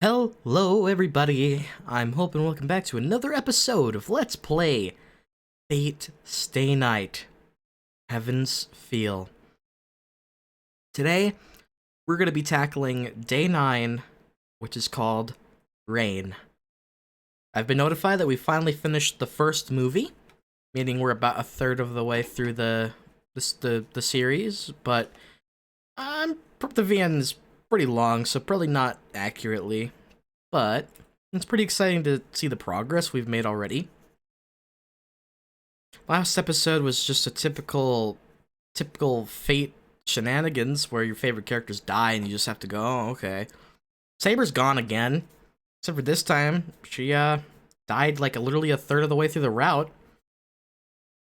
Hello everybody, I'm Hope and welcome back to another episode of Let's Play Fate Stay Night, Heaven's Feel. Today, we're going to be tackling Day 9, which is called Rain. I've been notified that we finally finished the first movie, meaning we're about a third of the way through the series, but the VN is pretty long, so probably not accurately, but it's pretty exciting to see the progress we've made already. Last episode was just a typical Fate shenanigans where your favorite characters die and you just have to go, oh, okay. Saber's gone again, except for this time, she died like literally a third of the way through the route,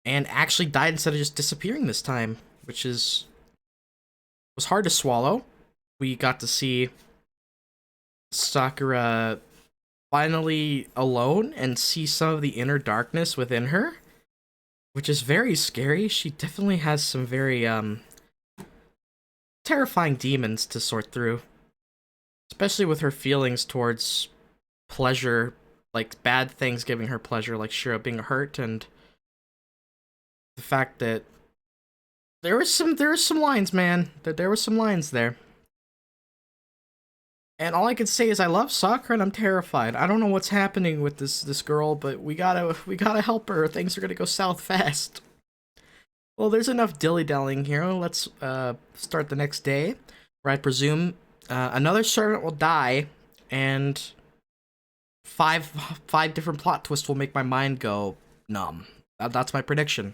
and actually died instead of just disappearing this time, which was hard to swallow. We got to see Sakura finally alone and see some of the inner darkness within her, which is very scary. She definitely has some very terrifying demons to sort through, especially with her feelings towards pleasure, like bad things giving her pleasure, like Shirou being hurt, and the fact that there were some lines, man. There were some lines there. And all I can say is I love Sakura and I'm terrified. I don't know what's happening with this girl, but we gotta help her or things are gonna go south fast. Well, there's enough dilly-dallying here. Let's start the next day, where I presume another servant will die, and five different plot twists will make my mind go numb. That's my prediction.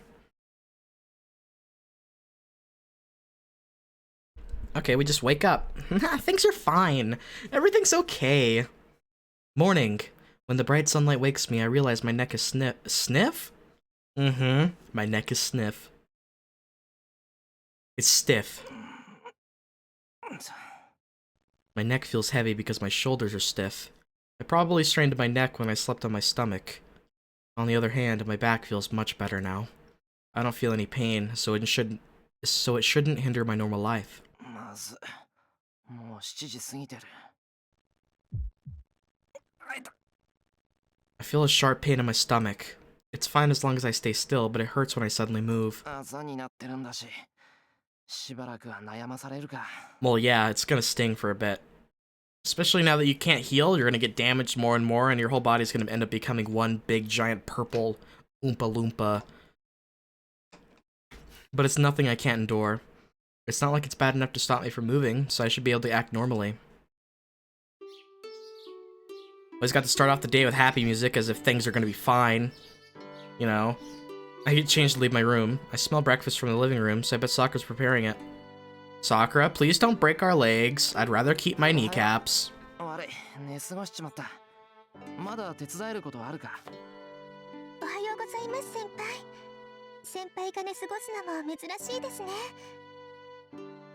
Okay, we just wake up. Things are fine. Everything's okay. Morning. When the bright sunlight wakes me, I realize my neck is sniff? Mm-hmm. My neck is sniff. It's stiff. My neck feels heavy because my shoulders are stiff. I probably strained my neck when I slept on my stomach. On the other hand, my back feels much better now. I don't feel any pain, so it shouldn't hinder my normal life. I feel a sharp pain in my stomach. It's fine as long as I stay still, but it hurts when I suddenly move. Well, yeah, it's gonna sting for a bit. Especially now that you can't heal, you're gonna get damaged more and more, and your whole body's gonna end up becoming one big giant purple Oompa Loompa. But it's nothing I can't endure. It's not like it's bad enough to stop me from moving, so I should be able to act normally. Always got to start off the day with happy music as if things are gonna be fine. You know. I get changed to leave my room. I smell breakfast from the living room, so I bet Sakura's preparing it. Sakura, please don't break our legs. I'd rather keep my kneecaps.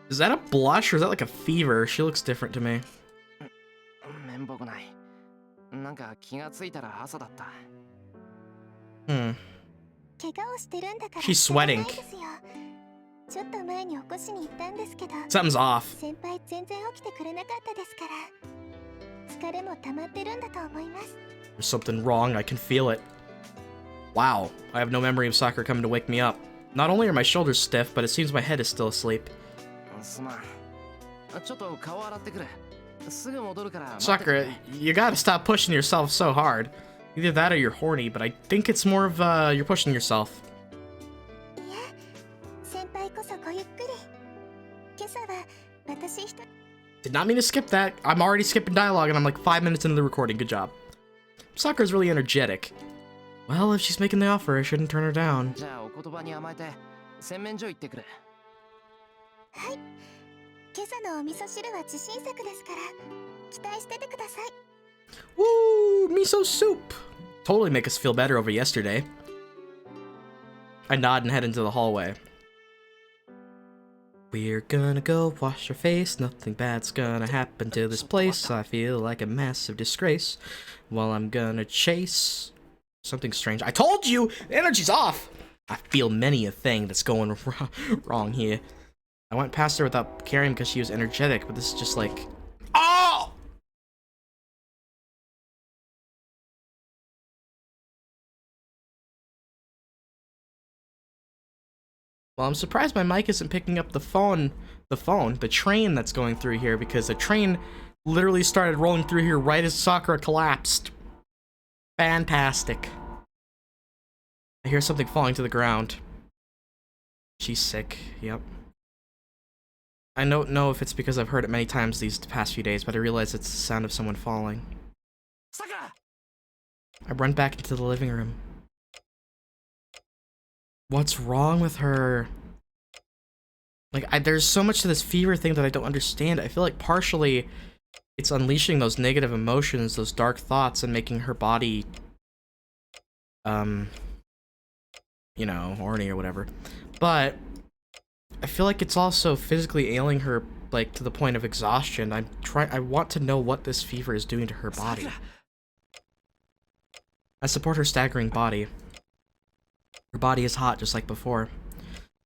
Is that a blush or is that like a fever? She looks different to me. She's sweating. Something's off. There's something wrong, I can feel it. Wow, I have no memory of Sakura coming to wake me up. Not only are my shoulders stiff, but it seems my head is still asleep. Sakura, you gotta stop pushing yourself so hard. Either that or you're horny, but I think it's more of, you're pushing yourself. Did not mean to skip that. I'm already skipping dialogue and I'm like 5 minutes into the recording. Good job. Sakura's really energetic. Well, if she's making the offer, I shouldn't turn her down. Woo! Miso soup! Totally make us feel better over yesterday. I nod and head into the hallway. We're gonna go wash our face, nothing bad's gonna happen to this place. I feel like a massive disgrace. Well, I'm gonna chase something strange. I told you! The energy's off! I feel many a thing that's going wrong here. I went past her without caring because she was energetic, but this is just like... Oh! Well, I'm surprised my mic isn't picking up the train that's going through here, because the train literally started rolling through here right as Sakura collapsed. Fantastic. I hear something falling to the ground. She's sick, yep. I don't know if it's because I've heard it many times these past few days, but I realize it's the sound of someone falling. Sakura! I run back into the living room. What's wrong with her? Like, there's so much to this fever thing that I don't understand. I feel like partially it's unleashing those negative emotions, those dark thoughts, and making her body, you know, horny or whatever. But I feel like it's also physically ailing her, like, to the point of exhaustion. I want to know what this fever is doing to her body. I support her staggering body. Her body is hot, just like before.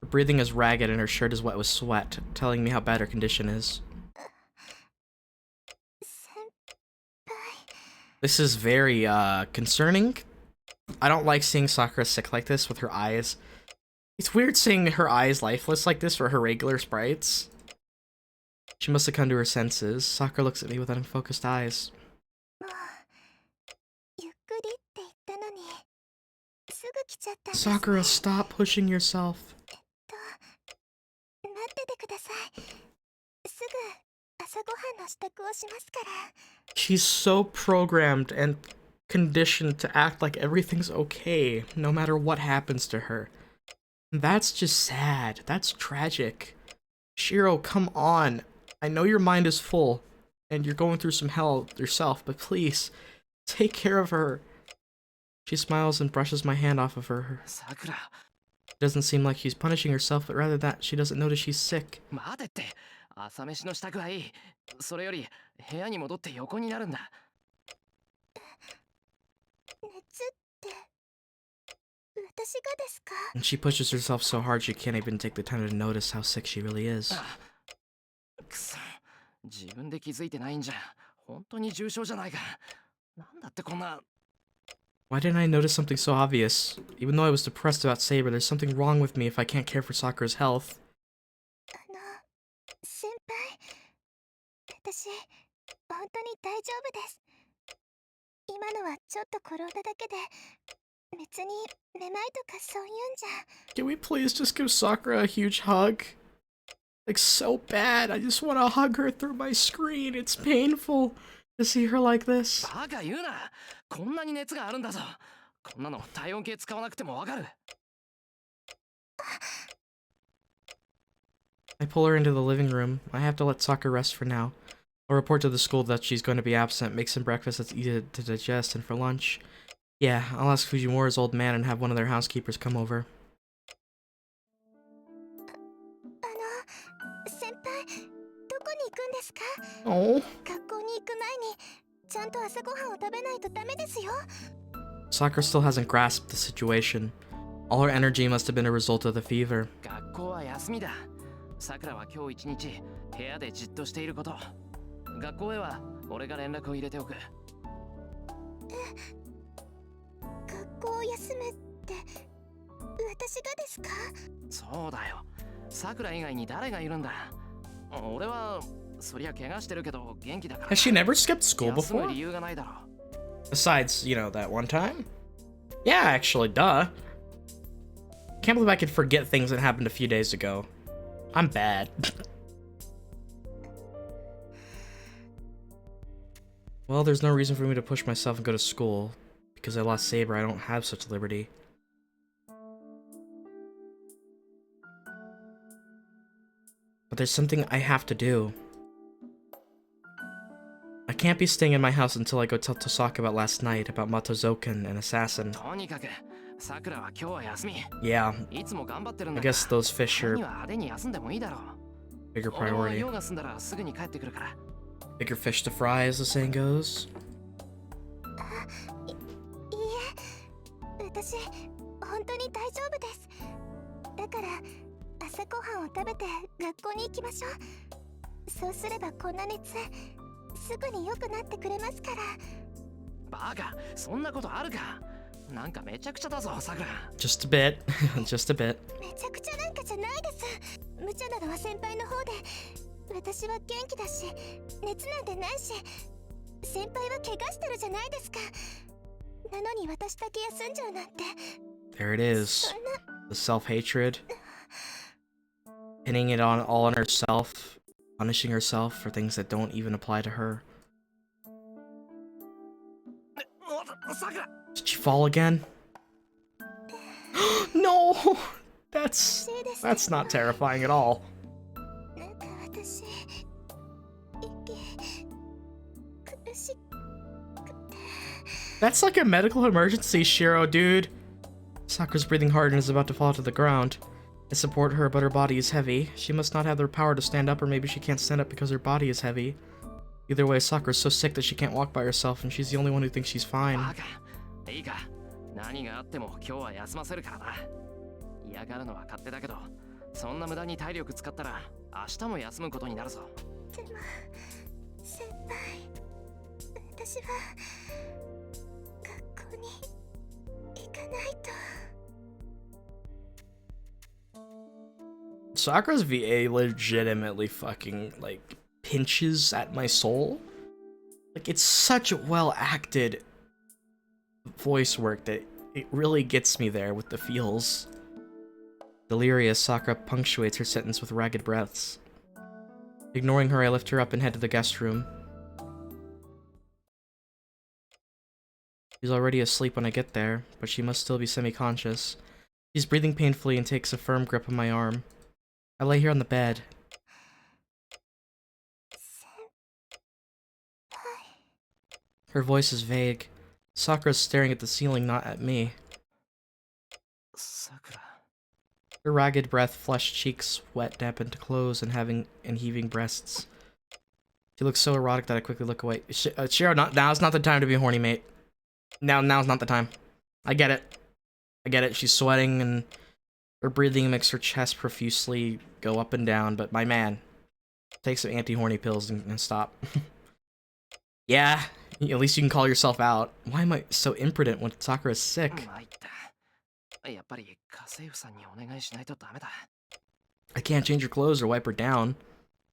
Her breathing is ragged and her shirt is wet with sweat, telling me how bad her condition is. This is very, concerning. I don't like seeing Sakura sick like this with her eyes. It's weird seeing her eyes lifeless like this for her regular sprites. She must have come to her senses. Sakura looks at me with unfocused eyes. Sakura, stop pushing yourself. She's so programmed and conditioned to act like everything's okay, no matter what happens to her. That's just sad. That's tragic. Shirou, come on. I know your mind is full, and you're going through some hell yourself, but please, take care of her. She smiles and brushes my hand off of her. Sakura. It doesn't seem like she's punishing herself, but rather that she doesn't notice she's sick. And she pushes herself so hard she can't even take the time to notice how sick she really is. Why didn't I notice something so obvious? Even though I was depressed about Saber, there's something wrong with me if I can't care for Sakura's health. Can we please just give Sakura a huge hug? Like, so bad. I just want to hug her through my screen. It's painful to see her like this. I pull her into the living room. I have to let Sakura rest for now. I'll report to the school that she's going to be absent, make some breakfast that's easy to digest, and for lunch, yeah, I'll ask Fujimura's old man and have one of their housekeepers come over. Oh. Sakura still hasn't grasped the situation. All her energy must have been a result of the fever. Has she never skipped school before? Besides, you know, that one time? Yeah, actually, duh. Can't believe I could forget things that happened a few days ago. I'm bad. Well, there's no reason for me to push myself and go to school. Because I lost Saber, I don't have such liberty. But there's something I have to do. I can't be staying in my house until I go tell Tohsaka about last night, about Matozoken, an assassin. Yeah, I guess those fish are bigger priority. Bigger fish to fry, as the saying goes. Just a bit. Just a bit. めちゃくちゃなんかじゃないです。無茶なのは先輩の方で、私は元気だし、熱なんてないし、先輩は怪我してるじゃないですか。なのに私だけ休んじゃうなんて。 There it is. The self-hatred. Pinning it on all on herself. Punishing herself for things that don't even apply to her. Did she fall again? No! That's not terrifying at all. That's like a medical emergency, Shirou, dude. Sakura's breathing hard and is about to fall to the ground. I support her, but her body is heavy. She must not have the power to stand up, or maybe she can't stand up because her body is heavy. Either way, Sakura's so sick that she can't walk by herself, and she's the only one who thinks she's fine. Sakura's VA legitimately fucking, like, pinches at my soul. Like, it's such well acted voice work that it really gets me there with the feels. Delirious, Sakura punctuates her sentence with ragged breaths. Ignoring her, I lift her up and head to the guest room. She's already asleep when I get there, but she must still be semi-conscious. She's breathing painfully and takes a firm grip on my arm. I lay here on the bed. Her voice is vague. Sakura's staring at the ceiling, not at me. Sakura. Her ragged breath, flushed cheeks, wet, dampened clothes, and heaving breasts. She looks so erotic that I quickly look away. Shirou, now's not the time to be horny, mate. Now's not the time. I get it. I get it. She's sweating and her breathing makes her chest profusely go up and down, but my man, take some anti-horny pills and stop. Yeah, at least you can call yourself out. Why am I so imprudent when Sakura's sick? I can't change her clothes or wipe her down.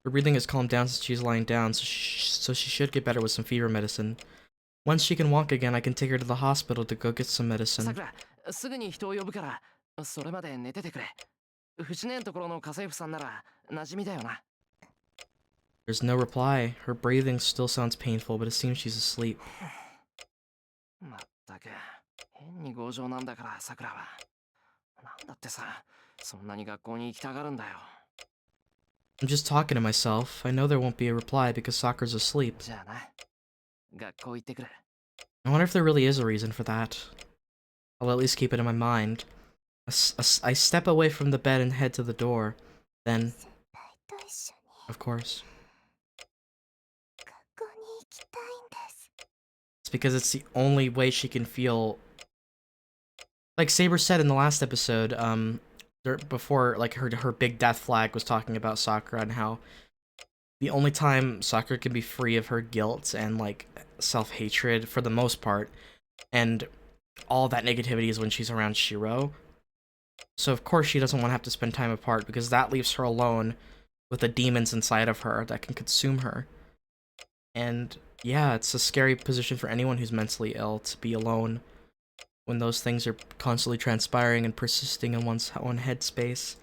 Her breathing has calmed down since she's lying down, so she should get better with some fever medicine. Once she can walk again, I can take her to the hospital to go get some medicine. Sakura, There's no reply. Her breathing still sounds painful, but it seems she's asleep. I'm just talking to myself. I know there won't be a reply because Sakura's asleep. I wonder if there really is a reason for that. I'll at least keep it in my mind. I step away from the bed and head to the door. Then, of course. It's because it's the only way she can feel. Like Saber said in the last episode, before, like, her big death flag was talking about Sakura and how the only time Sakura can be free of her guilt and, like, self-hatred for the most part, and all that negativity is when she's around Shirou. So of course she doesn't want to have to spend time apart, because that leaves her alone with the demons inside of her that can consume her. And yeah, it's a scary position for anyone who's mentally ill, to be alone when those things are constantly transpiring and persisting in one's own headspace.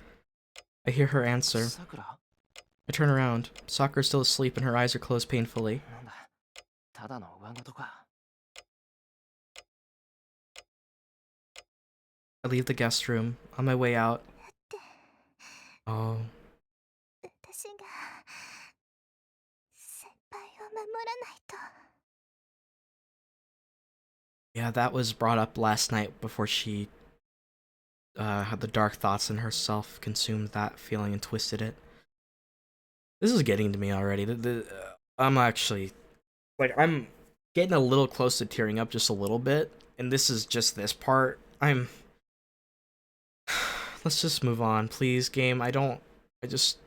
I hear her answer. I turn around. Sakura's still asleep and her eyes are closed painfully. I leave the guest room. On my way out. Oh. Yeah, that was brought up last night before she had the dark thoughts in herself consumed that feeling and twisted it. This is getting to me already. I'm actually, like, I'm getting a little close to tearing up just a little bit, and this is just this part. Let's just move on, please, game. Just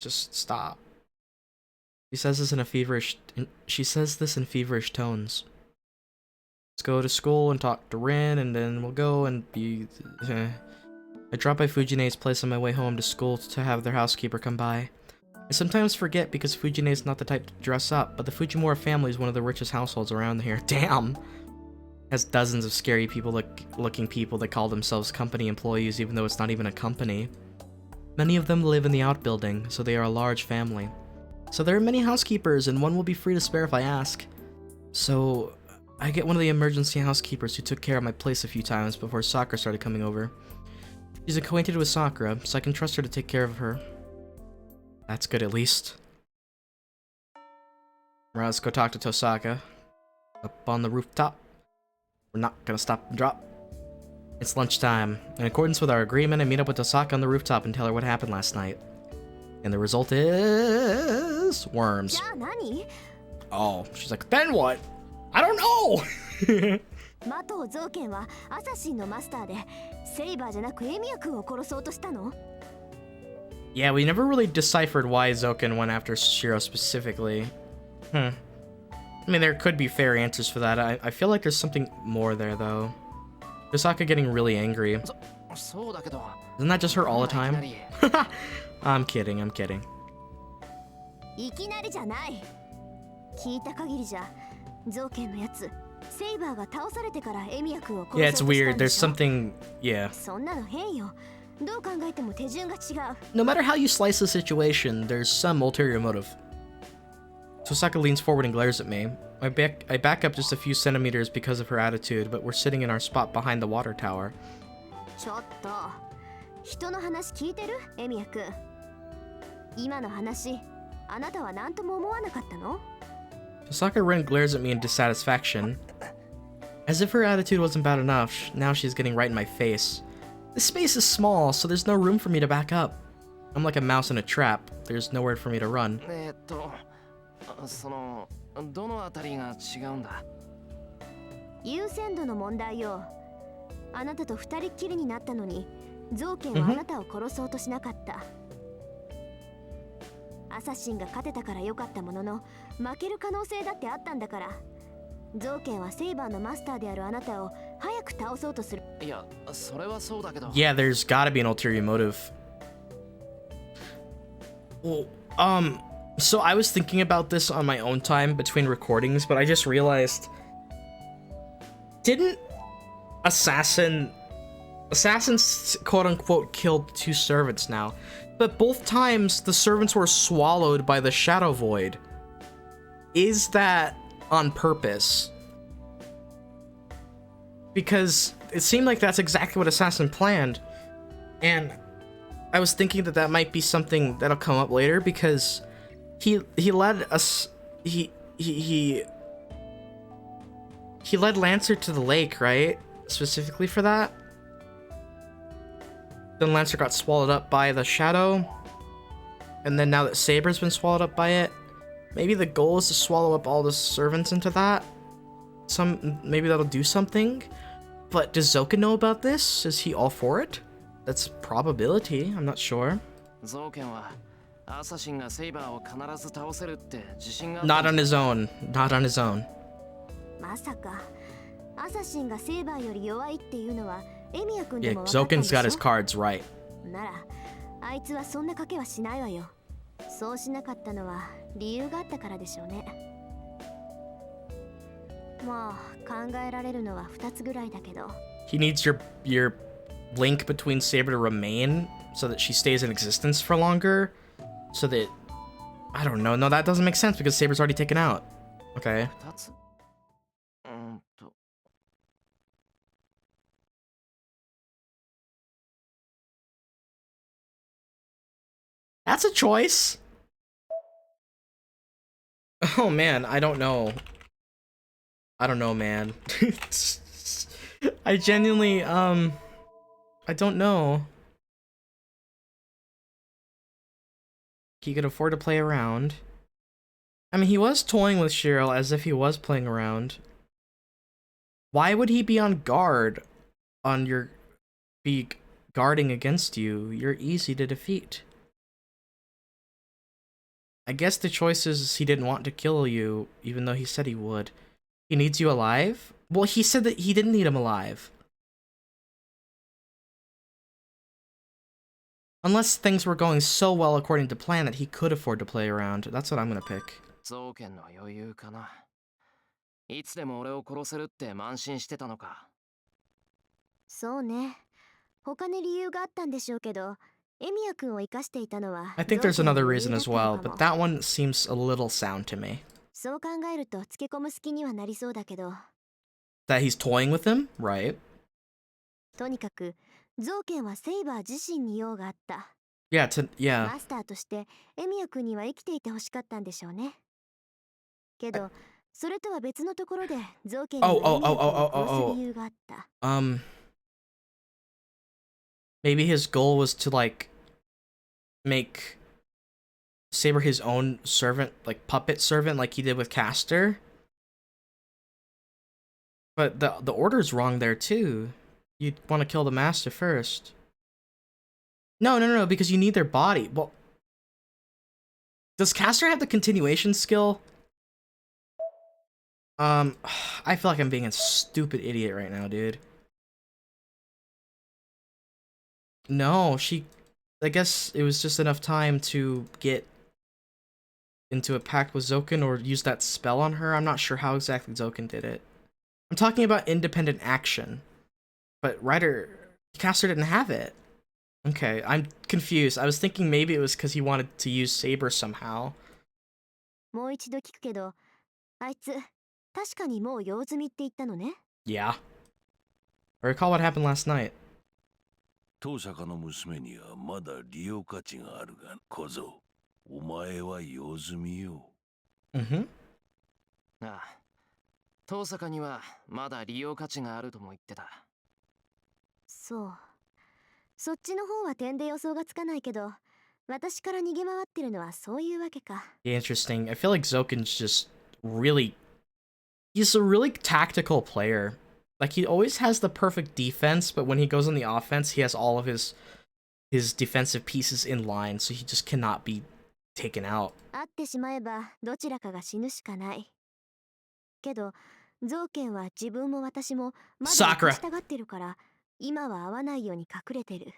stop. She says this in feverish tones. go to school and talk to Rin, and then we'll go and be... I drop by Fujine's place on my way home to school to have their housekeeper come by. I sometimes forget because Fujine's not the type to dress up, but the Fujimura family is one of the richest households around here. Damn! Has dozens of scary looking people that call themselves company employees even though it's not even a company. Many of them live in the outbuilding, so they are a large family. So there are many housekeepers, and one will be free to spare if I ask. So, I get one of the emergency housekeepers who took care of my place a few times before Sakura started coming over. She's acquainted with Sakura, so I can trust her to take care of her. That's good at least. Right, let's go talk to Tohsaka. Up on the rooftop. We're not gonna stop and drop. It's lunchtime. In accordance with our agreement, I meet up with Tohsaka on the rooftop and tell her what happened last night. And the result is... worms. Oh, she's like, then what? I don't know! Yeah, we never really deciphered why Zoken went after Shirou specifically. I mean, there could be fair answers for that. I feel like there's something more there, though. Tohsaka getting really angry. Isn't that just her all the time? I'm kidding, I'm kidding. Yeah, it's weird. There's something... yeah. No matter how you slice the situation, there's some ulterior motive. Tohsaka leans forward and glares at me. I back up just a few centimeters because of her attitude, but we're sitting in our spot behind the water tower. Tohsaka Rin glares at me in dissatisfaction. As if her attitude wasn't bad enough, now she's getting right in my face. This space is small, so there's no room for me to back up. I'm like a mouse in a trap. There's nowhere for me to run. Yeah, there's gotta be an ulterior motive. Well, so I was thinking about this on my own time between recordings, but I just realized... didn't Assassins quote-unquote killed 2 servants now, but both times the servants were swallowed by the Shadow Void. Is that on purpose? Because it seemed like that's exactly what Assassin planned, and I was thinking that that might be something that'll come up later, because he led us he led Lancer to the lake, right? Specifically for that. Then Lancer got swallowed up by the Shadow, and then now that Saber's been swallowed up by it, maybe the goal is to swallow up all the servants into that. Maybe that'll do something. But does Zoken know about this? Is he all for it? That's probability, I'm not sure. Not on his own. Not on his own. Yeah, Zoken's got his cards right. He needs your link between Saber to remain so that she stays in existence for longer, so that... I don't know. No, that doesn't make sense because Saber's already taken out. Okay. That's a choice. Oh man, I don't know. I don't know, man. I genuinely, I don't know. He could afford to play around. I mean, he was toying with Shirou as if he was playing around. Why would he be on guard be guarding against you? You're easy to defeat. I guess the choice is he didn't want to kill you, even though he said he would. He needs you alive? Well, he said that he didn't need him alive. Unless things were going so well according to plan that he could afford to play around. That's what I'm gonna pick. 造剣の余裕かな。いつでも俺を殺せるって慢心してたのか。そうね。他に理由があったんでしょうけど、エミヤ君を生かしていたのは I think there's another reason as well, but that one seems a little sound to me. そう考えるとつけ込む隙にはなりそうだけど。That he's toying with him? Right. とにかく、造剣はセイバー自身に用があった。Yeah. マスターとしてエミヤ君には生きていてほしかったんでしょうね。けど、それとは別のところで造剣にはエミヤ君を殺す理由があった。Maybe his goal was to like make Saber his own servant, like puppet servant, like he did with Castor. But the order's wrong there too. You'd want to kill the master first. No, because you need their body. Well, does Castor have the continuation skill? I feel like I'm being a stupid idiot right now, dude. No, I guess it was just enough time to get into a pact with Zoken or use that spell on her. I'm not sure how exactly Zoken did it. I'm talking about independent action. But Castor didn't have it. Okay, I'm confused. I was thinking maybe it was because he wanted to use Saber somehow. もう一度聞くけど、あいつ確かにもう用済みって言ったのね。Yeah. I recall what happened last night. トーサカの娘にはまだ利用価値があるが、小僧、お前は用済みよ。Mm-hmm. ああ、トーサカにはまだ利用価値があるとも言ってた。そう。そっちの方は点で予想がつかないけど、私から逃げ回ってるのはそういうわけか。Yeah, interesting. I feel like Zoken's just really... He's a really tactical player. Like, he always has the perfect defense, but when he goes on the offense, he has all of his defensive pieces in line, so he just cannot be taken out. 会ってしまえばどちらかが死ぬしかない。けど、造剣は自分も私もまだ生かしたがってるから、今は会わないように隠れてる。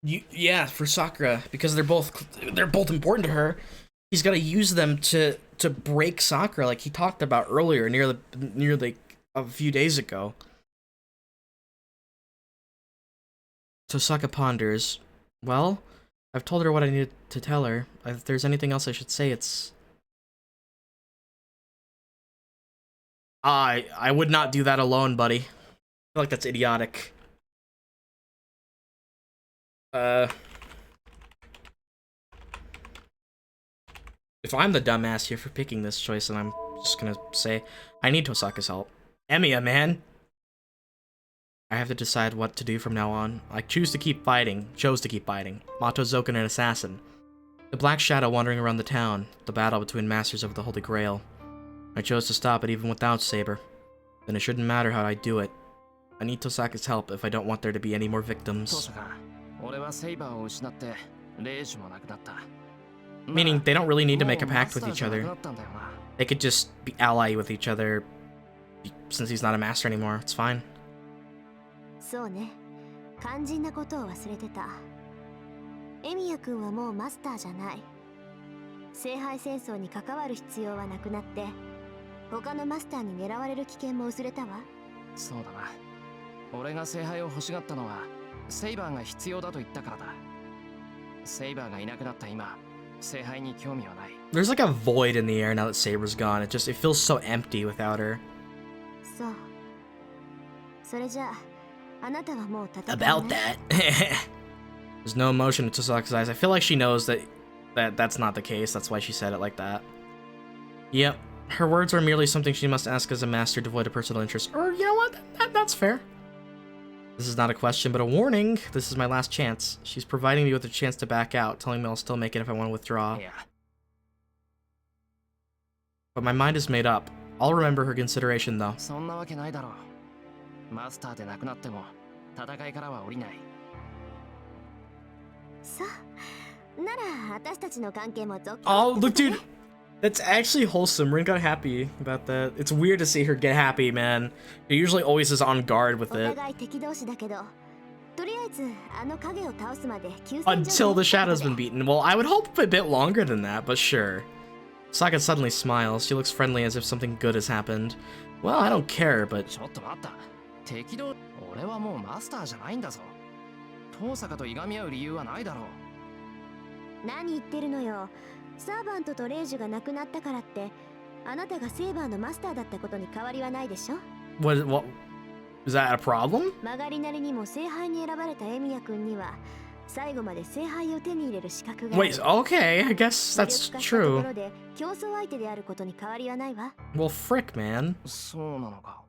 Yeah, for Sakura, because they're both important to her. He's got to use them to break Sakura, like he talked about earlier, near a few days ago. Tohsaka ponders. Well, I've told her what I needed to tell her. If there's anything else I should say, it's... I would not do that alone, buddy. I feel like that's idiotic. If I'm the dumbass here for picking this choice, then I'm just gonna say, I need Tohsaka's help. Emiya, man! I have to decide what to do from now on. I chose to keep fighting. Mato Zoken, an assassin. The Black Shadow wandering around the town. The battle between masters of the Holy Grail. I chose to stop it even without Saber. Then it shouldn't matter how I do it. I need Tohsaka's help if I don't want there to be any more victims. Meaning they don't really need to make a pact with each other. They could just be ally with each other since he's not a master anymore. It's fine. そうね。肝心なことを忘れてた。エミヤ君はもうマスターじゃない。聖杯戦争に関わる必要はなくなって、他のマスターに狙われる危険も薄れたわ。そうだな。俺が聖杯を欲しがったのは、セイバーが必要だと言ったからだ。セイバーがいなくなった今、聖杯に興味はない。There's like a void in the air now that Saber's gone. It feels so empty without her. そう。それじゃあ、あなたはもう戦うね。About that. There's no emotion in Tohsaka's eyes. I feel like she knows that's not the case. That's why she said it like that. Yep. Her words are merely something she must ask as a master devoid of personal interest. Or, you know what? That's fair. This is not a question, but a warning. This is my last chance. She's providing me with a chance to back out, telling me I'll still make it if I want to withdraw. Yeah. But my mind is made up. I'll remember her consideration, though. そんなわけないだろう。マスターでなくなっても戦いからは降りない。そう。なら私たちの関係も続行。Oh, look, dude. That's actually wholesome. Rin got happy about that. It's weird to see her get happy, man. She usually always is on guard with it. Until the shadow's been beaten. Well, I would hope a bit longer than that, but sure. Sokka suddenly smiles. She looks friendly as if something good has happened. Well, I don't care, but... ちょっと待った。敵同俺はもうマスターじゃないんだぞ。遠坂といがみ合う理由はないだろう。何言ってるのよ。サーバントとレイジュが亡くなったからって、あなたがセイバーのマスターだったことに変わりはないでしょ。What? Is that a problem? 曲がりなりにも聖杯に選ばれたエミヤ君には、最後まで聖杯を手に入れる資格がある。Wait, okay, I guess that's true. 競争相手であることに変わりはないわ。Well, frick, man. そうなのか。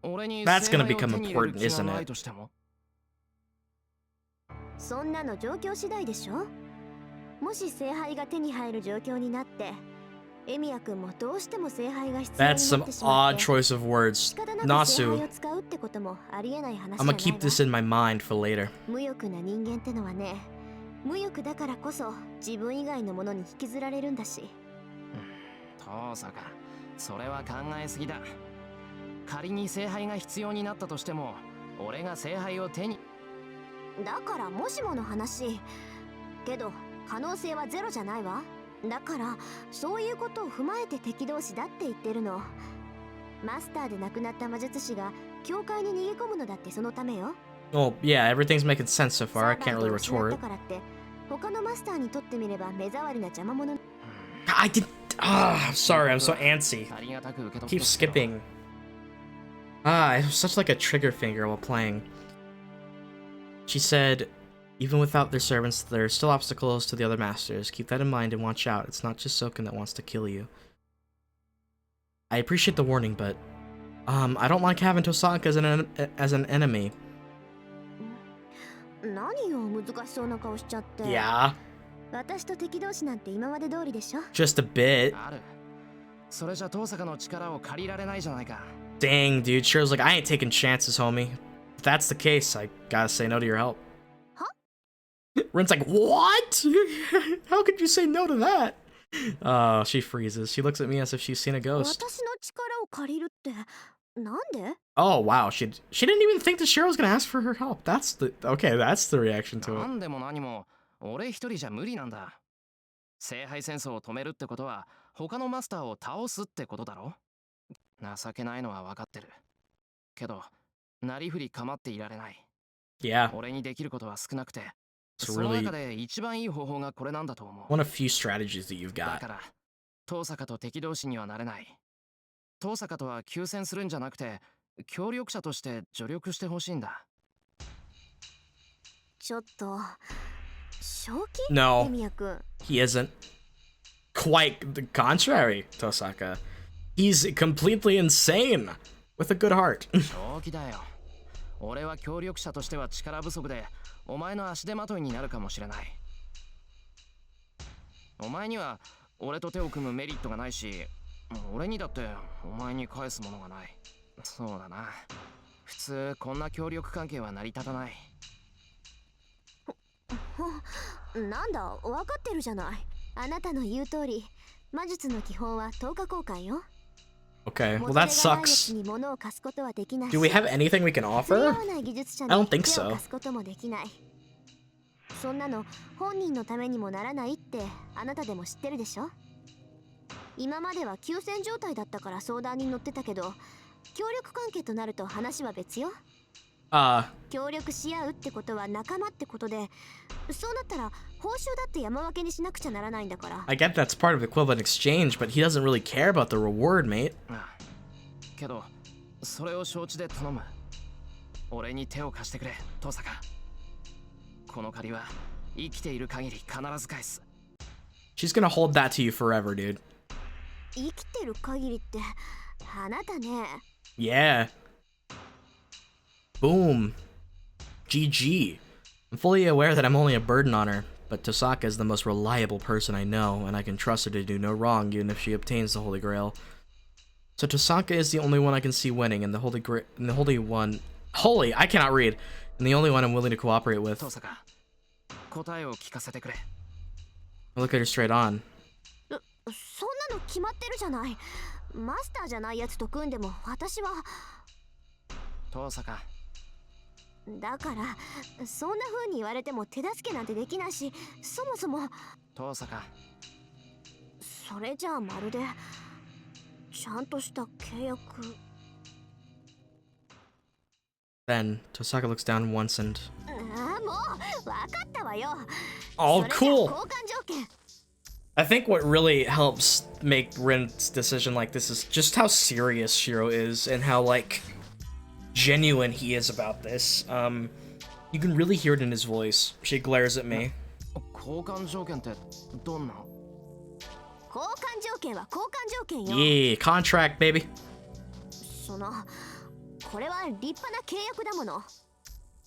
俺に That's 聖 gonna 杯を become 手に入れる important, 気が isn't ない it? としても。そんなの状況次第でしょ。もし聖杯が手に入る状況になって、エミヤ君もどうしても聖杯が必要になってしまって、 That's some odd choice of words. Nasu. I'm gonna keep this in my mind for later. 無欲な人間ってのはね、無欲だからこそ自分以外のものに引きずられるんだし。遠坂、それは考えすぎだ。仮に聖杯が必要になったとしても、俺が聖杯を手に。だからもしもの話。けど可能性はゼロじゃないわ。だからそういうことを踏まえて敵同士だって言ってるの。マスターで亡くなった魔術師が教会に逃げ込むのだってそのためよ。Oh, yeah, everything's making sense so far. I can't really retort. だからって他のマスターにとってみれば目障りな邪魔者。I did. Ah, sorry, I'm so antsy. Keep skipping. Ah, it was such like a trigger finger while playing. She said, even without their servants, there are still obstacles to the other masters. Keep that in mind and watch out. It's not just Soken that wants to kill you. I appreciate the warning, but I don't like having Tohsaka as an enemy. 何よ難しそうな顔しちゃって。Yeah. 私と敵同士なんて今まで通りでしょ。Just a bit. ある。それじゃ遠坂の力を借りられないじゃないか。Dang, dude. Shirou's like, I ain't taking chances, homie. If that's the case, I gotta say no to your help. Huh? Ren's like, what? How could you say no to that? Oh, she freezes. She looks at me as if she's seen a ghost. 私の力を借りるってなんで？ Oh, wow. She didn't even think that Shirou was gonna ask for her help. That's the reaction to it. なんでも何も俺一人じゃ無理なんだ。聖杯戦争を止めるってことは他のマスターを倒すってことだろ。情けないのは分かってる。けど、なりふり構っていられない。Yeah. 俺にできることは少なくて、 It's その really 中で一番いい方法がこれなんだと思う。 one of few strategies that you've だ got. から、遠坂と敵同士にはなれない。遠坂とは休戦するんじゃなくて、協力者として助力してほしいんだ。ちょっと正気？ No, エミヤ君。 he isn't. Quite the contrary, Tohsaka. He's completely insane with a good heart. 正気だよ。俺は協力者としては力不足で、お前の足手まといになるかもしれない。お前には俺と手を組むメリットがないし、俺にだってお前に返すものがない。そうだな。普通こんな協力関係は成り立たない。なんだ、分かってるじゃない。あなたの言う通り、魔術の基本は10日交換よ。 Okay, well that sucks. Do we have anything we can offer? I don't think so. そんなの本人のためにもならないってあなたでも知ってるでしょ。今までは休戦状態だったから相談に乗ってたけど、協力関係となると話は別よ。協力し合うってことは仲間ってことで、そうなったら報酬だって山分けにしなくちゃならないんだから。 I get that's part of equivalent exchange, but he doesn't really care about the reward, mate. けど、それを承知で頼む。俺に手を貸してくれ、遠坂。この借りは生きている限り必ず返す。 She's gonna hold that to you forever, dude. 生きてる限りってあなたね。 Yeah. Boom. GG. I'm fully aware that I'm only a burden on her, but Tohsaka is the most reliable person I know, and I can trust her to do no wrong even if she obtains the Holy Grail. So Tohsaka is the only one I can see winning, and the Holy One... Holy! I cannot read! And the only one I'm willing to cooperate with. 遠坂、答えを聞かせてくれ。 I look at her straight on. そんなの決まってるじゃない。マスターじゃないやつと組んでも私は。遠坂。だからそんな風に言われても手助けなんてできないし、そもそも。遠坂。それじゃあまるでちゃんとした契約。 Then Tohsaka looks down once and ああ、もう分かったわよ。 oh それじゃあ cool. 交換条件。 I think what really helps make Rin's decision like this is just how serious Shirou is and how like genuine he is about this. You can really hear it in his voice. She glares at me. 交換条件ってどんな？交換条件は交換条件よ。 Yeah, contract, baby. これは立派な契約だもの。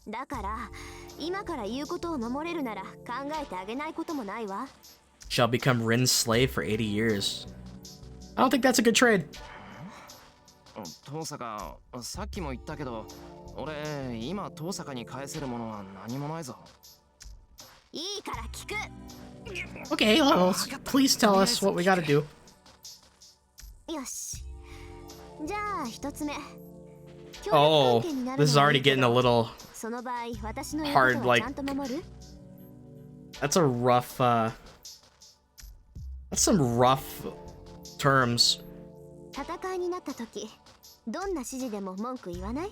だから今から言うことを守れるなら考えてあげないこともないわ。 Shall become Rin's slave for 80 years. I don't think that's a good trade. 遠坂、さっきも言ったけど、俺今遠坂に返せるものは何もないぞ。いいから聞く。 Okay, well, please tell us what we gotta do. よし。じゃあ一つ目。 Oh, this is already getting a little その場合私の言う hard, ことは like ちゃんと守る？ that's a rough, that's some rough terms. 戦いになった時、どんな指示でも文句言わない？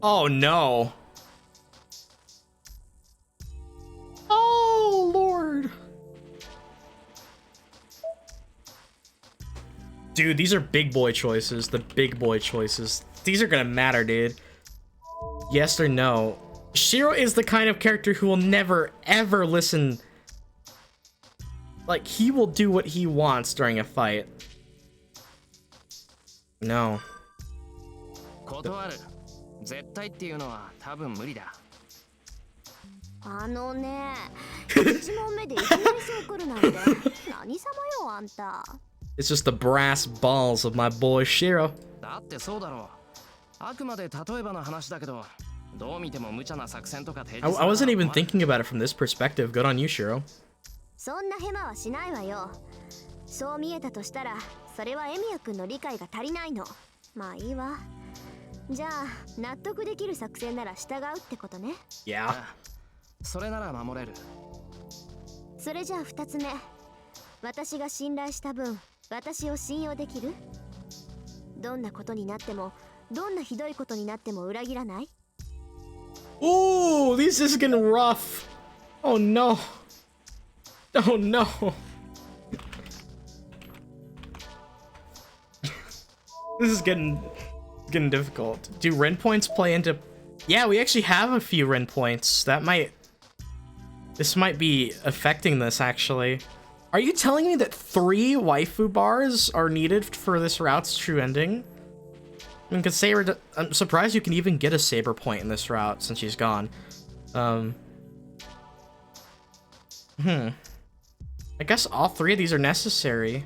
Oh no. Oh lord. Dude, these are big boy choices. The big boy choices. These are gonna matter, dude. Yes or no? Shirou is the kind of character who will never, ever listen. Like, he will do what he wants during a fight. No. 断る。絶対っていうのは多分無理だ。あのね、1問目でいきなりそう来るなんて何様よあんた。 It's just the brass balls of my boy Shirou. だってそうだろう。あくまで例えばの話だけど、どう見ても無茶な作戦とか提 I 示 wasn't even thinking about it from this perspective. Good on you, Shirou. そんなヘマはしないわよ。そう見えたとしたら、それはエミヤ君の理解が足りないの。まあいいわ。じゃあ納得できる作戦なら従うってことね。 Yeah. それなら守れる。それじゃあ2つ目。私が信頼した分、私を信用できる？どんなことになっても、どんなひどいことになっても裏切らない？ Ooh, this is getting rough. Oh no. Oh no. This is getting difficult. Do Ren points play into... Yeah, we actually have a few Ren points. This might be affecting this, actually. Are you telling me that 3 waifu bars are needed for this route's true ending? I mean, I'm surprised you can even get a saber point in this route since she's gone. I guess all 3 of these are necessary.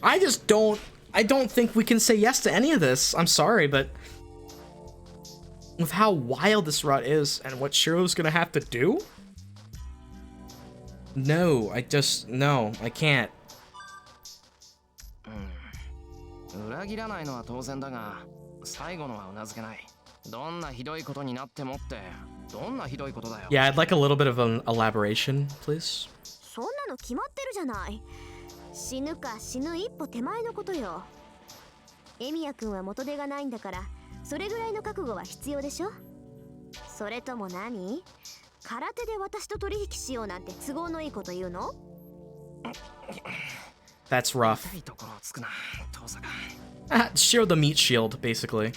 I don't think we can say yes to any of this. I'm sorry, but with how wild this route is and what Shirou's gonna have to do? No, no, I can't. 裏切らないのは当然だが、最後のは頷けない。どんなひどいことになってもって、どんなひどいことだよ。Yeah, I'd like a little bit of an elaboration, please. そんなの決まってるじゃない。死ぬか死ぬ一歩手前のことよ。エミヤ君は元手がないんだから、それぐらいの覚悟は必要でしょ。それとも何？空手で私と取引しようなんて都合のいいこと言うの？ That's rough. 痛いところをつくな、遠坂。Shirou the meat shield, basically.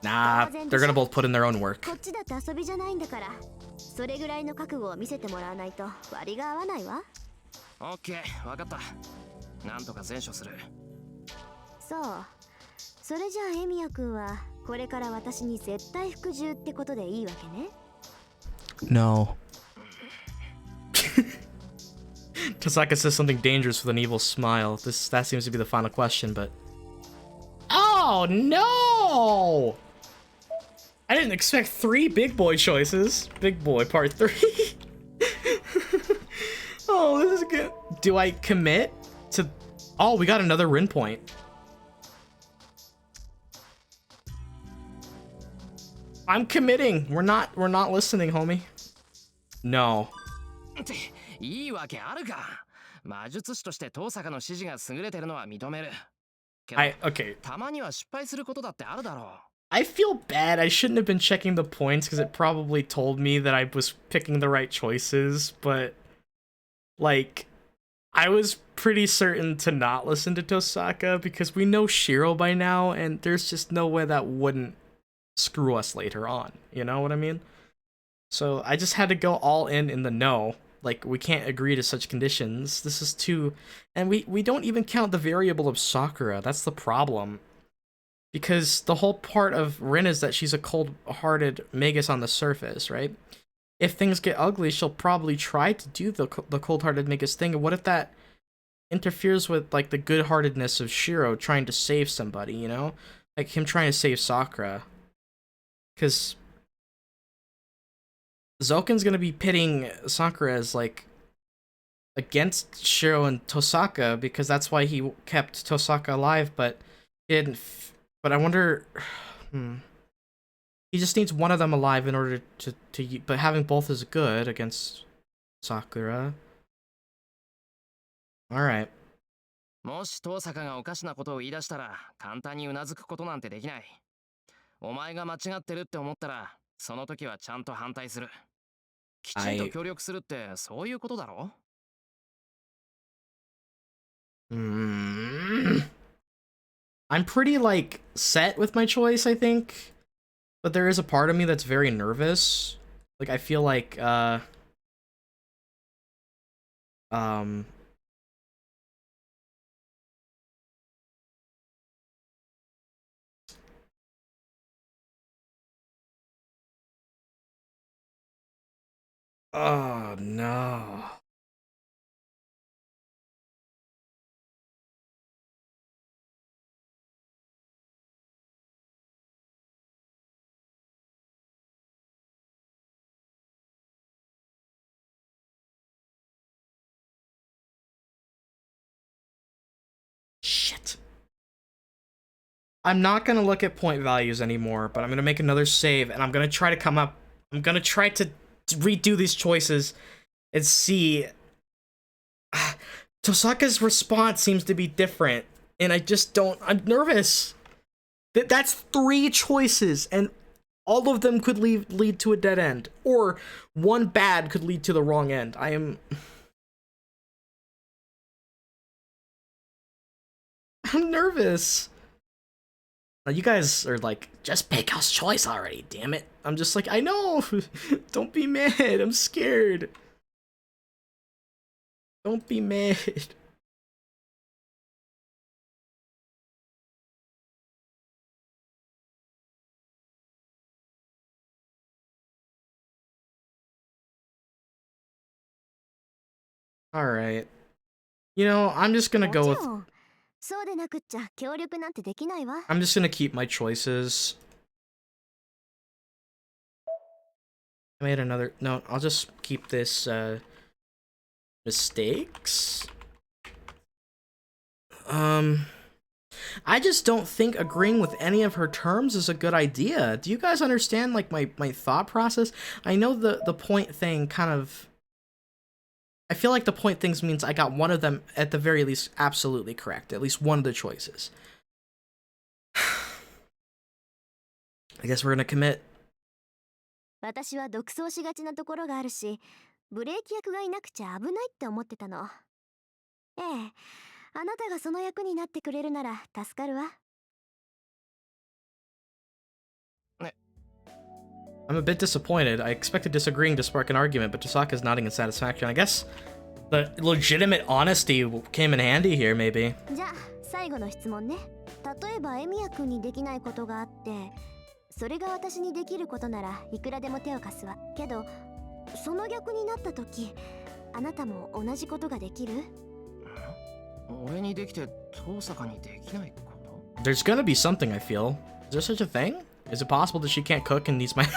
Nah, they're gonna both put in their own work. こっちだって遊びじゃないんだから、それぐらいの覚悟を見せてもらわないと割が合わないわ。オッケー、わかった。なんとか善処する。そう。それじゃあエミヤ君はこれから私に絶対服従ってことでいいわけね。 No. Tohsaka says something dangerous with an evil smile. That seems to be the final question, but... Oh, no! I didn't expect 3 big boy choices. Big boy part 3. Oh, this is good. Do I commit to... Oh, we got another Rin point. I'm committing. We're not listening, homie. No. っていいわけあるか。魔術師として遠坂の指示が優れてるのは認める。けど、Okay. たまには失敗することだってあるだろう。I feel bad. I shouldn't have been checking the points because it probably told me that I was picking the right choices, but like I was pretty certain to not listen to Tohsaka because we know Shirou by now and there's just no way that wouldn't screw us later on. You know what I mean? So I just had to go all in the no. Like, we can't agree to such conditions. This is too... And we don't even count the variable of Sakura. That's the problem. Because the whole part of Rin is that she's a cold-hearted Magus on the surface, right? If things get ugly, she'll probably try to do the cold-hearted Magus thing. And what if that interferes with, like, the good-heartedness of Shirou trying to save somebody, you know? Like, him trying to save Sakura. Because Zoken's gonna be pitting Sakura as, like, against Shirou and Tohsaka because that's why he kept Tohsaka alive, but he didn't. But I wonder. He just needs one of them alive in order to. But having both is good against Sakura. Alright. もし遠坂がおかしなことを言い出したら簡単にうなずくことなんてできない。お前が間違ってるって思ったらその時はちゃんと反対する。きちんと協力するってそういうことだろ? I'm pretty, like, set with my choice, I think. But there is a part of me that's very nervous. Like, I feel like, oh, no. Shit. I'm not gonna look at point values anymore, but I'm gonna make another save, and I'm gonna try to come up... I'm gonna try to redo these choices and see... Tohsaka's response seems to be different, and I just don't... I'm nervous. That's 3 choices, and all of them could lead to a dead end, or one bad could lead to the wrong end. I am... I'm nervous. Now you guys are like, just pick house choice already, damn it. I'm just like, I know. Don't be mad. I'm scared. Don't be mad. Alright. You know, I'm just gonna go with... I'm just gonna keep my choices. I made another... No, I'll just keep this, mistakes? I just don't think agreeing with any of her terms is a good idea. Do you guys understand, like, my thought process? I know the point thing kind of... I feel like the point things means I got one of them, at the very least, absolutely correct. At least one of the choices. I guess we're gonna commit. 私は独走しがちなところがあるし、ブレーキ役がいなくちゃ危ないって思ってたの。ええ、あなたがその役になってくれるなら助かるわ。I'm a bit disappointed. I expected disagreeing to spark an argument, but Tohsaka's nodding in satisfaction. I guess the legitimate honesty came in handy here, maybe. じゃあ、最後の質問ね。例えばエミヤ君にできないことがあって、それが私にできることならいくらでも手を貸すわ。けど、その逆になった時、あなたも同じことができる？俺にできて遠坂にできないこと？ There's gonna be something, I feel. Is there such a thing? Is it possible that she can't cook and needs my...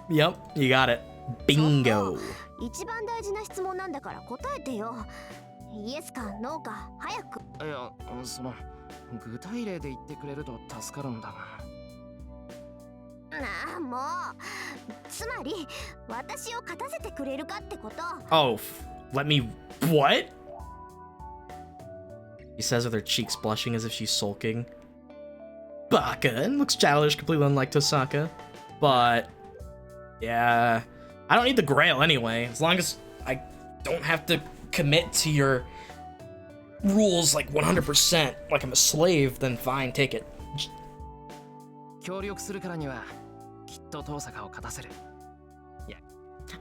Yep, you got it. Bingo. 一番大事な質問なんだから答えてよ。イエスかノーか早く。いや、その具体例で言ってくれると助かるんだが。なあもう。つまり私を勝たせてくれるかってこと。Oh, let me... What? He says with her cheeks blushing as if she's sulking. Baka, and looks childish, completely unlike Tohsaka. But... yeah... I don't need the grail anyway, as long as I don't have to commit to your rules like 100%, like I'm a slave, then fine, take it. 協力するからにはきっと遠坂を勝たせる。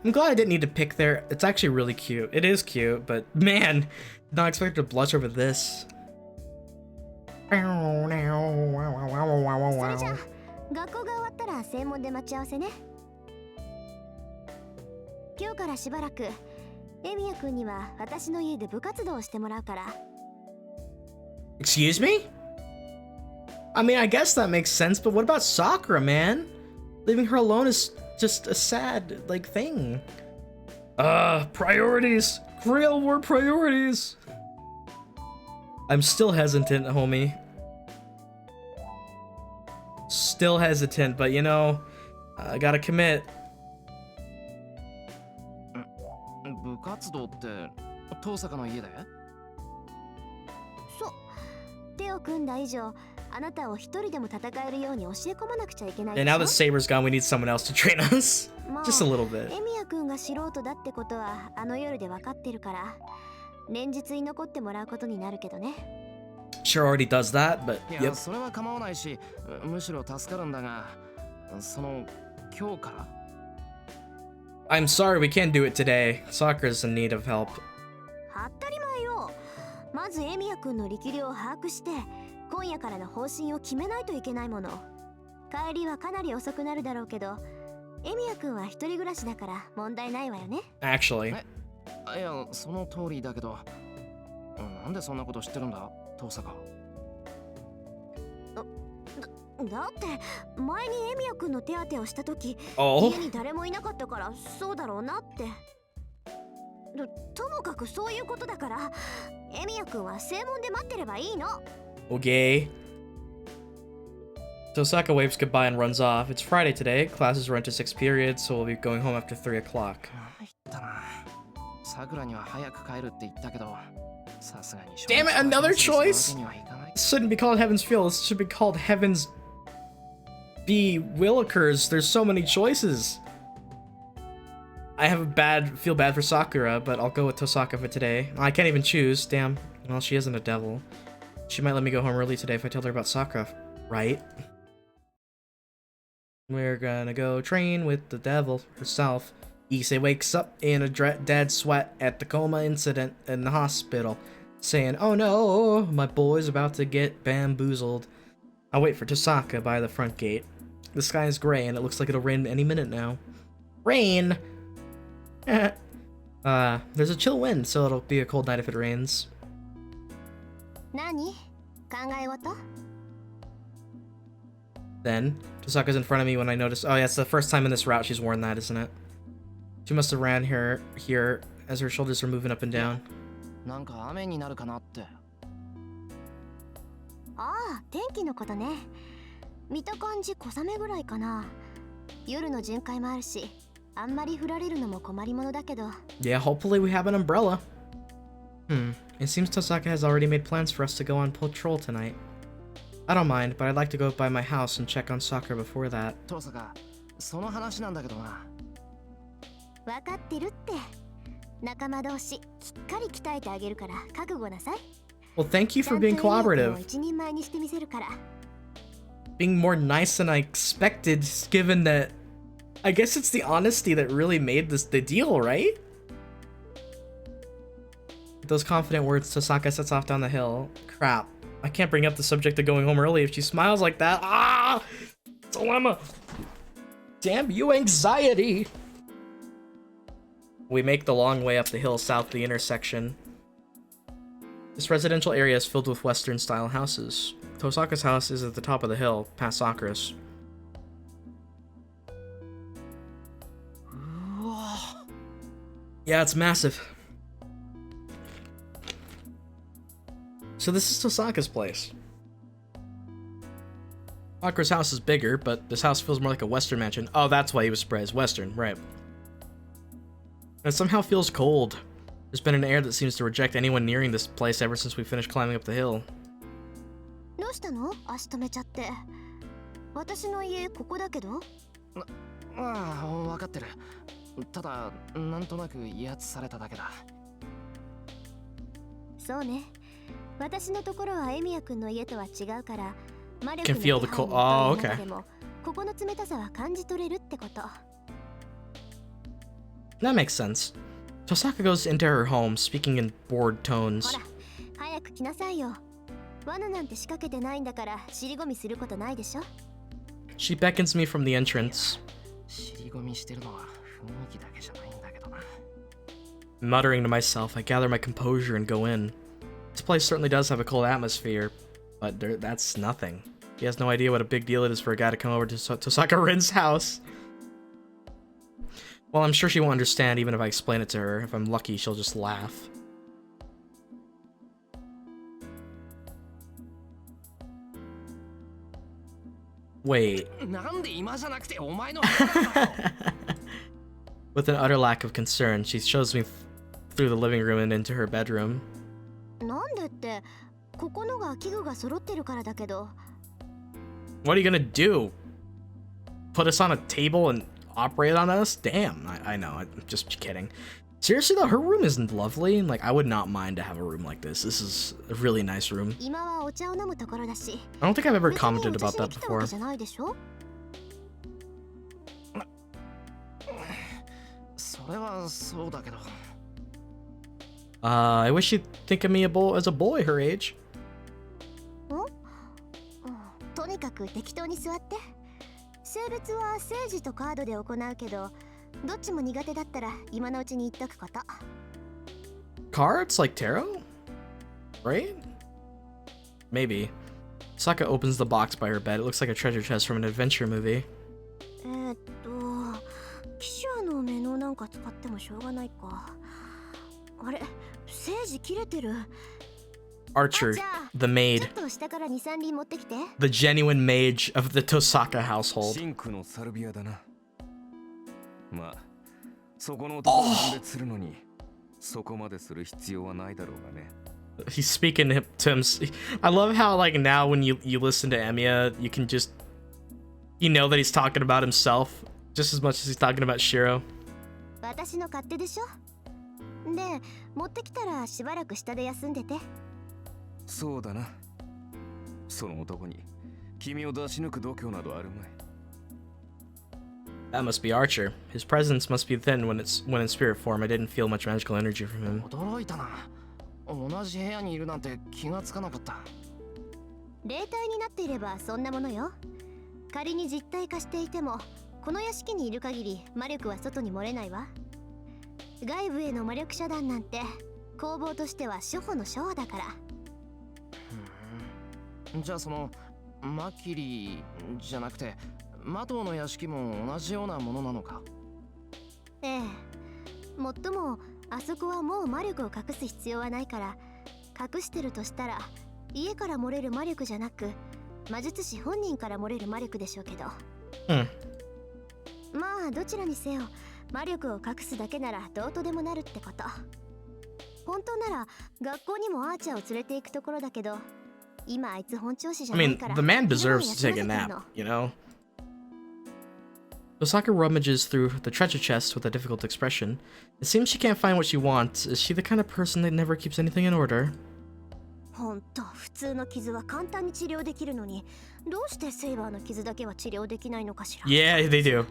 I'm glad I didn't need to pick there. It's actually really cute. It is cute, but man, not expected to blush over this. それじゃあ学校が終わったら正門で待ち合わせね。今日からしばらくエミヤ君には私の家で部活動をしてもらうから。 Excuse me? I mean, I guess that makes sense, but what about Sakura, man? Leaving her alone is just a sad, like, thing. Priorities. Real word priorities. I'm still hesitant, homie. Still hesitant, but you know, I gotta commit. 部活動って遠坂の家で？そう。手を組んだ以上、あなたを一人でも戦えるように教え込まなくちゃいけないでし And ょ。 now that Saber's gone, we need someone else to train us. まあ Just a little bit. エミヤ君が素人だってことはあの夜で分かってるから、連日に残ってもらうことになるけどね。Sure already does that, but いや、 yep. それは構わないし、むしろ助かるんだが、その今日から。I'm sorry, we can't do it today. Sakura's in need of help. 当たり前よ。まずエミヤ君の力量を把握して、今夜からの方針を決めないといけないもの。帰りはかなり遅くなるだろうけど、エミヤ君は一人暮らしだから問題ないわよね。Actually. いや、その通りだけど、なんでそんなこと知ってるんだ、遠坂。だって前にエミヤ君の手当てをした時、 Oh. 家に誰もいなかったからそうだろうなって。ともかくそういうことだから、エミヤ君は正門で待ってればいいの。 Okay. Tohsaka waves goodbye and runs off. It's Friday today. Classes run to 6 periods, so we'll be going home after 3 o'clock. 言ったな。桜には早く帰るって言ったけど、さすがに。 Damn it, another choice? にはいかない。 This shouldn't be called Heaven's Feel. This should be called Heaven's B. Willikers. There's so many choices. I feel bad for Sakura, but I'll go with Tohsaka for today. I can't even choose. Damn. Well, she isn't a devil. She might let me go home early today if I tell her about Sakura, right? We're gonna go train with the devil herself. Issei wakes up in a dead sweat at the coma incident in the hospital, saying, "Oh no, my boy's about to get bamboozled." I wait for Tohsaka by the front gate. The sky is gray and it looks like it'll rain any minute now. Rain! There's a chill wind, so it'll be a cold night if it rains. 何？考え事？ Then, Tohsaka's in front of me when I notice— oh yeah, it's the first time in this route she's worn that, isn't it? She must have ran here as her shoulders are moving up and down. なんか雨になるかなって。ああ、天気のことね。見た感じ小雨ぐらいかな。夜の巡回もあるし、あんまり降られるのも困りものだけど。Yeah, hopefully we have an umbrella. It seems Tohsaka has already made plans for us to go on patrol tonight. I don't mind, but I'd like to go by my house and check on Sakura before that. 遠坂、その話なんだけどな。わかってるって。仲間同士、きっかり鍛えてあげるから覚悟なさい。 Well, thank you for being cooperative. 一人前にしてみせるから。 Being more nice than I expected, given that I guess it's the honesty that really made this the deal, right? With those confident words, Tohsaka sets off down the hill. Crap. I can't bring up the subject of going home early if she smiles like that. Ah! Dilemma! Damn you, anxiety! We make the long way up the hill south of the intersection. This residential area is filled with Western-style houses. Tohsaka's house is at the top of the hill, past Sakura's. Yeah, it's massive. So this is Tohsaka's place. Sakura's house is bigger, but this house feels more like a Western mansion. Oh, that's why he was surprised. Western, right. It somehow feels cold. There's been an air that seems to reject anyone nearing this place ever since we finished climbing up the hill. どうしたの？足止めちゃって。私の家ここだけど。ああ、分かってる。ただ、なんとなく威圧されただけだ。そうね。私のところはエミヤ君の家とは違うから、魔力 Can の feel the 気 cold. 配 Oh, に okay. でもここの冷たさは感じ取れるってこと。That makes sense. Tohsaka goes into her home, speaking in bored tones. ほら、早く来なさいよ。罠なんて仕掛けてないんだから尻込みすることないでしょ。She beckons me from the entrance. 尻込みしてるのは雰囲気だけじゃないんだけどな。Muttering to myself, I gather my composure and go in. This place certainly does have a cold atmosphere, but that's nothing. He has no idea what a big deal it is for a guy to come over to Tohsaka Rin's house. Well, I'm sure she won't understand even if I explain it to her. If I'm lucky, she'll just laugh. Wait. With an utter lack of concern, she shows me through the living room and into her bedroom. なんでって、ここのが器具が揃ってるからだけど。What are you gonna do? Put us on a table and operate on us? Damn, I know, I'm just kidding. Seriously though, her room isn't lovely. Like, I would not mind to have a room like this. This is a really nice room. 今はお茶を飲むところだし。I don't think I've ever commented about that before. じゃないでしょ？それはそうだけど。I wish you'd think of me as a boy her age. とにかく適当に座って。性別は政治とカードで行うけど、どっちも苦手だったら今のうちに言っとくこと。Cards like tarot? Right? Maybe. Saka opens the box by her bed. It looks like a treasure chest from an adventure movie. 騎手のメノなんか使ってもしょうがないか。あれ、政治切れてる。Archer, the maid. ちょっと下から2、3輪持ってきて。The genuine mage of the Tohsaka household. シンクのサルビアだな。まあ、そこの男に分別するのに、そこまでする必要はないだろうがね。He's speaking to him. I love how, like, now when you listen to Emiya, you can just, you know that he's talking about himself just as much as he's talking about Shirou. 私の勝手でしょ。で、持ってきたらしばらく下で休んでて。そうだな。その男に君を出し抜く度胸などあるまい。That must be Archer. His presence must be thin when in spirit form. I didn't feel much magical energy from him. 驚いたな。同じ部屋にいるなんて気がつかなかった。霊体になっていればそんなものよ。仮に実体化していても、この屋敷にいる限り魔力は外に漏れないわ。外部への魔力遮断なんて攻防としては初歩の初歩だから。じゃあそのマキリじゃなくてマトウの屋敷も同じようなものなのか？ええ。もっともあそこはもう魔力を隠す必要はないから、隠してるとしたら家から漏れる魔力じゃなく魔術師本人から漏れる魔力でしょうけど。まあどちらにせよ魔力を隠すだけならどうとでもなるってこと。本当なら学校にもアーチャーを連れて行くところだけど、今あいつ本調子じゃ I ない mean, から。 the man deserves to take a nap, you know? Tohsaka rummages through the treasure chest with a difficult expression. It seems she can't find what she wants. Is she the kind of person that never keeps anything in order? ほんと普通の傷は簡単に治療できるのに、どうしてセイバーの傷だけは治療できないのかしら。 Yeah, they do.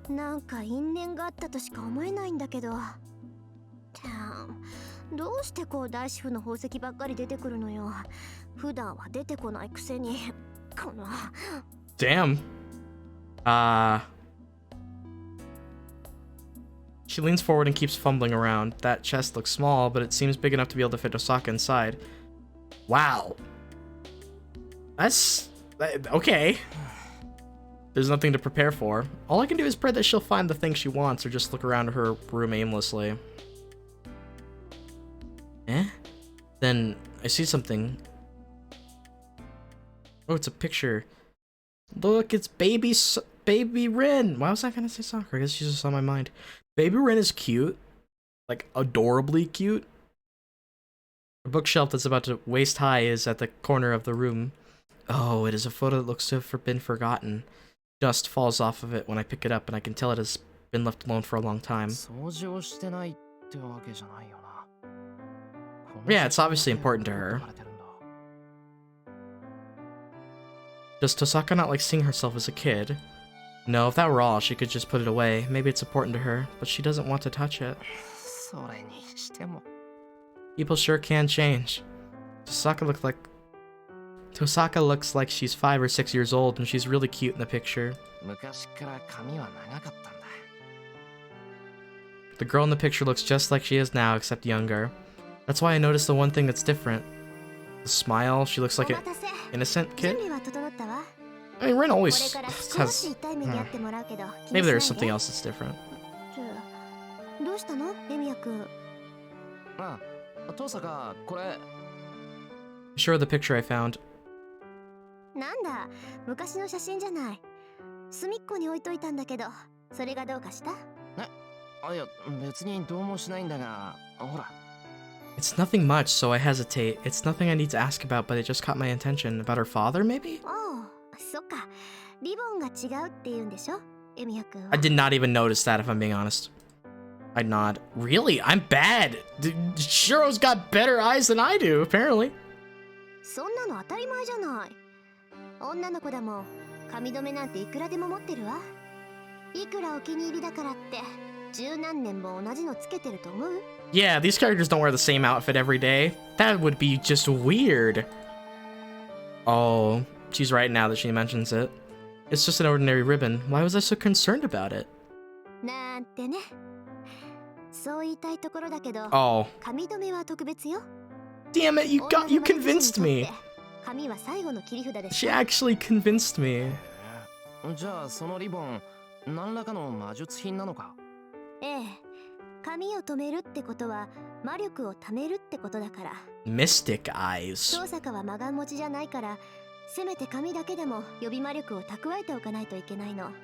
なんか因縁があったとしか思えないんだけど。どうしてこう大師傅の宝石ばっかり出てくるのよ。普段は出てこないくせに。この。Damn. She leans forward and keeps fumbling around. That chest looks small, but it seems big enough to be able to fit Tohsaka inside. Wow. That's... okay. There's nothing to prepare for. All I can do is pray that she'll find the thing she wants or just look around her room aimlessly. Eh? Then I see something. Oh, it's a picture. Look, it's baby Rin. Why was I gonna say Sakura? I guess she's just on my mind. Baby Rin is cute. Like, adorably cute. The bookshelf that's about to waist high is at the corner of the room. Oh, it is a photo that looks to have been forgotten. Dust falls off of it when I pick it up, and I can tell it has been left alone for a long time. Yeah, it's obviously important to her. Does Tohsaka not like seeing herself as a kid? No, if that were all, she could just put it away. Maybe it's important to her, but she doesn't want to touch it. People sure can change. Tohsaka looks like she's 5 or 6 years old, and she's really cute in the picture. The girl in the picture looks just like she is now, except younger. That's why I noticed the one thing that's different. The smile, she looks like an innocent kid. I mean, Rin always has... maybe there's something else that's different. Sure, the picture I found. It's nothing much, so I hesitate. It's nothing I need to ask about, but it just caught my attention. About her father, maybe? I did not even notice that, if I'm being honest. I nod. Really? I'm bad! Shirou's got better eyes than I do, apparently. Yeah, these characters don't wear the same outfit every day. That would be just weird. Oh, she's right now that she mentions it. It's just an ordinary ribbon. Why was I so concerned about it? Oh. Damn it, you convinced me. She actually convinced me. Mystic eyes.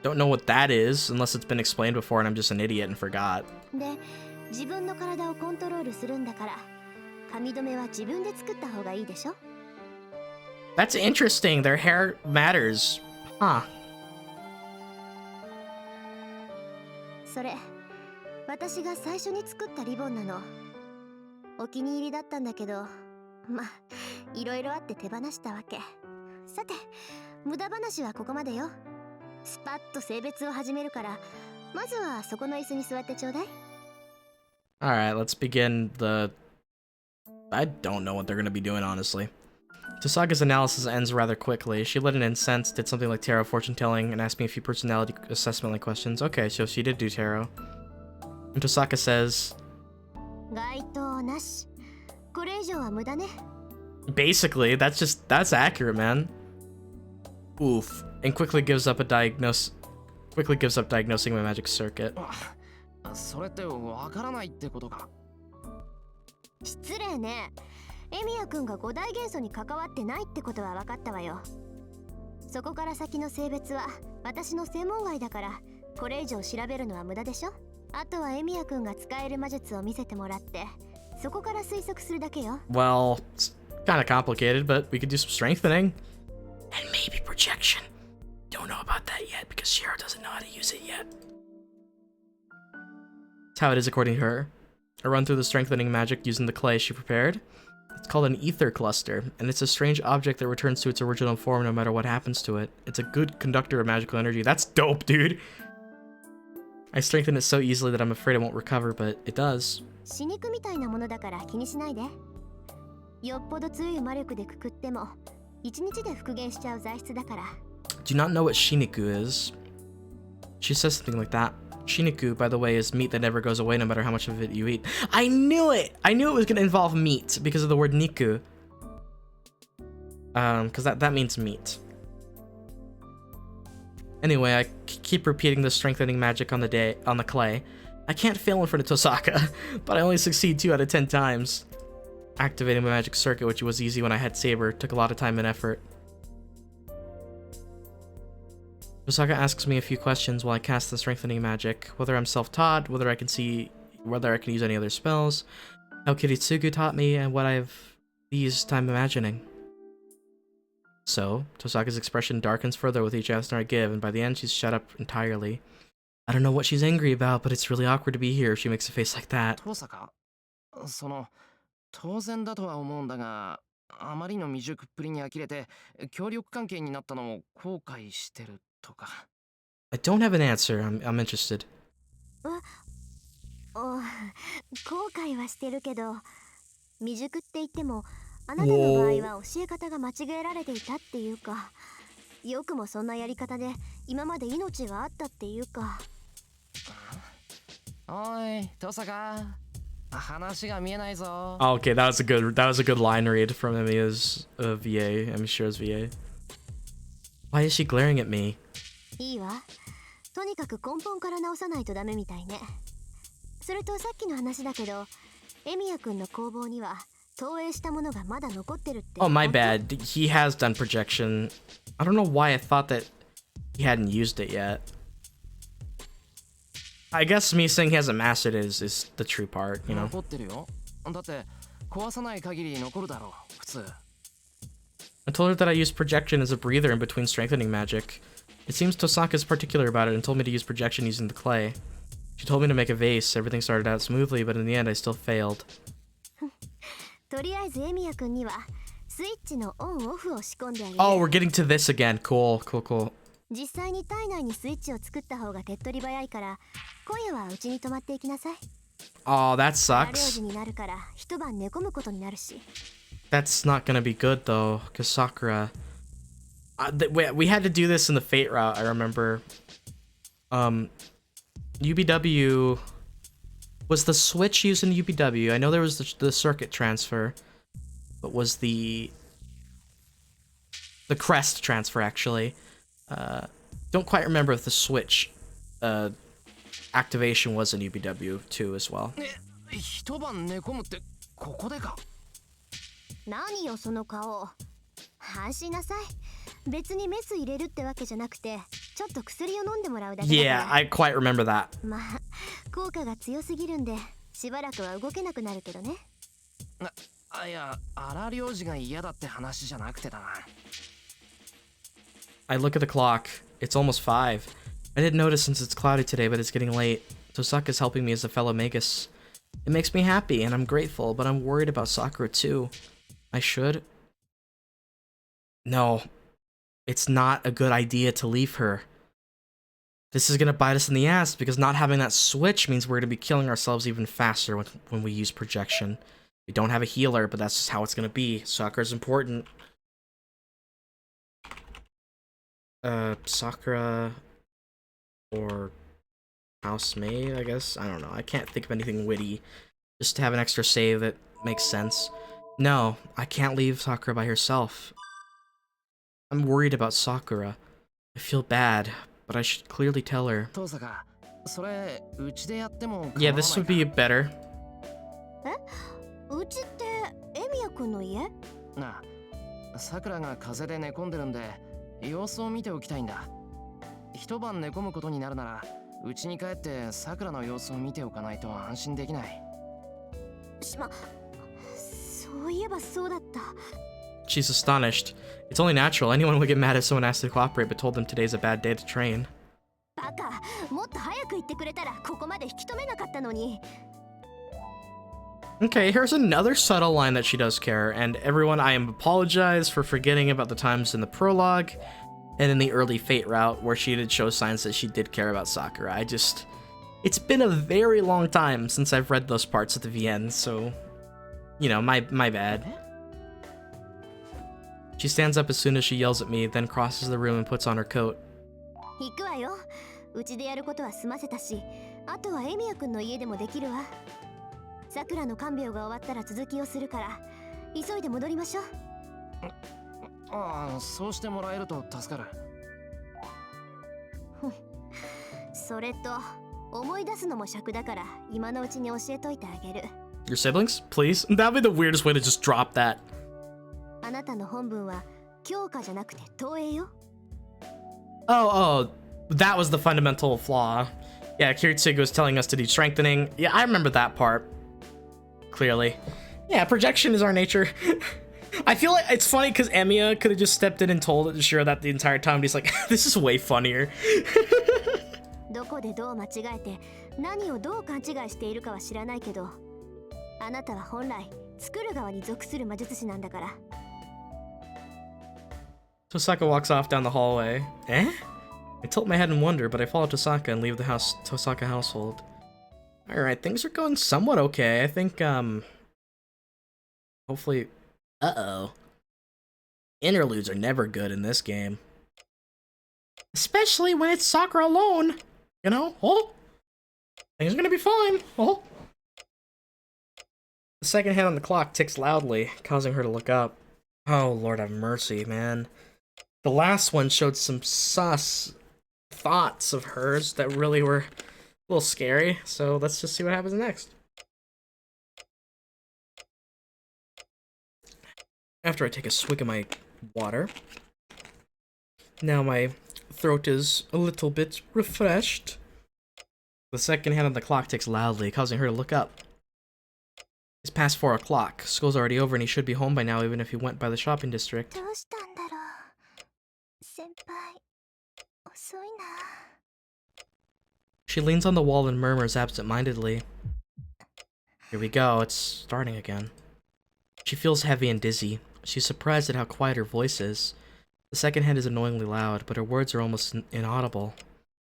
Don't know what that is, unless it's been explained before and I'm just an idiot and forgot. That's interesting, their hair matters. Huh. Alright, let's begin the... I don't know what they're gonna be doing, honestly. Tohsaka's analysis ends rather quickly. She lit an incense, did something like tarot fortune telling, and asked me a few personality assessment-like questions. Okay, so she did do tarot. And Tohsaka says... basically, that's accurate, man. Oof. And quickly gives up diagnosing my magic circuit. Well, it's kind of complicated, but we could do some strengthening. And maybe projection. Don't know about that yet, because Shirou doesn't know how to use it yet. That's how it is according to her. I run through the strengthening magic using the clay she prepared. It's called an ether cluster, and it's a strange object that returns to its original form no matter what happens to it. It's a good conductor of magical energy. That's dope, dude! I strengthen it so easily that I'm afraid it won't recover, but it does. Do you not know what Shiniku is? She says something like that. Shiniku, by the way, is meat that never goes away no matter how much of it you eat. I knew it! I knew it was gonna involve meat because of the word niku. Because that means meat. Anyway, I keep repeating the strengthening magic on the clay. I can't fail in front of Tohsaka, but I only succeed 2 out of 10 times. Activating my magic circuit, which was easy when I had Saber, took a lot of time and effort. Tohsaka asks me a few questions while I cast the strengthening magic, whether I'm self-taught, whether I can use any other spells, how Kiritsugu taught me, and what I've used time imagining. So, Tohsaka's expression darkens further with each answer I give, and by the end she's shut up entirely. I don't know what she's angry about, but it's really awkward to be here if she makes a face like that. トーサカ、その当然だとは思うんだが、あまりの未熟っぷりに呆れて協力関係になったのを後悔してるとか。I don't have an answer. I'm interested. 後悔はしてるけど、未熟って言ってもあなたの場合は教え方が間違えられていたっていうか、よくもそんなやり方で今まで命があったっていうか。おい、トサカ、話が見えないぞ。Oh, okay, that was a good line read from Emiya's VA, Shirou's VA. Why is she glaring at me? いいわ。とにかく根本から直さないとダメみたいね。それとさっきの話だけど、エミヤ君の工房には投影したものがまだ残ってるって。Oh, my bad. He has done projection. I don't know why I thought that he hadn't used it yet. I guess me saying he hasn't mastered it is the true part, you know? 残ってるよ。だって壊さない限り残るだろう、普通。I told her that I used projection as a breather in between strengthening magic. It seems Tohsaka's particular about it and told me to use projection using the clay. She told me to make a vase. Everything started out smoothly, but in the end I still failed. とりあえずエミヤ君にはスイッチのオンオフを仕込んであげる。Oh, we're getting to this again. Cool. 実際に体内にスイッチを作った方が手っ取り早いから、今夜はうちに泊まっていきなさい。Oh, that 料 sucks. 理になるから一晩寝込むことになるし。That's not gonna be good though, because Sakura. We had to do this in the Fate route, I remember. UBW. Was the switch used in UBW? I know there was the circuit transfer, but was the crest transfer actually? Don't quite remember if the switch activation was in UBW too as well. 一晩寝込むってここでか。何よその顔。安心なさい。別にメス入れるってわけじゃなくて、ちょっと薬を飲んでもらうだけだから。Yeah, I quite remember that. まあ、効果が強すぎるんで、しばらくは動けなくなるけどね。いや、荒領事が嫌だって話じゃなくてだな。I look at the clock. It's almost 5. I didn't notice since it's cloudy today, but it's getting late. Tohsaka's helping me as a fellow Magus. It makes me happy, and I'm grateful, but I'm worried about Sakura too. I should? No. It's not a good idea to leave her. This is gonna bite us in the ass, because not having that switch means we're gonna be killing ourselves even faster when we use projection. We don't have a healer, but that's just how it's gonna be. Sakura's important. Sakura or housemaid, I guess? I don't know. I can't think of anything witty. Just to have an extra save that makes sense. No, I can't leave Sakura by herself. I'm worried about Sakura. I feel bad, but I should clearly tell her. トーサカ、それうちでやっても。Yeah, this would be better. うちってエミヤ君の家？なあ、さくらが風邪で寝込んでるんで様子を見ておきたいんだ。一晩寝込むことになるならうちに帰ってさくらの様子を見ておかないと安心できない。そういえばそうだった。She's astonished. It's only natural. Anyone would get mad if someone asked to cooperate but told them today's a bad day to train. バカ、もっと早く言ってくれたらここまで引き止めなかったのに。Okay, here's another subtle line that she does care, and everyone, I apologize for forgetting about the times in the prologue and in the early Fate route where she did show signs that she did care about Sakura. It's been a very long time since I've read those parts at the VN, so, you know, my bad. She stands up as soon as she yells at me, then crosses the room and puts on her coat. 行くわよ。うちでやることは済ませたし、あとはエミヤくんの家でもできるわ。さくらの看病が終わったら続きをするから、急いで戻りましょう。ああ、そうしてもらえると助かる。それと思い出すのも尺だから、今のうちに教えといてあげる。 Your siblings? Please? That'd be the weirdest way to just drop that. あなたの本文は教科じゃなくて投影よ。 Oh, that was the fundamental flaw. Yeah, Kiritsugu was telling us to do strengthening. Yeah, I remember that part. Clearly. Yeah, projection is our nature. I feel like it's funny because Emiya could have just stepped in and told Shirou that the entire time, but he's like, this is way funnier. どこでどう間違えて何をどう勘違いしているかは知らないけど、あなたは本来作る側に属する魔術師なんだから。 Tohsaka walks off down the hallway. Eh? I tilt my head in wonder, but I follow Tohsaka and leave the Tohsaka household. Alright, things are going somewhat okay. I think, hopefully... Uh-oh. Interludes are never good in this game. Especially when it's Sakura alone. You know? Oh! Things are gonna be fine. Oh! The second hand on the clock ticks loudly, causing her to look up. Oh, Lord have mercy, man. The last one showed some sus thoughts of hers that really were a little scary, so let's just see what happens next. After I take a swig of my water, now my throat is a little bit refreshed. The second hand on the clock ticks loudly, causing her to look up. It's past 4 o'clock. School's already over and he should be home by now, even if he went by the shopping district. どうしたんだろう。先輩、遅いな。 She leans on the wall and murmurs absent-mindedly. Here we go, it's starting again. She feels heavy and dizzy. She's surprised at how quiet her voice is. The second hand is annoyingly loud, but her words are almost inaudible.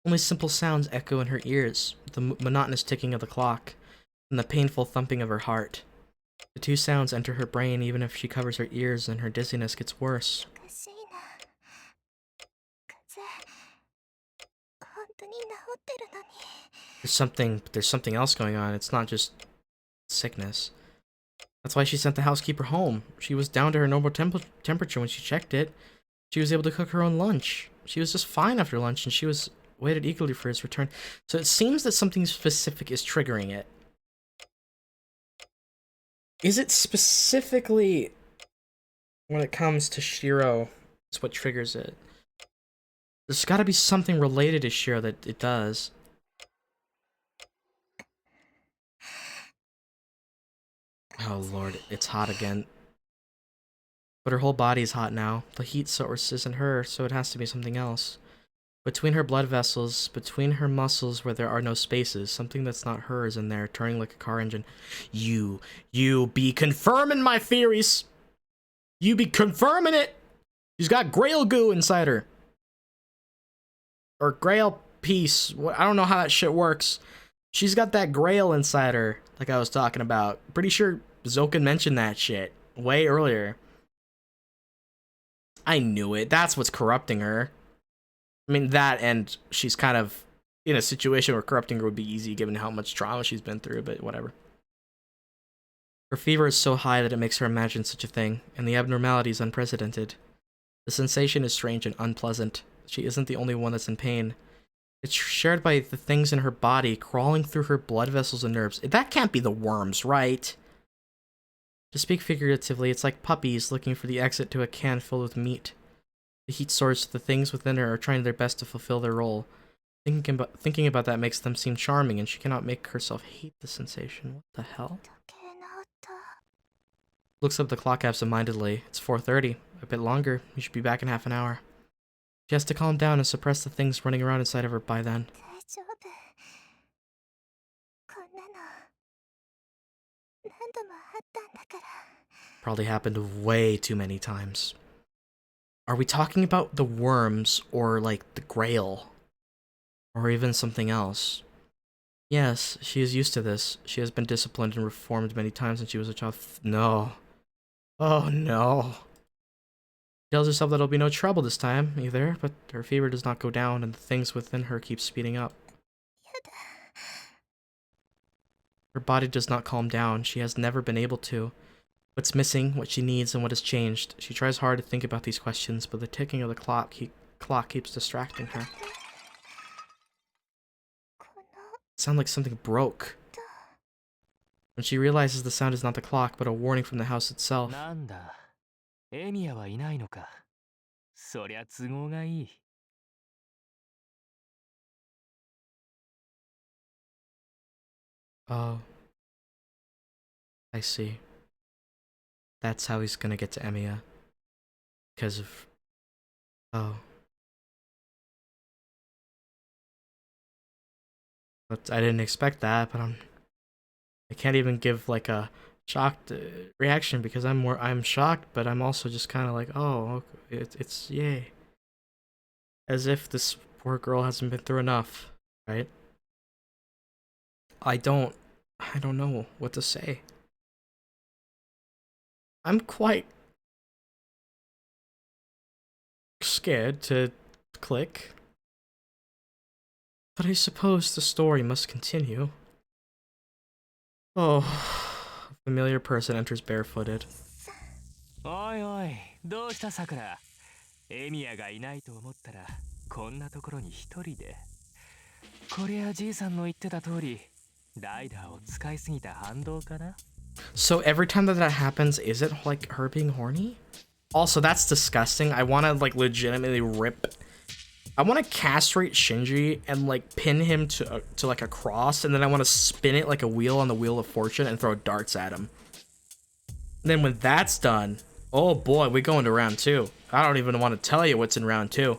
Only simple sounds echo in her ears, the monotonous ticking of the clock, and the painful thumping of her heart. The two sounds enter her brain even if she covers her ears and her dizziness gets worse. おかしいな。風邪、本当に治ってるのに。 There's something else going on. It's not just sickness. That's why she sent the housekeeper home. She was down to her normal temperature when she checked it. She was able to cook her own lunch. She was just fine after lunch, and she was waited eagerly for his return. So it seems that something specific is triggering it. Is it specifically when it comes to Shirou? Is what triggers it? There's got to be something related to Shirou that it does. Oh lord, it's hot again. But her whole body is hot now. The heat source isn't her, so it has to be something else. Between her blood vessels, between her muscles where there are no spaces, something that's not her is in there, turning like a car engine. You be confirming my theories! You be confirming it! She's got grail goo inside her. Or grail piece. I don't know how that shit works. She's got that grail inside her, like I was talking about. Pretty sure Zoken mentioned that shit way earlier. I knew it. That's what's corrupting her. I mean, that and she's kind of in a situation where corrupting her would be easy given how much trauma she's been through, but whatever. Her fever is so high that it makes her imagine such a thing, and the abnormality is unprecedented. The sensation is strange and unpleasant. She isn't the only one that's in pain. It's shared by the things in her body crawling through her blood vessels and nerves. That can't be the worms, right? To speak figuratively, it's like puppies looking for the exit to a can filled with meat. The heat source, the things within her are trying their best to fulfill their role. Thinking about that makes them seem charming, and she cannot make herself hate the sensation. What the hell? Looks up the clock absent-mindedly. It's 4:30. A bit longer. We should be back in half an hour. She has to calm down and suppress the things running around inside of her by then. Probably happened way too many times. Are we talking about the worms, or like the grail? Or even something else? Yes, she is used to this. She has been disciplined and reformed many times since she was a child. No. Oh no. Tells herself that it'll be no trouble this time, either, but her fever does not go down and the things within her keep speeding up. Her body does not calm down. She has never been able to. What's missing, what she needs, and what has changed. She tries hard to think about these questions, but the ticking of the clock keeps distracting her. It sounds like something broke. When she realizes the sound is not the clock, but a warning from the house itself. なんだ、エミヤはいないのか。そりゃ都合がいい。Oh. I see. That's how he's gonna get to Emiya. Because of... Oh. But I didn't expect that, but I can't even give like a shocked reaction because I'm shocked, but I'm also just kind of like, oh, it's yay. As if this poor girl hasn't been through enough, right? I don't know what to say. I'm quite scared to click. But I suppose the story must continue. Oh, a familiar person enters barefooted. おいおい、どうしたさくら。エミヤがいないと思ったら、こんなところに一人で。こりゃじいさんの言ってた通り、ライダーを使いすぎた反動かな。 So every time that happens, is it like her being horny? Also, that's disgusting. I want to like legitimately rip. I want to castrate Shinji and like pin him to like a cross, and then I want to spin it like a wheel on the wheel of fortune and throw darts at him. And then when that's done, oh boy, we go into round 2. I don't even want to tell you what's in round 2.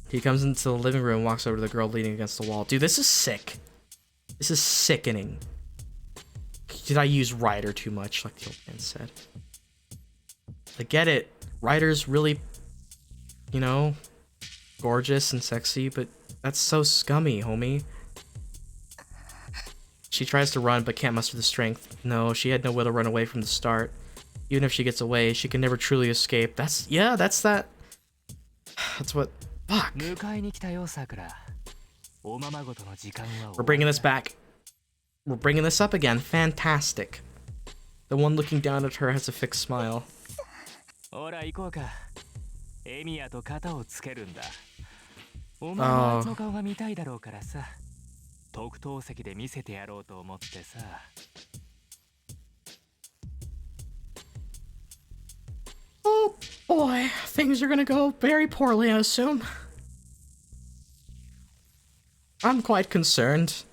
He comes into the living room, walks over to the girl leaning against the wall. Dude, this is sick. This is sickening. Did I use Ryder too much, like the old man said? I get it. Ryder's really, you know, gorgeous and sexy, but that's so scummy, homie. She tries to run, but can't muster the strength. No, she had no will to run away from the start. Even if she gets away, she can never truly escape. That's what... Fuck. We're bringing this back. We're bringing this up again. Fantastic. The one looking down at her has a fixed smile. Oh. Oh boy, things are gonna go very poorly, I assume. I'm quite concerned.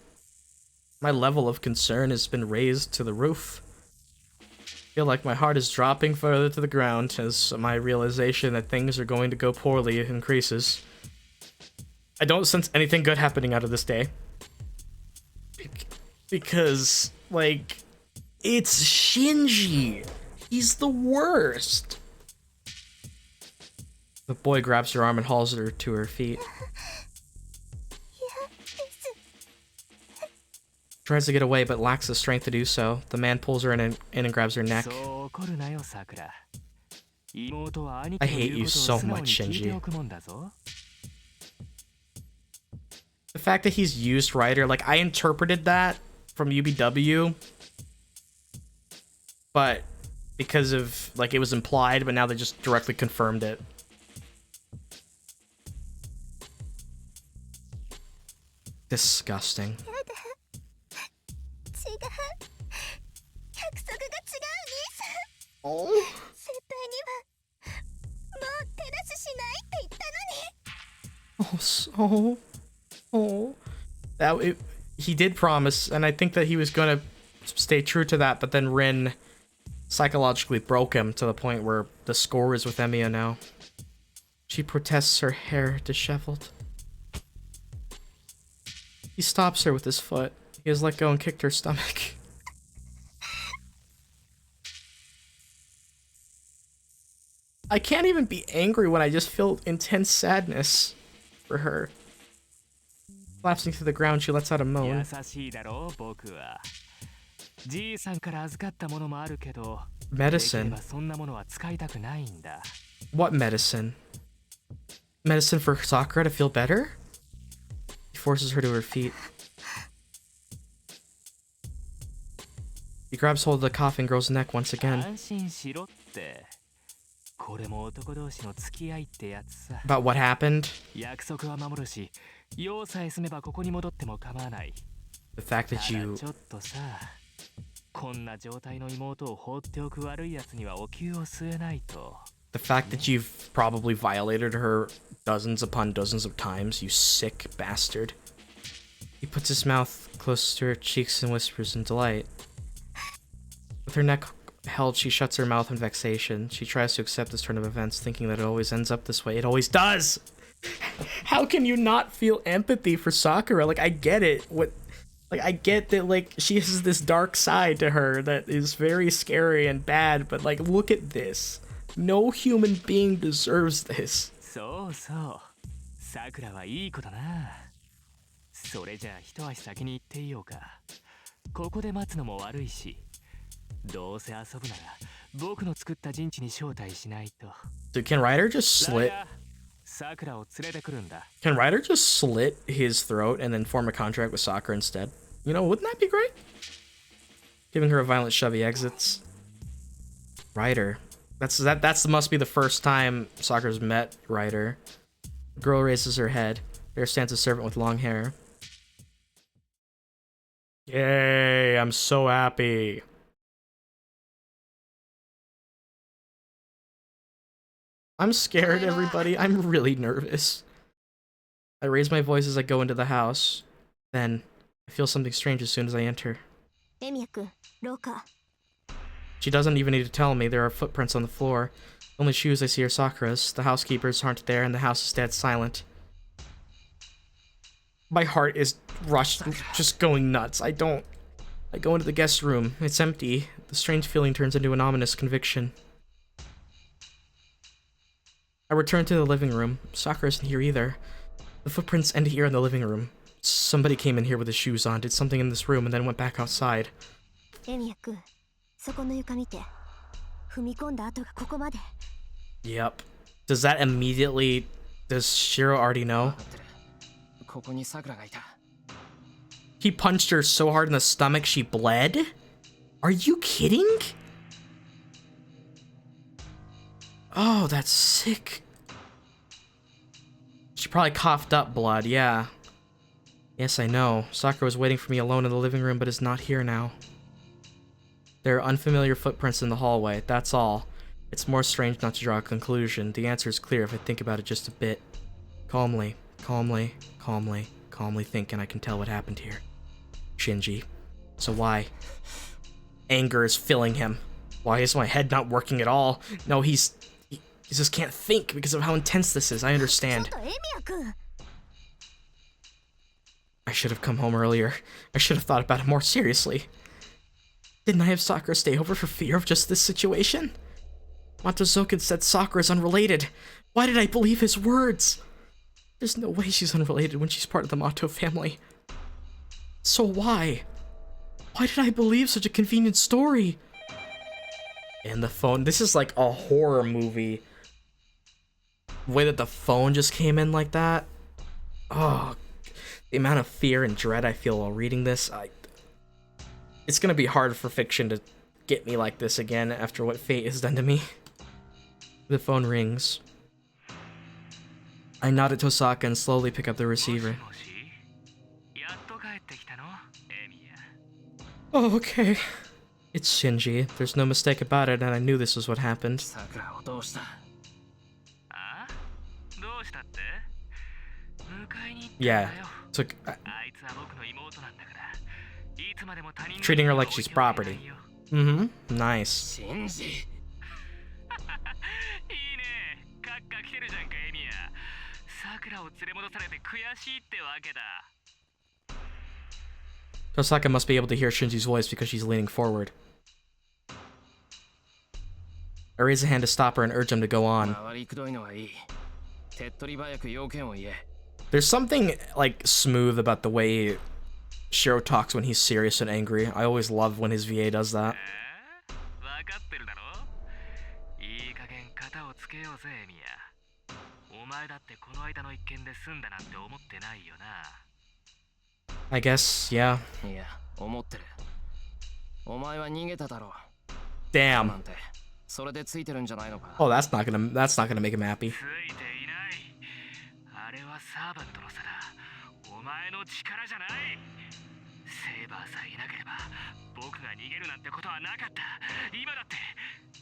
My level of concern has been raised to the roof. I feel like my heart is dropping further to the ground as my realization that things are going to go poorly increases. I don't sense anything good happening out of this day. Because, like, it's Shinji. He's the worst. The boy grabs her arm and hauls her to her feet. Tries to get away, but lacks the strength to do so. The man pulls her in and grabs her neck. I hate you so much, Shinji. The fact that he's used Ryder, like, I interpreted that from UBW, but because of, like, it was implied, but now they just directly confirmed it. Disgusting. Oh. He did promise, and I think that he was gonna stay true to that, but then Rin psychologically broke him to the point where the score is with Emiya now. She protests, her hair disheveled. He stops her with his foot. He has let go and kicked her stomach. I can't even be angry when I just feel intense sadness for her. Collapsing to the ground, she lets out a moan. Medicine. What medicine? Medicine for Sakura to feel better? He forces her to her feet. He grabs hold of the coughing girl's neck once again. 安心しろって。これも男同士の付き合いってやつさ。 About what happened? 約束は守るし、用さえ済めばここに戻っても構わない。 The fact that た you... だちょっとさ、こんな状態の妹を放っておく悪い奴にはお灸を据えないと。 The fact that you've probably violated her dozens upon dozens of times, you sick bastard. He puts his mouth close to her cheeks and whispers in delight. With her neck held, she shuts her mouth in vexation. She tries to accept this turn of events, thinking that it always ends up this way. It always does! How can you not feel empathy for Sakura? Like, I get it. I get that, like, she has this dark side to her that is very scary and bad, but, like, look at this. No human being deserves this. そうそう。さくらはいい子だな。それじゃあ一足先に行っていようか。ここで待つのも悪いし。どうせ遊ぶなら僕の作った陣地に招待しないと。Dude, can Ryder just slit... さくらを連れてくるんだ。 Can Ryder just slit his throat and then form a contract with Sakura instead? You know, wouldn't that be great? Giving her a violent shove, he exits. Ryder. That's must be the first time Sakura's met Ryder. The girl raises her head. There stands a servant with long hair. Yay, I'm so happy. I'm scared, everybody. I'm really nervous. I raise my voice as I go into the house. Then, I feel something strange as soon as I enter. She doesn't even need to tell me. There are footprints on the floor. The only shoes I see are Sakura's. The housekeepers aren't there, and the house is dead silent. My heart is rushed, just going nuts. I go into the guest room. It's empty. The strange feeling turns into an ominous conviction. I return to the living room. Sakura isn't here either. The footprints end here in the living room. Somebody came in here with his shoes on, did something in this room, and then went back outside. Yep. Does that immediately... Does Shirou already know? He punched her so hard in the stomach she bled? Are you kidding? Oh, that's sick. She probably coughed up blood, yeah. Yes, I know. Sakura was waiting for me alone in the living room, but is not here now. There are unfamiliar footprints in the hallway, that's all. It's more strange not to draw a conclusion. The answer is clear if I think about it just a bit. Calmly think, and I can tell what happened here. Shinji. So why? Anger is filling him. Why is my head not working at all? No, he just can't think because of how intense this is. I understand. I should have come home earlier. I should have thought about it more seriously. Didn't I have Sakura stay over for fear of just this situation? Motozoken said Sakura is unrelated. Why did I believe his words? There's no way she's unrelated when she's part of the Mato family. So why? Why did I believe such a convenient story? And the phone, this is like a horror movie. The way that the phone just came in like that. Oh, the amount of fear and dread I feel while reading this. It's gonna be hard for fiction to get me like this again after what fate has done to me. The phone rings. I nod at Tohsaka and slowly pick up the receiver. Oh, okay. It's Shinji. There's no mistake about it, and I knew this was what happened. Yeah, took... treating her like she's property. Mm-hmm, nice. Tohsaka must be able to hear Shinji's voice because she's leaning forward. I raise a hand to stop her and urge him to go on. There's something, like, smooth about the way Shirou talks when he's serious and angry. I always love when his VA does that. けようぜエミヤ。お前だってこの間の一件で済んだなんて思ってないよな。 I guess, yeah. いや、思ってる。お前は逃げただろう。 Damn. なんて、それでついてるんじゃないのか。 Oh, that's not gonna make him happy. ついていない。あれはサーバントの差だ。お前の力じゃない。セーバーさえいなければ僕が逃げるなんてことはなかった。今だって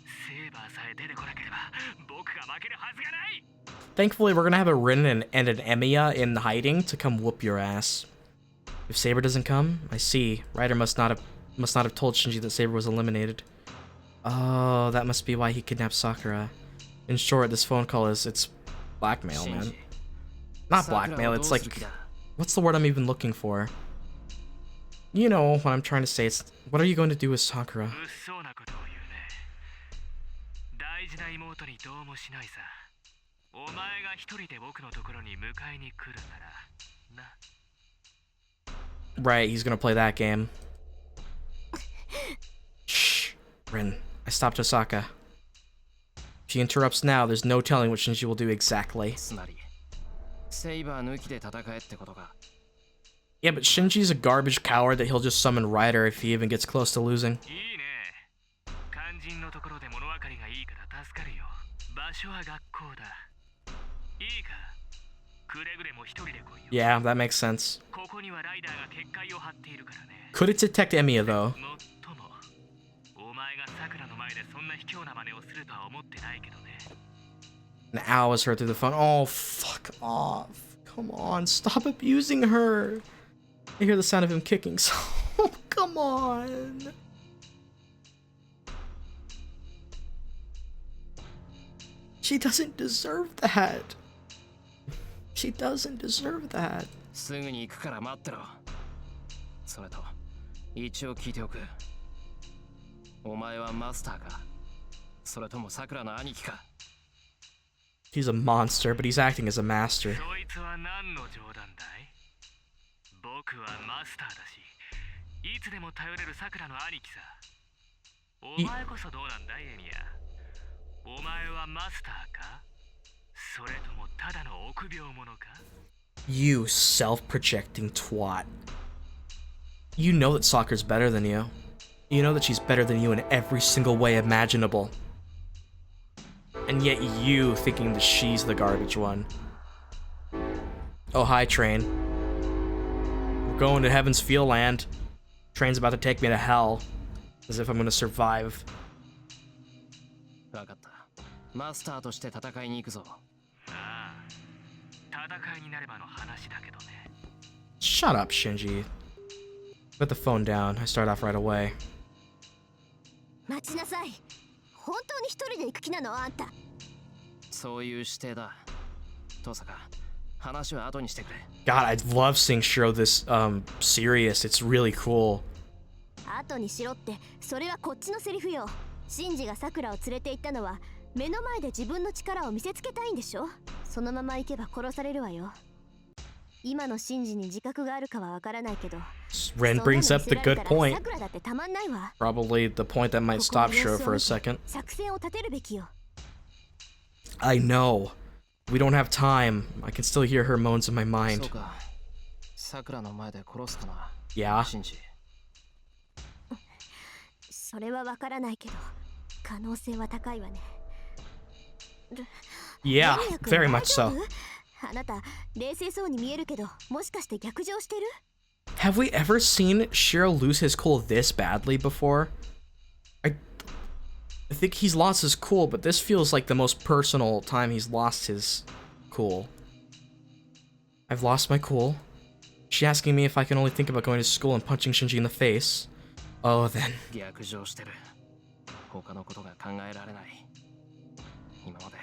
セーバーさえ出てこなければ僕が負けるはずがない。 Thankfully, we're gonna have a Rin and an Emiya in hiding to come whoop your ass. If Saber doesn't come, I see. Ryder must not have told Shinji that Saber was eliminated. Oh, that must be why he kidnapped Sakura. In short, this phone call it's blackmail, man. Shinji. Not blackmail, it's like, what's the word I'm even looking for? You know what I'm trying to say. It's, what are you going to do with Sakura? 物騒なことを言うね。大事な妹にどうもしないさ。お前が一人で僕のところに迎えに来るならな。 Right, he's gonna play that game. Shh, Rin. I stopped Tohsaka. If she interrupts now, there's no telling what Shinji will do exactly. つまり、セイバー抜きで戦えってことか。 Yeah, but Shinji's a garbage coward that he'll just summon Ryder if he even gets close to losing. いいね。肝心のところで物分かりがいいから助かるよ。場所は学校だ。いいか。くれぐれも一人で来いよ。 Yeah, that makes sense. ここにはライダーが結界を張っているからね。 Could it detect Emiya, though? もっとも、お前がさくらの前でそんな卑怯な真似をするとは思ってないけどね。 An owl was heard through the phone. Oh, fuck off. Come on, stop abusing her. I hear the sound of him kicking, so come on. She doesn't deserve that. She doesn't deserve that. すぐに行くから待ってろ。それと、一応聞いておく。お前はマスターか、それともさくらの兄貴か。 He's a monster, but he's acting as a master. そいつは何の冗談だい？僕はマスターだし、いつでも頼れるさくらの兄貴さ。お前こそどうなんだいエミヤ。お前はマスターか？それともただの臆病者か？ You self-projecting twat. You know that Sakura's better than you. You know that she's better than you in every single way imaginable. And yet you thinking that she's the garbage one. Oh, hi, train. We're going to Heaven's Feel Land. Train's about to take me to hell. As if I'm gonna survive. わかった。マスターとして戦いに行くぞ。ああ、戦いになればの話だけどね。 Shut up, Shinji. Put the phone down. I start off right away. 待ちなさい。本当に一人で行く気なのあんた。そういう指定だ。トサカ、話は後にしてくれ。 God, I love seeing Shirou this serious. It's really cool. 後にしろってそれはこっちのセリフよ。シンジがさくらを連れて行ったのは目の前で自分の力を見せつけたいんでしょ。そのまま行けば殺されるわよ。今のシンジに自覚があるかはわからないけど、 Ren brings up the good point. さくらだってたまんないわ。 Probably the point that might stop Shirou for a second. 作戦を立てるべきよ。 I know. We don't have time. I can still hear her moans in my そ mind. うか。さくらの前で殺すかな。 Yeah. シンジ。それはわからないけど、可能性は高いわね。 Yeah, レミヤ君 very much 大丈 so. 夫？あなた冷静そうに見えるけど、もしかして逆上してる？ Have we ever seen Shirou lose his cool this badly before? I think he's lost his cool, but this feels like the most personal time he's lost his cool. I've lost my cool. She asking me if I can only think about going to school and punching Shinji in the face. Oh, then. 逆上してる。他のことが考えられない。今まで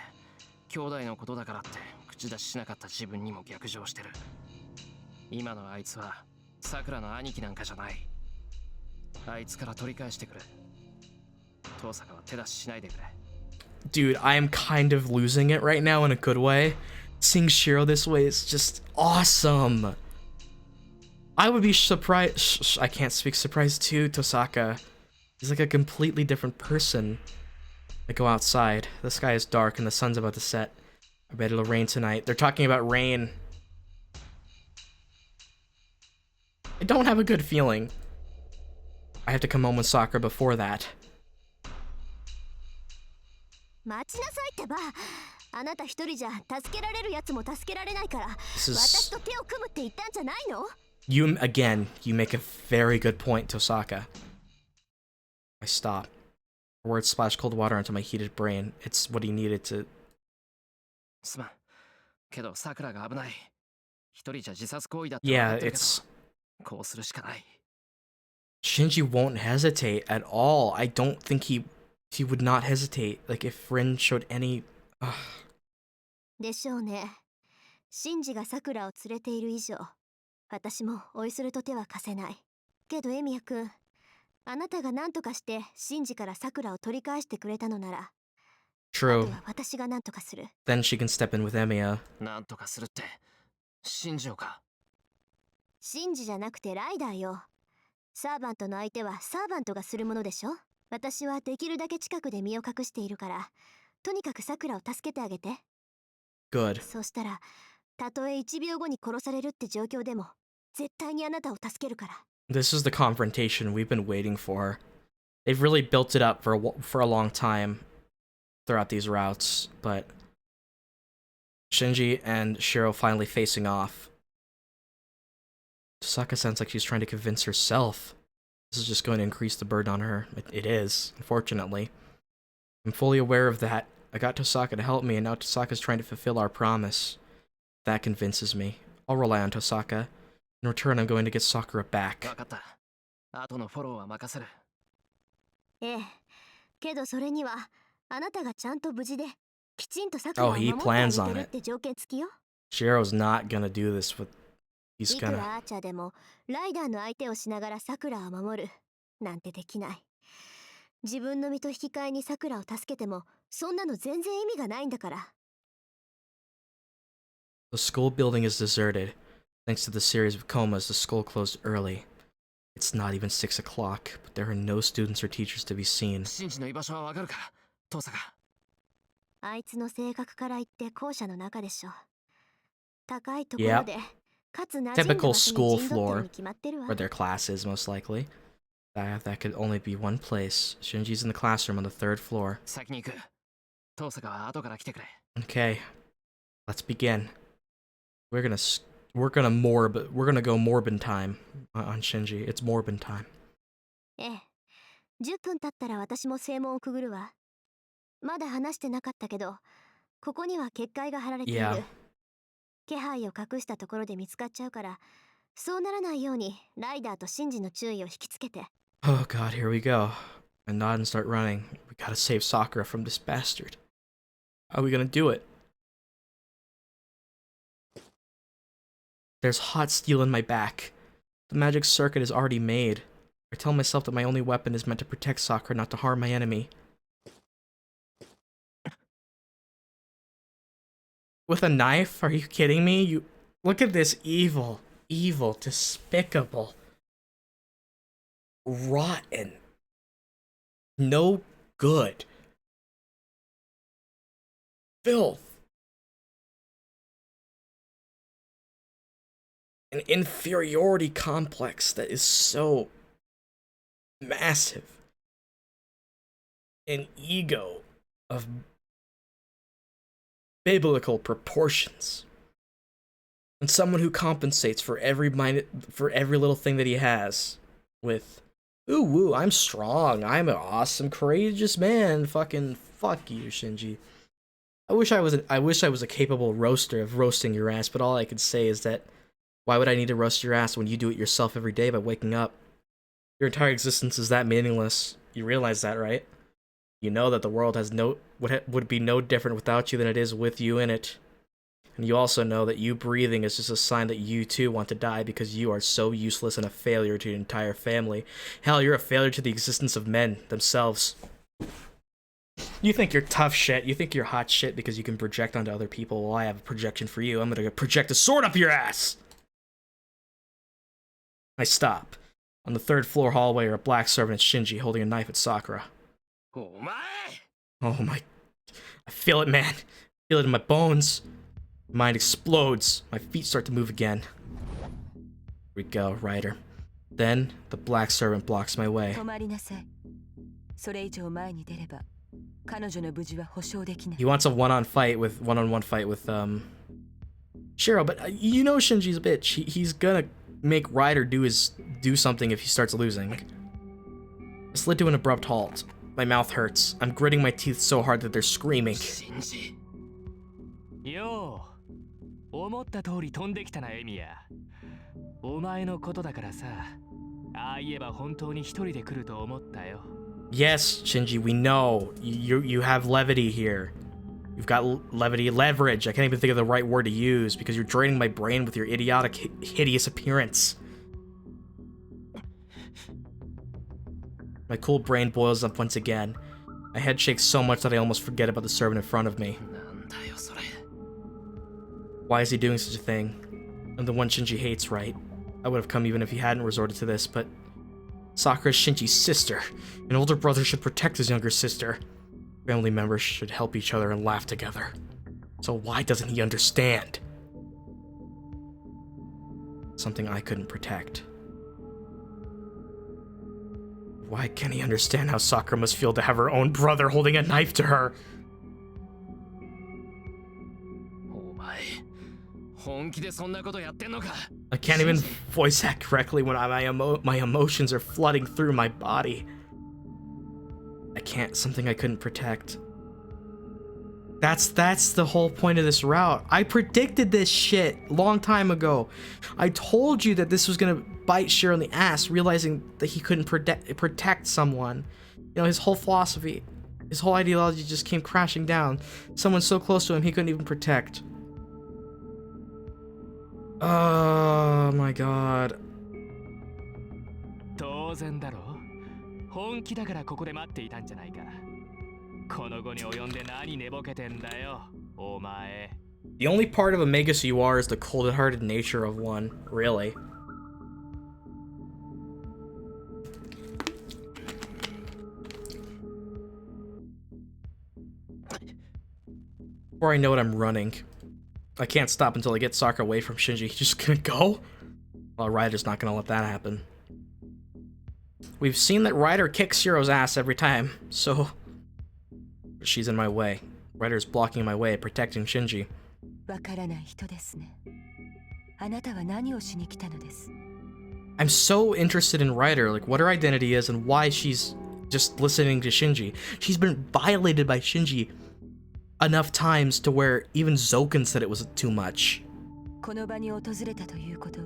兄弟のことだからって口出ししなかった自分にも逆上してる。今のあいつはさくらの兄貴なんかじゃない。あいつから取り返してくれ。トーサカは手出ししないでくれ。 Dude, I am kind of losing it right now in a good way. Seeing Shirou this way is just awesome. I would be surprised. I can't speak surprised too, Tohsaka. He's like a completely different person. I go outside. The sky is dark and the sun's about to set. I bet it'll rain tonight. They're talking about rain. I don't have a good feeling. I have to come home with Sakura before that. 待ちなさいってば。あなた一人じゃ助けられるやつも助けられないから、 This is... 私と手を組むって言ったんじゃないの? You make a very good point, Tohsaka. I stop. Words splash cold water onto my heated brain. It's what he needed to... すまん。けどさくらが危ない。一人じゃ自殺行為だって分か Yeah, ってるけど、 it's... こうするしかない。 Shinji won't hesitate at all. I don't think he would not hesitate. Like, if Rin showed any... でしょうね。シンジがさくらを連れている以上、私もおいそれと手は貸せない。けどエミヤくん、あなたが何とかしてシンジからさくらを取り返してくれたのなら、 True. あとは私が何とかする。 Then she can step in with Emiya. なんとかするって、信じようか。シンジじゃなくてライダーよ。サーバントの相手はサーバントがするものでしょ。私はできるだけ近くで身を隠しているから、とにかくさくらを助けてあげて。 Good. そうしたら、たとえ1秒後に殺されるって状況でも、絶対にあなたを助けるから。 This is the confrontation we've been waiting for. They've really built it up for a long time throughout these routes, but Shinji and Shirou finally facing off. Tohsaka sounds like she's trying to convince herself. This is just going to increase the burden on her. It is, unfortunately. I'm fully aware of that. I got Tohsaka to help me, and now Tohsaka's trying to fulfill our promise. That convinces me. I'll rely on Tohsaka. In return, I'm going to get Sakura back. 分かった。後のフォローは任せる。ええ。けどそれには、あなたがちゃんと無事で、きちんとさくらを Oh, 守 he ってあ plans げ on てる it. って条件付きよ。 Shiro's not gonna do this with... He's いく gonna... らアーチャーでも、ライダーの相手をしながらさくらを守る。なんてできない。自分の身と引き換えにさくらを助けても、そんなの全然意味がないんだから。 The school building is deserted. Thanks to the series of comas, the school closed early. It's not even 6 o'clock, but there are no students or teachers to be seen. シンジの居場所はわかるか、トーサカ。あいつの性格から言って校舎の中でしょ。高いところで、かつ馴染んだ場 Typical 所に school 陣取ってる floor, に決まってるわ。 where their class is, most likely. That could only be one place. Shinji's in the classroom on the 3rd floor. 先に行く。トーサカは後から来てくれ。Okay, let's begin. We're gonna go Morbin time on Shinji. It's Morbin time. ええ。10分経ったら私も正門をくぐるわ。まだ話してなかったけど、ここには結界が張られている。Yeah. 気配を隠したところで見つかっちゃうから、そうならないようにライダーとシンジの注意を引きつけて。 Oh god, here we go. I nod and start running. We gotta save Sakura from this bastard. How are we gonna do it? There's hot steel in my back. The magic circuit is already made. I tell myself that my only weapon is meant to protect Sakura, not to harm my enemy. With a knife? Are you kidding me? You look at this evil, despicable, rotten, no good, filth, an inferiority complex that is so massive, an ego of biblical proportions, and someone who compensates for every little thing that he has with, ooh woo, I'm strong, I'm an awesome, courageous man. Fucking fuck you, Shinji. I wish I was a capable roaster of roasting your ass, but all I could say is that why would I need to roast your ass when you do it yourself every day by waking up? Your entire existence is that meaningless. You realize that, right? You know that the world has would be no different without you than it is with you in it. And you also know that you breathing is just a sign that you too want to die because you are so useless and a failure to your entire family. Hell, you're a failure to the existence of men themselves. You think you're tough shit, you think you're hot shit because you can project onto other people. Well, I have a projection for you. I'm gonna project a sword up your ass! I stop. On the 3rd floor hallway are a black servant and Shinji holding a knife at Sakura. お前 Oh my... I feel it, man. I feel it in my bones. My mind explodes. My feet start to move again. Here we go, Ryder. Then, the black servant blocks my way. 止まりなさい。それ以上前に出れば、彼女の無事は保証できない。 He wants a one-on-one fight with Shirou, but you know Shinji's a bitch. He's gonna make Ryder do something if he starts losing. I slid to an abrupt halt. My mouth hurts. I'm gritting my teeth so hard that they're screaming. よう、思った通り飛んできたなエミヤ。お前のことだからさ、ああ言えば本当に一人で来ると思ったよ。Yes, Shinji, we know. You have levity here. You've got levity leverage. I can't even think of the right word to use because you're draining my brain with your idiotic, hideous appearance. My cool brain boils up once again. My head shakes so much that I almost forget about the servant in front of me. Why is he doing such a thing? I'm the one Shinji hates, right? I would have come even if he hadn't resorted to this, but... Sakura is Shinji's sister. An older brother should protect his younger sister. Family members should help each other and laugh together. So why doesn't he understand? Something I couldn't protect. Why can't he understand how Sakura must feel to have her own brother holding a knife to her? I can't even voice act correctly when my emotions are flooding through my body. I can't. Something I couldn't protect. That's the whole point of this route. I predicted this shit long time ago. I told you that this was gonna bite Shirou in the ass, realizing that he couldn't protect someone. You know, his whole philosophy, his whole ideology just came crashing down. Someone so close to him he couldn't even protect. Oh my god. 当然だろ。本気だからここで待っていたんじゃないか。この後に及んで何寝ぼけてんだよ、お前。The only part of a Medusa you are is the cold-hearted nature of one, really. Before I know it, I'm running. I can't stop until I get Sakura away from Shinji. He's just gonna go? Well, Ryder's not gonna let that happen. We've seen that Ryder kicks Shirou's ass every time, so... She's in my way. Ryder's blocking my way, protecting Shinji. わからない人ですね。あなたは何をしに来たのです。 I'm so interested in Ryder, like what her identity is and why she's just listening to Shinji. She's been violated by Shinji enough times to where even Zoken said it was too much. この場に訪れたということは、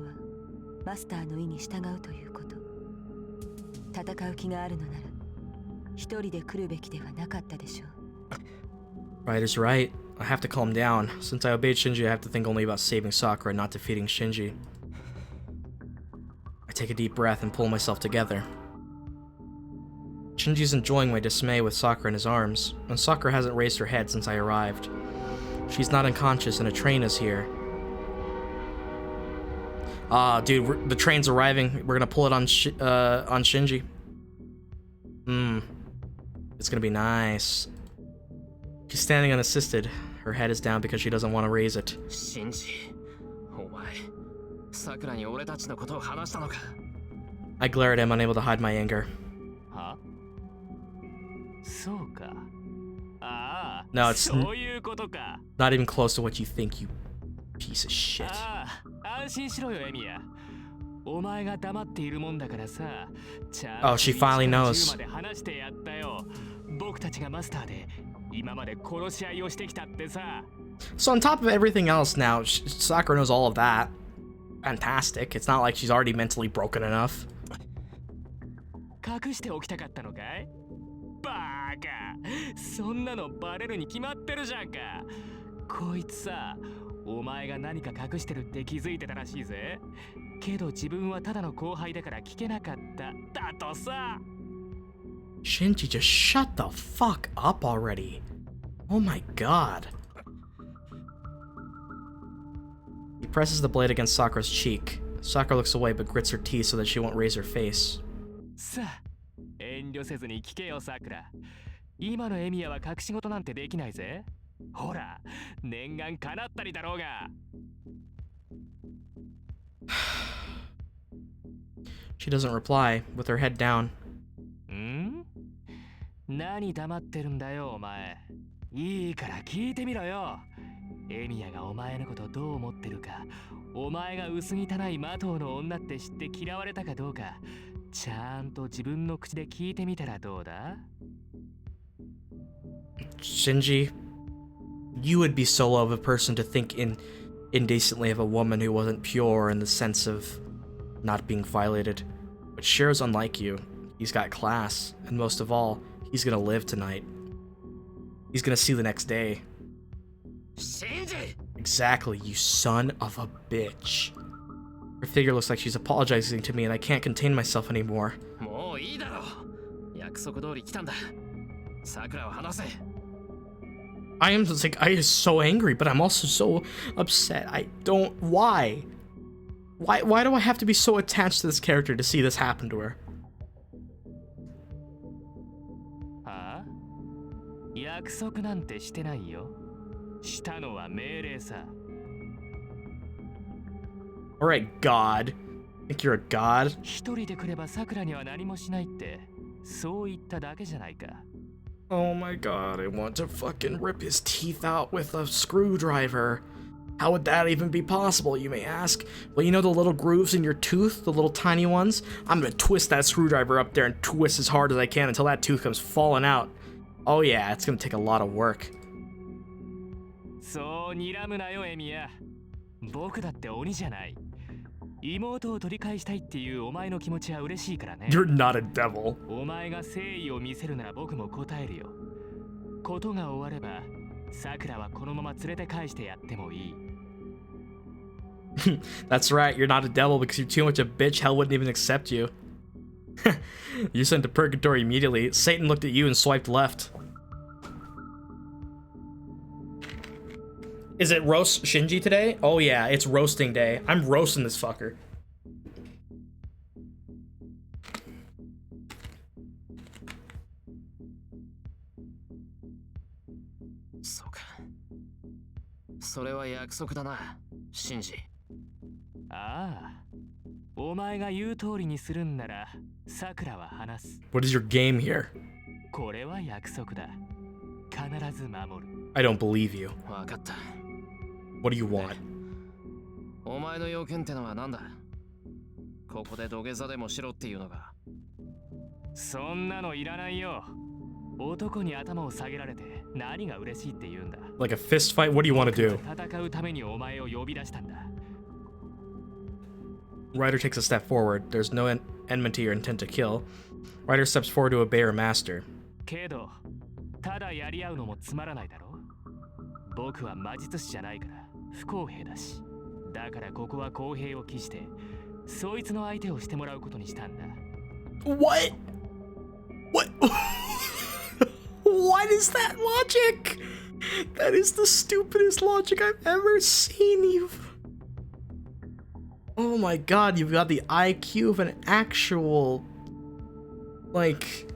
マスターの意に従うということ。戦う気があるのなら、一人で来るべきではなかったでしょう。 Ryder's right. I have to calm down. Since I obeyed Shinji, I have to think only about saving Sakura, not defeating Shinji. I take a deep breath and pull myself together. Shinji's enjoying my dismay with Sakura in his arms, and Sakura hasn't raised her head since I arrived. She's not unconscious and a train is here. Dude, the train's arriving. We're gonna pull it on Shinji. It's gonna be nice. She's standing unassisted. Her head is down because she doesn't want to raise it. Shinji, お前、Sakuraに俺たちのことを話したのか? I glare at him, unable to hide my anger. は? そうか。ああ、 No, it's そういうことか。 not even close to what you think, you piece of shit. ああ、安心しろよ、エミヤ。お前が黙っているもんだからさ。Oh, she finally knows. 10まで話してやったよ。僕たちがマスターで今まで殺し合いをしてきたってさ。 So on top of everything else now, Sakura knows all of that. Fantastic. It's not like she's already mentally broken enough. 隠しておきたかったのかい？バーカ。そんなのバレるに決まってるじゃんか。こいつさ、お前が何か隠してるって気づいてたらしいぜ。けど自分はただの後輩だから聞けなかった。だとさ。 Shinji, just shut the fuck up already. Oh my god. He presses the blade against Sakura's cheek. Sakura looks away but grits her teeth so that she won't raise her face. さあ、遠慮せずに聞けよ、さくら。今のエミヤは隠し事なんてできないぜ。ほら、念願叶ったりだろうが。She doesn't reply, with her head down. ん？何黙ってるんだよ、お前。いいから聞いてみろよ。エミヤがお前のことどう思ってるか、お前が薄汚い魔党の女って知って嫌われたかどうか、ちゃんと自分の口で聞いてみたらどうだ？ Shinji, you would be so low of a person to think indecently of a woman who wasn't pure in the sense of not being violated. But Shirou's unlike you. He's got class, and most of all, he's gonna live tonight. He's gonna see the next day. Shinji! Exactly, you son of a bitch. Her figure looks like she's apologizing to me, and I can't contain myself anymore. もういいだろう。約束通り来たんだ。桜を離せ。I am so angry, but I'm also so upset. I don't. Why? Why do I have to be so attached to this character to see this happen to her? はあ？約束なんてしてないよ。したのは命令さ。Alright, God. Think you're a god? 一人で来れば桜には何もしないって、そう言っただけじゃないか。Oh my god, I want to fucking rip his teeth out with a screwdriver. How would that even be possible, you may ask? Well, you know the little grooves in your tooth, the little tiny ones? I'm gonna twist that screwdriver up there and twist as hard as I can until that tooth comes falling out. Oh yeah, it's gonna take a lot of work. そう睨むなよ、エミヤ。僕だって鬼じゃない。妹を取り返したいっていうお前の気持ちは嬉しいからね。You're not a devil. お前が誠意を見せるなら僕も答えるよ。ことが終われば、桜はこのまま連れて返してやってもいい。That's right, you're not a devil because you're too much a bitch. Hell wouldn't even accept you. You're sent to purgatory immediately. Satan looked at you and swiped left. Is it roast Shinji today? Oh yeah, it's roasting day. I'm roasting this fucker.そうか。それは約束だな、シンジ。ああ、お前が言う通りにするんなら、桜は話す。What is your game here? これは約束だ。必ず守る。I don't believe you. わかった。What do you want? お前の要件ってのは何だ？ここで土下座でもしろっていうのが。そんなのいらないよ。男に頭を下げられて何が嬉しいって言うんだ。Like a fist fight? What do you want to do? 戦うためにお前を呼び出したんだ。Ryder takes a step forward. There's no enmity or intent to kill. Ryder steps forward to obey her master. けど、ただやり合うのもつまらないだろ。僕は魔術師じゃないから不公平だし。だからここは公平を期して、そいつの相手をしてもらうことにしたんだ。What? What? What is that logic? That is the stupidest logic I've ever seen. Oh my god, you've got the IQ of an actual, like,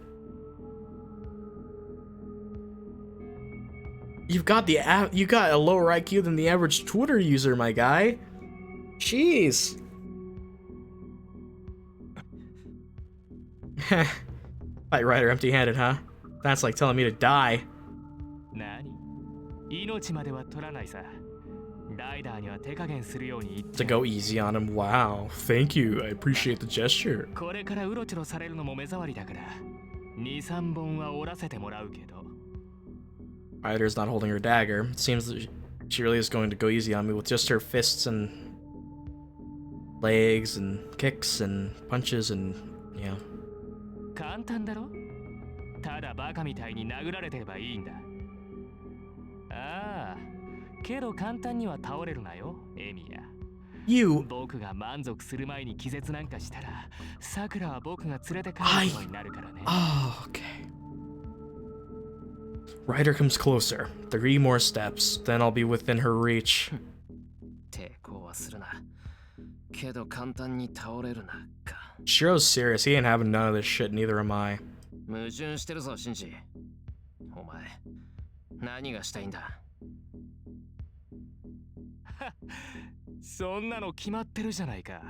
you got a lower IQ than the average Twitter user, my guy. Jeez. Fight Ryder empty-handed, huh? That's like telling me to die. 何？命までは取らないさ。ライダーには手加減するように言って。To go easy on him. Wow. Thank you. I appreciate the gesture. これからうろちょろされるのも目障りだから、2、3本は折らせてもらうけど。Ryder's not holding her dagger. It seems that she really is going to go easy on me with just her fists and legs and kicks and punches and, yeah. 簡単だろ？ただバカみたいに殴られてればいいんだ。ああ、けど簡単には倒れるなよ、エミヤ。You. 僕が満足する前に気絶なんかしたら、サクラは僕が連れて帰ることになるからね。Oh, okay. Ryder comes closer. 3 more steps. Then I'll be within her reach. 抵抗はするな。けど簡単に倒れるなか。Shirou's serious. He ain't having none of this shit, neither am I. 矛盾してるぞ、シンジ。お前何がしたいんだ。そんなの決まってるじゃないか。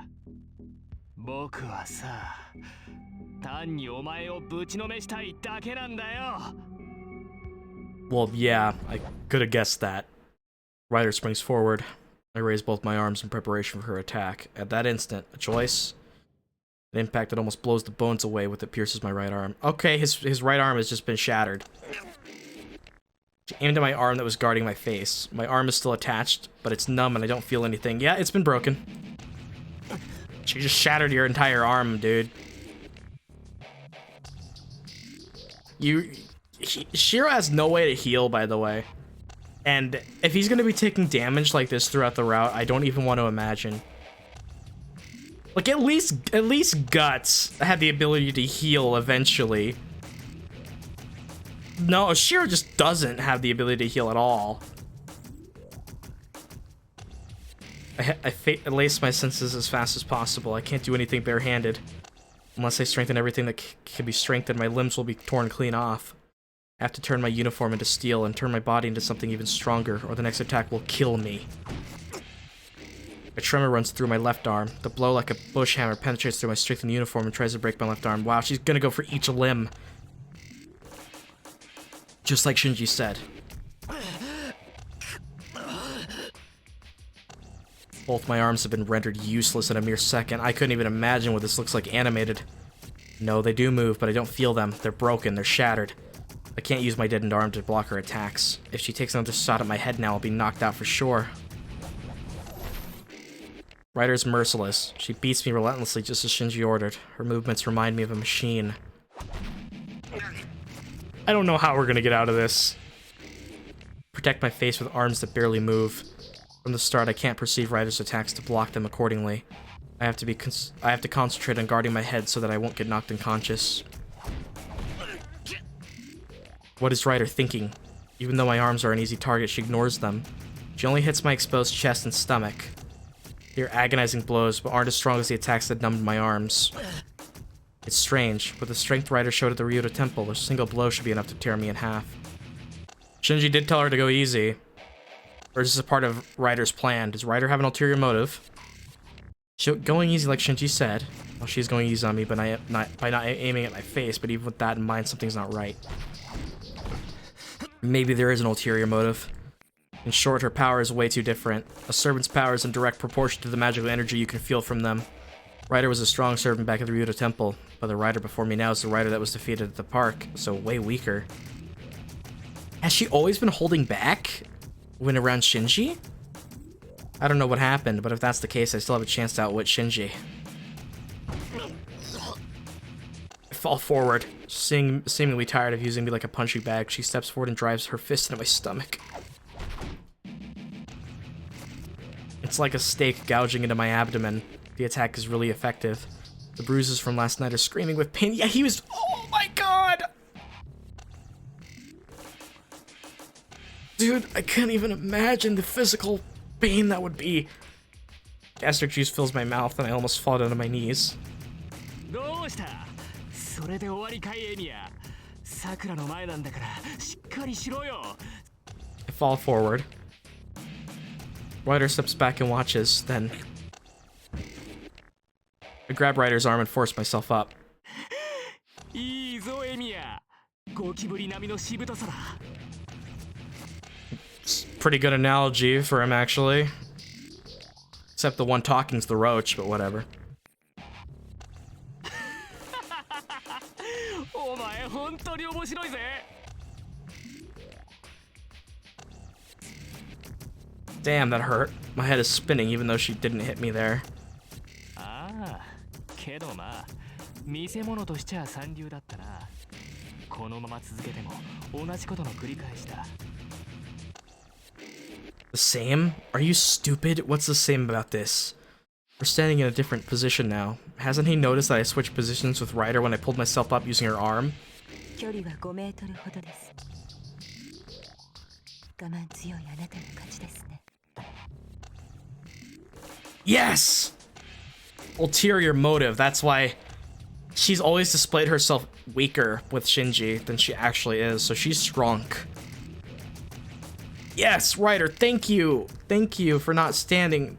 僕はさ、単にお前をぶちのめしたいだけなんだよ。Well, yeah, I could have guessed that. Ryder springs forward. I raise both my arms in preparation for her attack. At that instant, a choice, an impact that almost blows the bones away with it pierces my right arm. Okay, his right arm has just been shattered. She aimed at my arm that was guarding my face. My arm is still attached, but it's numb and I don't feel anything. Yeah, it's been broken. She just shattered your entire arm, dude. Shirou has no way to heal, by the way. And if he's gonna be taking damage like this throughout the route, I don't even want to imagine. Like, at least Guts had the ability to heal eventually. No, Shirou just doesn't have the ability to heal at all. I lace my senses as fast as possible. I can't do anything barehanded. Unless I strengthen everything that can be strengthened, my limbs will be torn clean off. I have to turn my uniform into steel and turn my body into something even stronger, or the next attack will kill me. A tremor runs through my left arm. The blow, like a bush hammer, penetrates through my strengthened uniform and tries to break my left arm. Wow, she's gonna go for each limb. Just like Shinji said. Both my arms have been rendered useless in a mere second. I couldn't even imagine what this looks like animated. No, they do move, but I don't feel them. They're broken, they're shattered. I can't use my deadened arm to block her attacks. If she takes another shot at my head now, I'll be knocked out for sure. Ryder's merciless. She beats me relentlessly just as Shinji ordered. Her movements remind me of a machine. I don't know how we're gonna get out of this. Protect my face with arms that barely move. From the start, I can't perceive Ryder's attacks to block them accordingly. I have to concentrate on guarding my head so that I won't get knocked unconscious. What is Ryder thinking? Even though my arms are an easy target, she ignores them. She only hits my exposed chest and stomach. They are agonizing blows, but aren't as strong as the attacks that numbed my arms. It's strange. With the strength Ryder showed at the Ryuta Temple, a single blow should be enough to tear me in half. Shinji did tell her to go easy. Or is this a part of Ryder's plan? Does Ryder have an ulterior motive? Going easy like Shinji said. Well, she's going easy on me by not aiming at my face, but even with that in mind, something's not right. Maybe there is an ulterior motive. In short, her power is way too different. A servant's power is in direct proportion to the magical energy you can feel from them. Ryder was a strong servant back at the Ryuta Temple, but the Ryder before me now is the Ryder that was defeated at the park, so way weaker. Has she always been holding back when around Shinji? I don't know what happened, but if that's the case, I still have a chance to outwit Shinji. I fall forward, seemingly tired of using me like a punching bag. She steps forward and drives her fist into my stomach. It's like a stake gouging into my abdomen. The attack is really effective. The bruises from last night are screaming with pain. Yeah, he was... Oh my god! Dude, I can't even imagine the physical pain that would be. Gastric juice fills my mouth and I almost fall down to my knees. I fall forward. Ryder steps back and watches, then... I grab Ryder's arm and force myself up. It's pretty good analogy for him, actually. Except the one talking's the roach, but whatever. Damn, that hurt. My head is spinning even though she didn't hit me there. The same? Are you stupid? What's the same about this? We're standing in a different position now. Hasn't he noticed that I switched positions with Ryder when I pulled myself up using her arm? Yes! Ulterior motive, that's why she's always displayed herself weaker with Shinji than she actually is, so she's strong. Yes, Ryder, thank you. Thank you for not standing.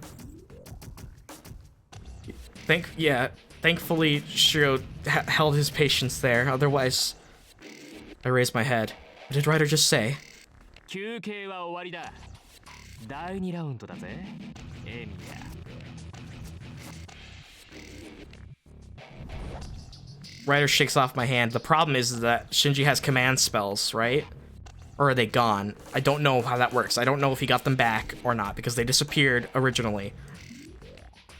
Thankfully, Shirou held his patience there. Otherwise, I raised my head. What did Ryder just say? 休憩は終わりだ。第2ラウンドだぜ、エミヤ。Ryder shakes off my hand. The problem is that Shinji has command spells, right? Or are they gone? I don't know how that works. I don't know if he got them back or not, because they disappeared originally.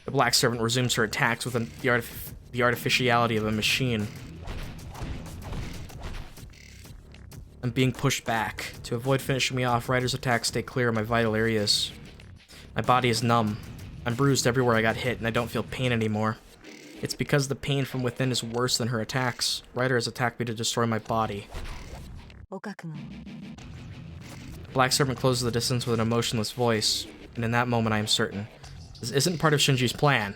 The Black Servant resumes her attacks with the artificiality of a machine. I'm being pushed back. To avoid finishing me off, Ryder's attacks stay clear of my vital areas. My body is numb. I'm bruised everywhere I got hit, and I don't feel pain anymore. It's because the pain from within is worse than her attacks. Ryder has attacked me to destroy my body. Black Servant closes the distance with an emotionless voice, and in that moment I am certain. This isn't part of Shinji's plan.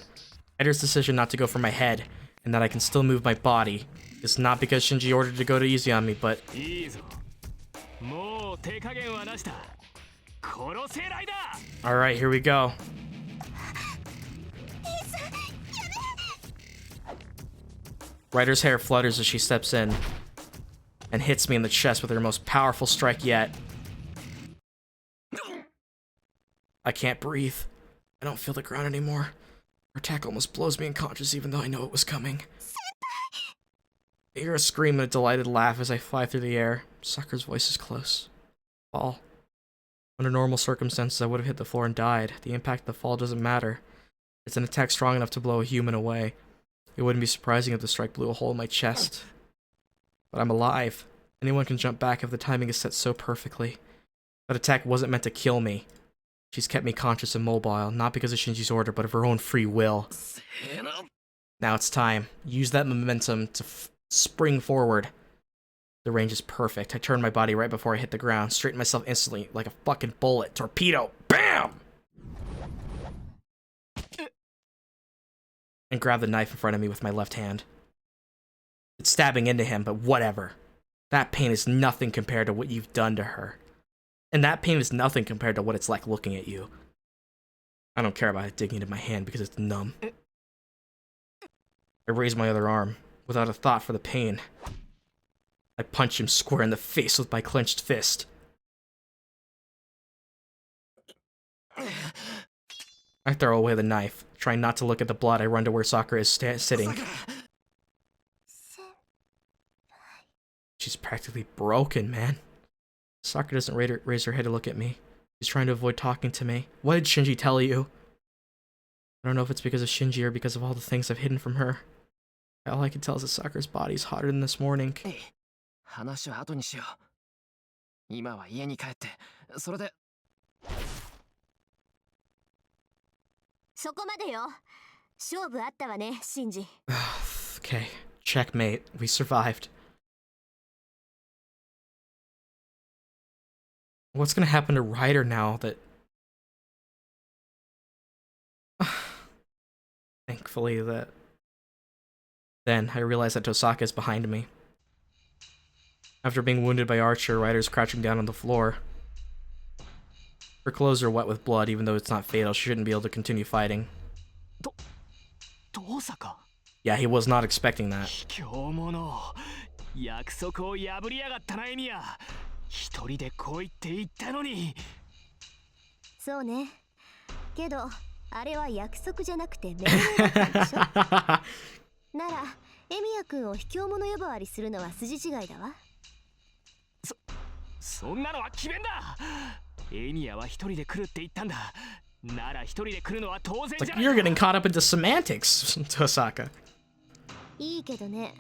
Ryder's decision not to go for my head, and that I can still move my body, is not because Shinji ordered to go to easy on me, but... Alright, here we go. Ryder's hair flutters as she steps in and hits me in the chest with her most powerful strike yet. I can't breathe. I don't feel the ground anymore. Her attack almost blows me unconscious even though I know it was coming. I hear a scream and a delighted laugh as I fly through the air. Sakura's voice is close. Fall. Under normal circumstances, I would have hit the floor and died. The impact of the fall doesn't matter. It's an attack strong enough to blow a human away. It wouldn't be surprising if the strike blew a hole in my chest. But I'm alive. Anyone can jump back if the timing is set so perfectly. That attack wasn't meant to kill me. She's kept me conscious and mobile, not because of Shinji's order, but of her own free will. Now it's time. Use that momentum to spring forward. The range is perfect. I turn my body right before I hit the ground, straighten myself instantly like a fucking bullet. Torpedo! BAM! And grab the knife in front of me with my left hand. It's stabbing into him, but whatever. That pain is nothing compared to what you've done to her. And that pain is nothing compared to what it's like looking at you. I don't care about it digging into my hand because it's numb. I raise my other arm, without a thought for the pain. I punch him square in the face with my clenched fist. I throw away the knife. Trying not to look at the blood, I run to where Sakura is sitting. She's practically broken, man. Sakura doesn't raise her head to look at me. She's trying to avoid talking to me. What did Shinji tell you? I don't know if it's because of Shinji or because of all the things I've hidden from her. All I can tell is that Sakura's body is hotter than this morning. 話は後にしよう。今は家に帰って、それで。そこまでよ。勝負あったわね、シンジ。Okay, checkmate. We survived. What's gonna happen to Ryder now that... Thankfully that... Then I realize that Tohsaka is behind me. After being wounded by Archer, Ryder's crouching down on the floor. Her clothes are wet with blood, even though it's not fatal. She shouldn't be able to continue fighting. Tohsaka? Yeah, he was not expecting that. 約束を破りやがったな、エミヤ。一人で来いって言ったのに。そうね。けど、あれは約束じゃなくて命令だったんでしょ。なら、エミヤ君を卑怯者呼ばわりするのは筋違いだわ。そんなのは詭弁だ。エミヤは一人で来るって言ったんだ。なら一人で来るのは当然じゃないか。You're getting caught up into semantics, Tohsaka. いいけどね。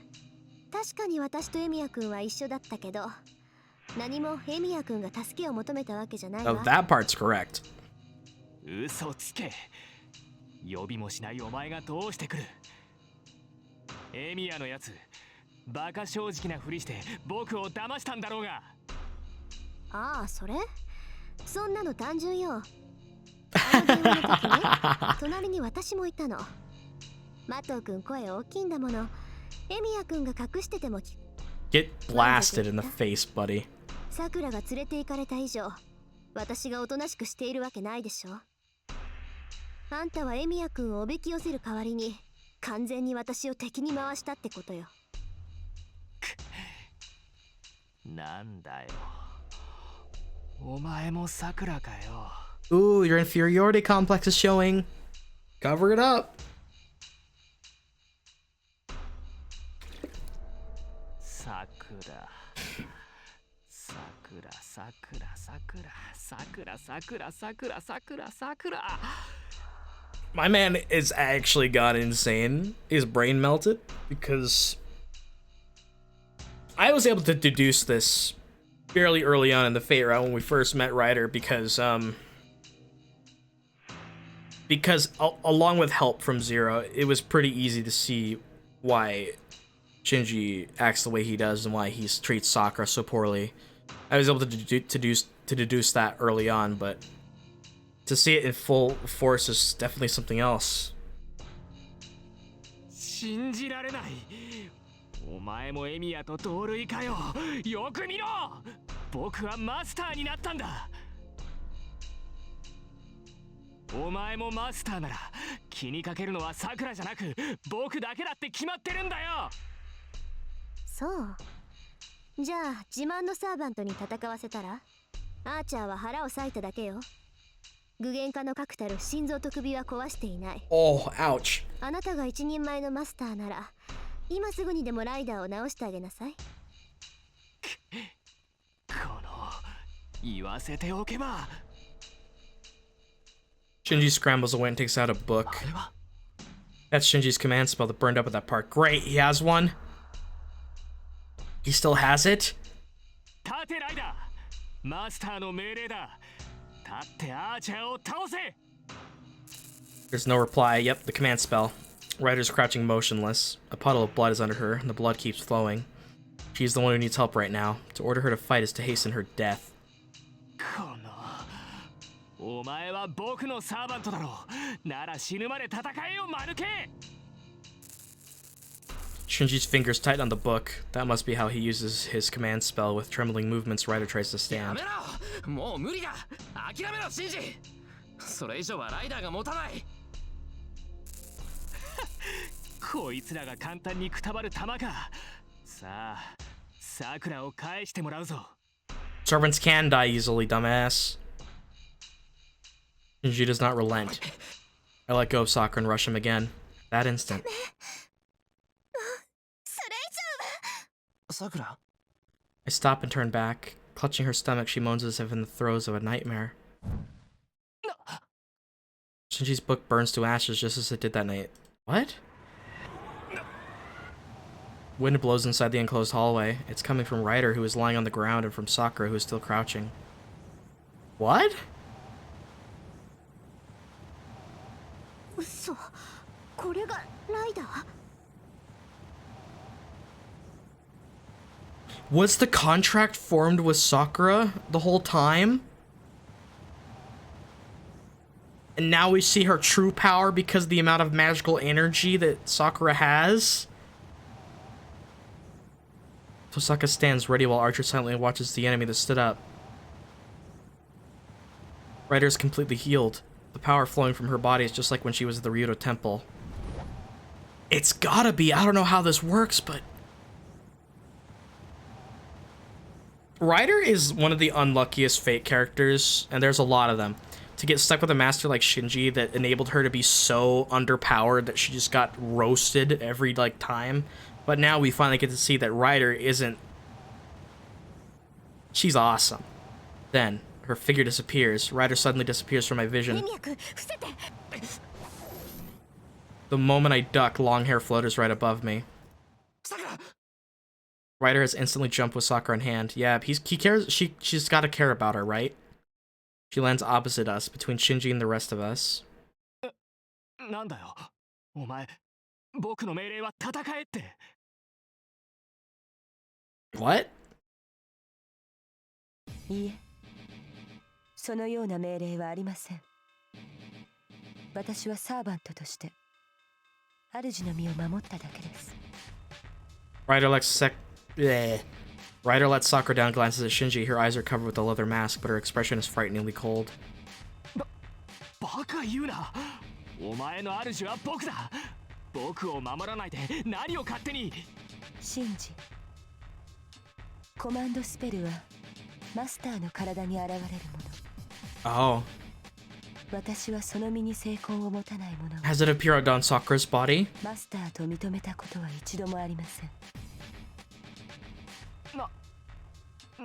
確かに私とエミヤ君は一緒だったけど、何もエミヤ君が助けを求めたわけじゃないわ。Oh, that part's correct. 嘘つけ。呼びもしないお前がどうしてくる。エミヤのやつ、バカ正直なふりして僕を騙したんだろうが。ああ、それ？そんなの単純よ。あの電話の時ね、隣に私もいたの。マトウ君声大きいんだもの。エミヤ君が隠してても Get blasted in the face, buddy. さくらが連れて行かれた以上、私がおとなしくしているわけないでしょ。あんたはエミヤ君をおびき寄せる代わりに完全に私を敵に回したってことよ。なんだよ。お前もさくらかよ。Ooh, your inferiority complex is showing. Cover it up. さくら。さくらさくらさくらさくらさくらさくらさくらさくら。My man is actually gone insane. His brain melted because I was able to deduce this fairly early on in the Fate round when we first met Ryder because along with help from Zero, it was pretty easy to see why Shinji acts the way he does and why he treats Sakura so poorly. I was able to deduce that early on, but to see it in full force is definitely something else. 信じられない。お前もエミヤと同類かよ。よく見ろ。僕はマスターになったんだ。お前もマスターなら気にかけるのはさくらじゃなく僕だけだって決まってるんだよ。そう。じゃあ自慢のサーバントに戦わせたら？アーチャーは腹を裂いただけよ。具現化の確たる心臓と首は壊していない。Oh, ouch. あなたが一人前のマスターなら今すぐにでもライダーを直してあげなさい。この言わせておけば。Shinji scrambles away and takes out a book. That's Shinji's command spell that burned up at that part. Great, he has one. He still has it? 立てライダー。マスターの命令だ。立ってアーチャーを倒せ。 There's no reply. Yep, the command spell. Ryder's crouching motionless. A puddle of blood is under her, and the blood keeps flowing. She's the one who needs help right now. To order her to fight is to hasten her death. このお前は僕のサーバントだろう。なら死ぬまで戦えよ、間抜け。 Shinji's fingers tighten on the book. That must be how he uses his command spell. With trembling movements, Ryder tries to や stand. めろ。もう無理だ。諦めろ、シンジ。それ以上はライダーが持たない。こいつらが簡単にくたばる玉か。さあ、さくらを返してもらうぞ。 Servants can die easily, dumbass. Shinji does not relent. I let go of Sakura and rush him again. That instant. それ以上は。さくら。 I stop and turn back. Clutching her stomach, she moans as if in the throes of a nightmare. Shinji's book burns to ashes just as it did that night. What? Wind blows inside the enclosed hallway. It's coming from Ryder, who is lying on the ground, and from Sakura, who is still crouching. What? 嘘。これがライダー？ Was the contract formed with Sakura the whole time? And now we see her true power because of the amount of magical energy that Sakura has? Tohsaka stands ready while Archer silently watches the enemy that stood up. Ryder is completely healed. The power flowing from her body is just like when she was at the Ryudo Temple. It's gotta be. I don't know how this works, but... Ryder is one of the unluckiest Fate characters, and there's a lot of them. To get stuck with a master like Shinji that enabled her to be so underpowered that she just got roasted every, time. But now we finally get to see that Ryder isn't... She's awesome. Then, her figure disappears. Ryder suddenly disappears from my vision. The moment I duck, long hair flutters right above me. Ryder has instantly jumped with Sakura in hand. Yeah, he cares. She's got to care about her, right? She lands opposite us, between Shinji and the rest of us. なんだよ。お前、僕の命令は戦えって。 What? いいえ、そのような命令はありません。私はサーバントとして主の身を守っただけです。Ryder lets Sakura down, glances at Shinji. Her eyes are covered with a leather mask, but her expression is frighteningly cold. バカ言うな。お前の主は僕だ。僕を守らないで何を勝手に。シンジ、コマンドスペルはマスターの体に現れるもの。Oh. 私はその身に成功を持たないものを Has it appeared on Sakura's body? マスターと認めたことは一度もありません。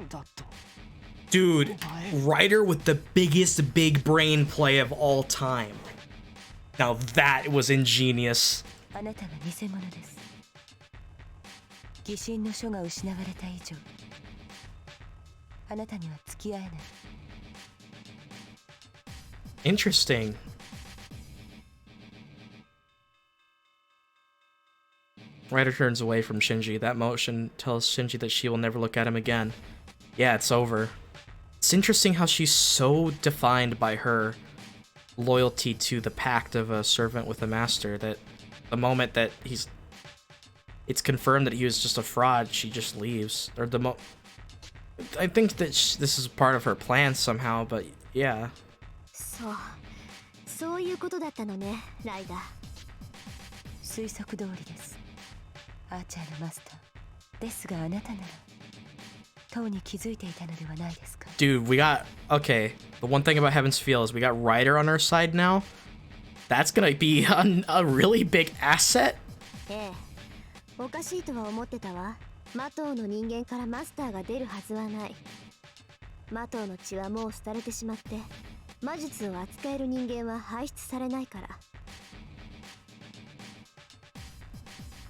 だと。 Dude, Ryder with the biggest big brain play of all time. Now that was ingenious. あなたが偽物です。疑心の書が失われた以上、あなたには付き合えない。 Interesting. Ryder turns away from Shinji. That motion tells Shinji that she will never look at him again. Yeah, it's over. It's interesting how she's so defined by her loyalty to the pact of a servant with a master that the moment that it's confirmed that he was just a fraud, she just leaves. Or I think that this is part of her plan somehow, but yeah. そういうことだったのね、ライダー。推測通りです。アーチャーのマスター。ですがあなたなら、とうに気づいていたのではないですか。 Dude, we got... Okay, the one thing about Heaven's Feel is we got Ryder on our side now. That's gonna be a really big asset. ええ、おかしいとは思ってたわ。マトウの人間からマスターが出るはずはない。マトウの血はもう廃れてしまって、魔術を扱える人間は排出されないから。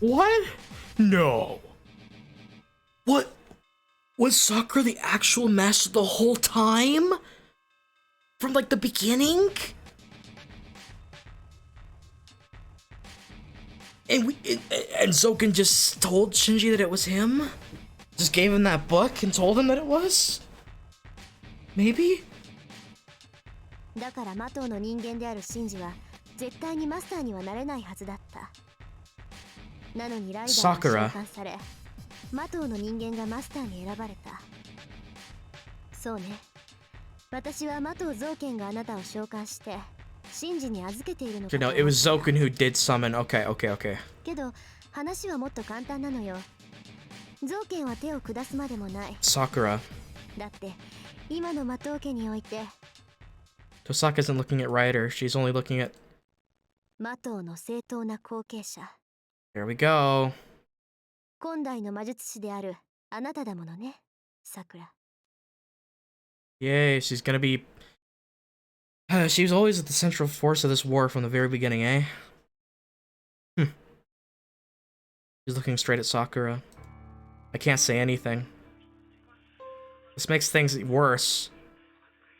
What? No. What? Was Sakura the actual master the whole time? From like the beginning? And Zoken just told Shinji that it was him? Just gave him that book and told him that it was? Maybe? だからマトウの人間であるシンジは絶対にマスターにはなれないはずだった。なのにライダーは召喚され、マトウの人間がマスターに選ばれた。そうね。私はマトウ造剣があなたを召喚してシンジに預けているのかと思った。 No, it was Zoken who did summon. Okay. けど話はもっと簡単なのよ。造剣は手を下すまでもない。Sakura. だって今のマトウ家において Tohsaka isn't looking at Ryder, she's only looking at... マトウの正当な後継者。 There we go. 今代の魔術師であるあなただものね、さくら。 Yay, she's gonna be... she was always at the central force of this war from the very beginning, eh? She's looking straight at Sakura. I can't say anything. This makes things worse.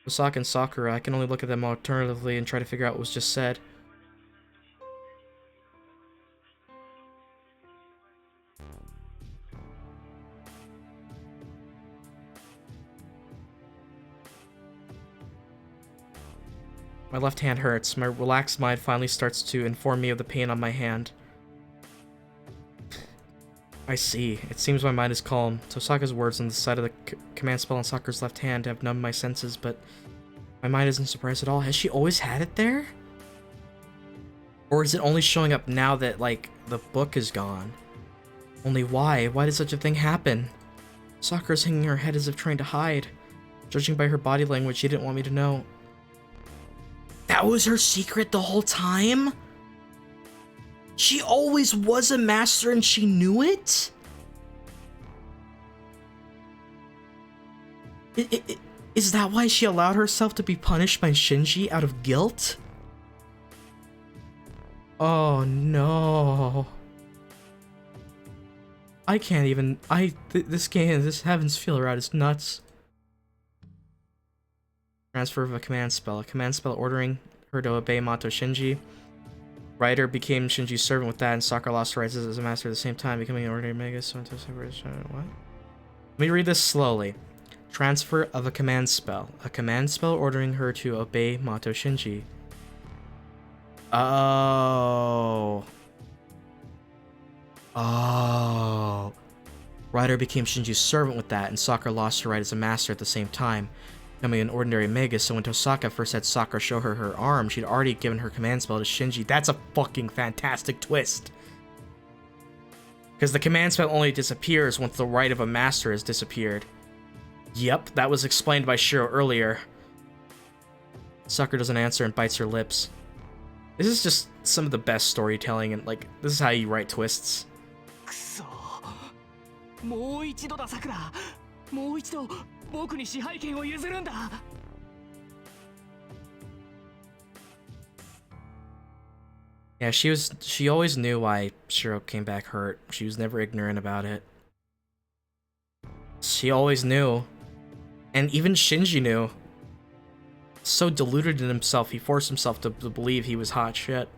Tohsaka and Sakura, I can only look at them alternatively and try to figure out what was just said. My left hand hurts. My relaxed mind finally starts to inform me of the pain on my hand. I see. It seems my mind is calm. Tohsaka's words on the side of the command spell on Sakura's left hand have numbed my senses, but my mind isn't surprised at all. Has she always had it there? Or is it only showing up now that, like, the book is gone? Only why? Why did such a thing happen? Sakura's hanging her head as if trying to hide. Judging by her body language, she didn't want me to know. That was her secret the whole time? She always was a master and she knew it? Is that why she allowed herself to be punished by Shinji out of guilt? Oh no. I can't even... this game, this Heaven's Feel route is nuts. Transfer of a command spell. A command spell ordering her to obey Mato Shinji. Ryder became Shinji's servant with that, and Sakura lost her rights as a master at the same time, becoming an ordinary mega. What? Let me read this slowly. Transfer of a command spell. A command spell ordering her to obey Mato Shinji. Oh. Ryder became Shinji's servant with that, and Sakura lost her right as a master at the same time, becoming an ordinary Mega. So when Tohsaka first had Sakura show her her arm, she'd already given her command spell to Shinji. That's a fucking fantastic twist. Because the command spell only disappears once the right of a master has disappeared. Yep, that was explained by Shirou earlier. Sakura doesn't answer and bites her lips. This is just some of the best storytelling, and like, this is how you write twists. くそもう一度ださくらもう一度僕に支配権を譲るんだ Yeah, she always knew why Shirou came back hurt. She was never ignorant about it. She always knew. And even Shinji knew. So deluded in himself, he forced himself to believe he was hot shit.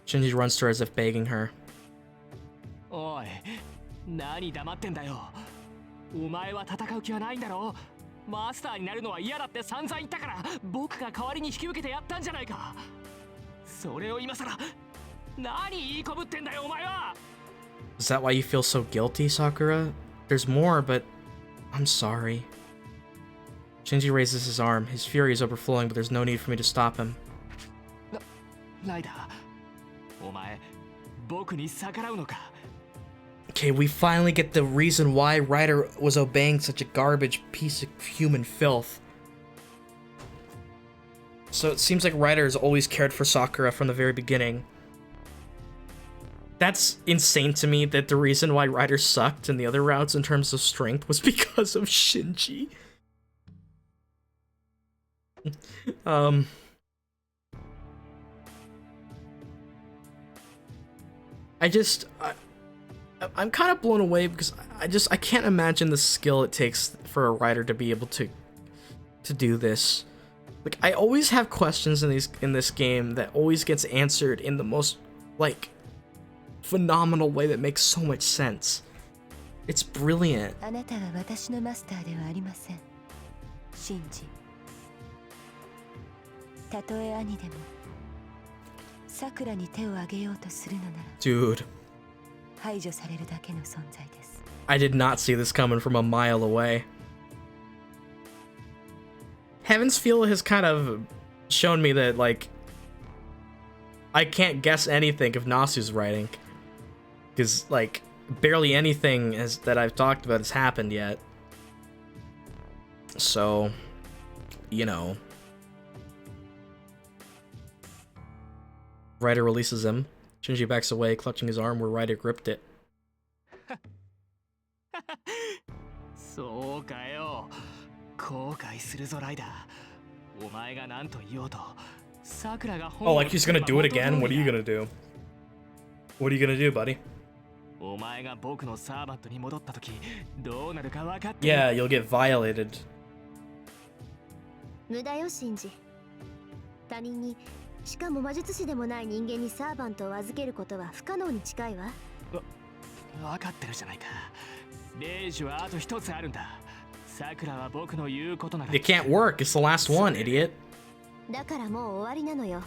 Shinji runs to her as if begging her. おい何黙ってんだよお前は戦う気はないんだろマスターになるのは嫌だって散々言ったから僕が代わりに引き受けてやったんじゃないかそれを今さら何言いこぶってんだよお前は Is that why you feel so guilty, Sakura? There's more, but I'm sorry. Shinji raises his arm. His fury is overflowing, but there's no need for me to stop him. ライダーお前僕に逆らうのか Okay, we finally get the reason why Ryder was obeying such a garbage piece of human filth. So it seems like Ryder has always cared for Sakura from the very beginning. That's insane to me, that the reason why Ryder sucked in the other routes in terms of strength was because of Shinji. I'm kind of blown away because I can't imagine the skill it takes for a writer to be able to do this. Like, I always have questions in this game that always gets answered in the most, like, phenomenal way that makes so much sense. It's brilliant. あなたは私のマスターではありませんシンジたとえ兄でもさくらに手を挙げようとするのなら Dude, 排除されるだけの存在です I did not see this coming from a mile away. Heaven's Feel has kind of shown me that, like, I can't guess anything of Nasu's writing. Because, like, barely anything that I've talked about has happened yet. So, you know. Ryder releases him. Shinji backs away, clutching his arm where Ryder gripped it. そうかよ後悔するぞライダーお前が何と言おうとさくらが Oh, like he's gonna do it again? What are you gonna do? What are you gonna do, buddy? お前が僕のサーバントに戻った時どうなるか分かってる Yeah, you'll get violated. 無駄よシンジ他人にしかも魔術師でもない人間にサーバントを預けることは不可能に近いわ分かってるじゃないかレイジはあと一つあるんださくらは僕の言うことなら It can't work, it's the last one, idiot. だからもう終わりなのよ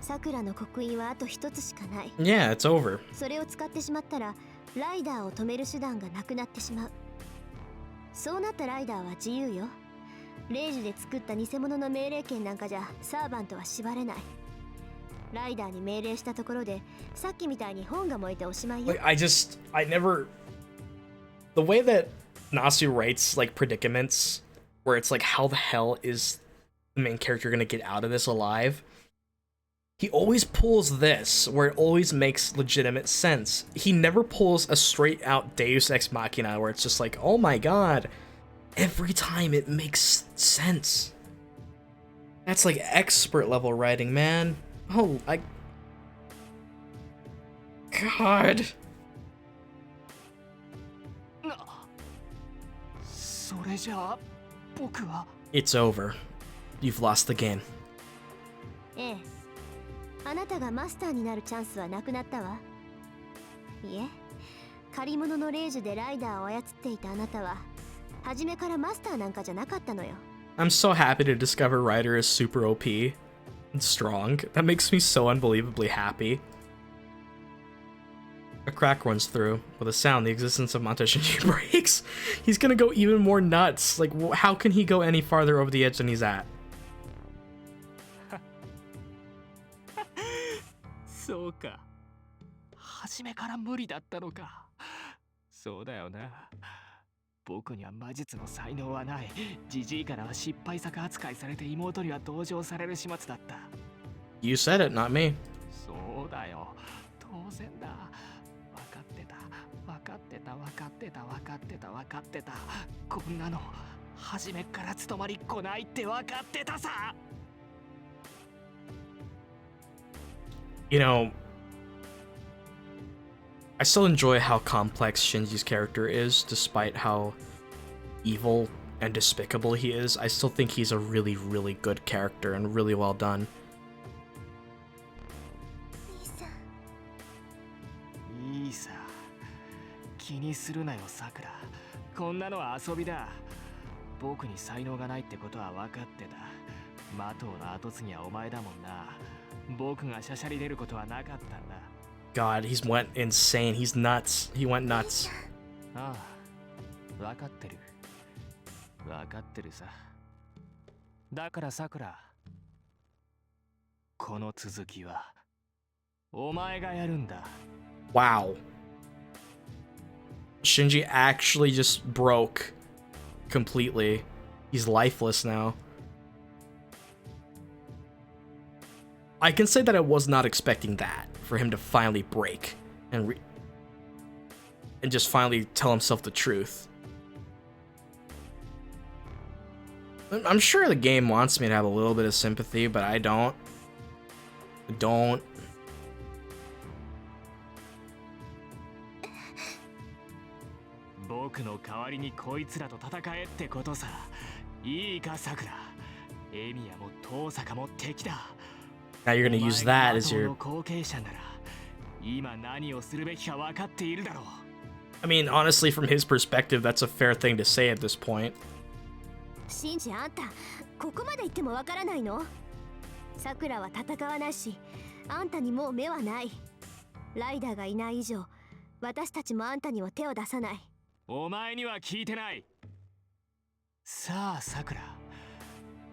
さくらの刻印はあと一つしかない Yeah, it's over. それを使ってしまったらライダーを止める手段がなくなってしまうそうなったライダーは自由よレイジで作った偽物の命令権なんかじゃサーバントは縛れないライダーに命令したところでさっきみたいに本が燃えておしまいよ Like, I never... The way that Nasu writes, like, predicaments, where it's like, how the hell is the main character gonna get out of this alive? He always pulls this, where it always makes legitimate sense. He never pulls a straight-out Deus Ex Machina, where it's just like, oh my god, every time it makes sense. That's like expert-level writing, man. Oh, God. それじゃあ僕は It's over. You've lost the game. ええあなたがマスターになるチャンスはなくなったわいえ借り物のレイジュでライダーを操っていたあなたは初めからマスターなんかじゃなかったのよ I'm so happy to discover Ryder is super OP and strong. That makes me so unbelievably happy. A crack runs through. With a sound, the existence of Manta Shinji breaks. He's gonna go even more nuts. Like, how can he go any farther over the edge than he's at? そうか。初めから無理だったのか。そうだよな。僕には魔術の才能はない。ジジイからは失敗作扱いされて妹には同情される始末だった。You said it, not me. そうだよ。当然だ。分かってた。分かってた。分かってた。分かってた。分かってた。こんなの初めから務まりっこないって分かってたさ。You know, I still enjoy how complex Shinji's character is, despite how evil and despicable he is. I still think he's a really, really good character and really well done. いいさ。気にするなよ、さくら。こんなのは遊びだ。僕に才能がないってことは分かってた。マトウの後継ぎはお前だもんな。僕がしゃしゃり出ることはなかったんだ。God, he's went insane. He's nuts. He went nuts. ああ、分かってる。分かってるさ。だからさくら、この続きはお前がやるんだ。Wow. Shinji actually just broke completely. He's lifeless now. I can say that I was not expecting that, for him to finally break and just finally tell himself the truth. I'm sure the game wants me to have a little bit of sympathy, but I don't. I don't. 僕の代わりにこいつらと戦えってことさ。いいか、さくら。エミヤもトーサカも敵だ。 Now you're gonna use that as your... 後継者なら今何をするべきか分かっているだろう。 I mean, honestly, from his perspective, that's a fair thing to say at this point. シンジ、あんたここまで言ってもわからないの？さくらは戦わないし、あんたにもう目はない。ライダーがいない以上、私たちもあんたには手を出さない。お前には聞いてない。さあ、さくら、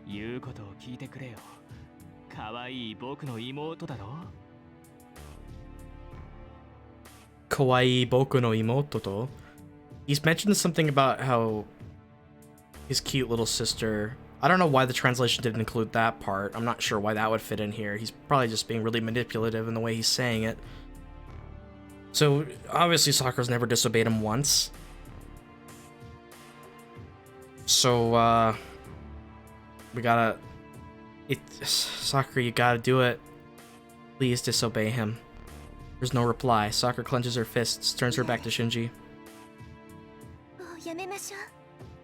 言うことを聞いてくれよ。可愛い僕の妹だろ。 Kawaii Boku no Imoto to. He's mentioned something about how his cute little sister... I don't know why the translation didn't include that part. I'm not sure why that would fit in here. He's probably just being really manipulative in the way he's saying it. So, obviously Sakura's never disobeyed him once. So, we gotta... Sakura, you gotta do it. Please disobey him. There's no reply. Sakura clenches her fists, turns her back to Shinji. もうやめましょ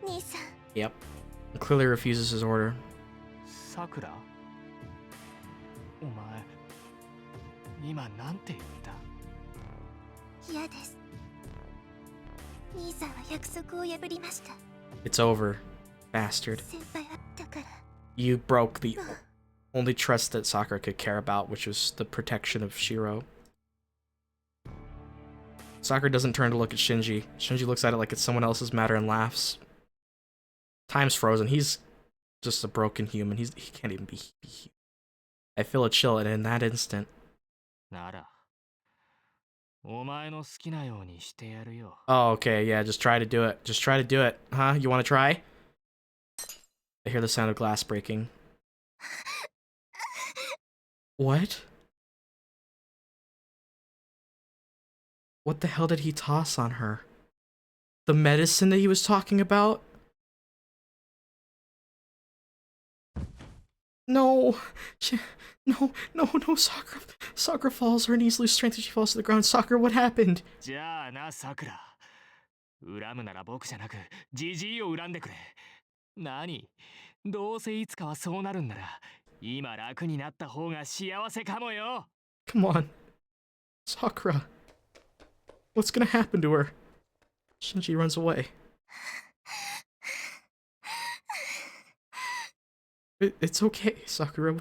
う、兄さん。 Yep. And clearly refuses his order. さくら、お前今なんて言った？嫌です。兄さんは約束を破りました。 It's over, bastard. 先輩はだから。 You broke the only trust that Sakura could care about, which was the protection of Shirou. Sakura doesn't turn to look at Shinji. Shinji looks at it like it's someone else's matter and laughs. Time's frozen. He's just a broken human. He can't even be human. I feel a chill, and in that instant... なら、お前の好きなようにしてやるよ。 Oh, okay, yeah, just try to do it. Just try to do it. Huh? You want to try? I hear the sound of glass breaking. What? What the hell did he toss on her? The medicine that he was talking about? No! No, Sakura. Sakura falls, her knees lose strength as she falls to the ground. Sakura, what happened? じゃあな、さくら。恨むなら僕じゃなく、ジジイを恨んでくれ。何？どうせいつかはそうなるんなら、今楽になった方が幸せかもよ。 Come on. Sakura. What's gonna happen to her? Shinji runs away. It's okay, Sakura.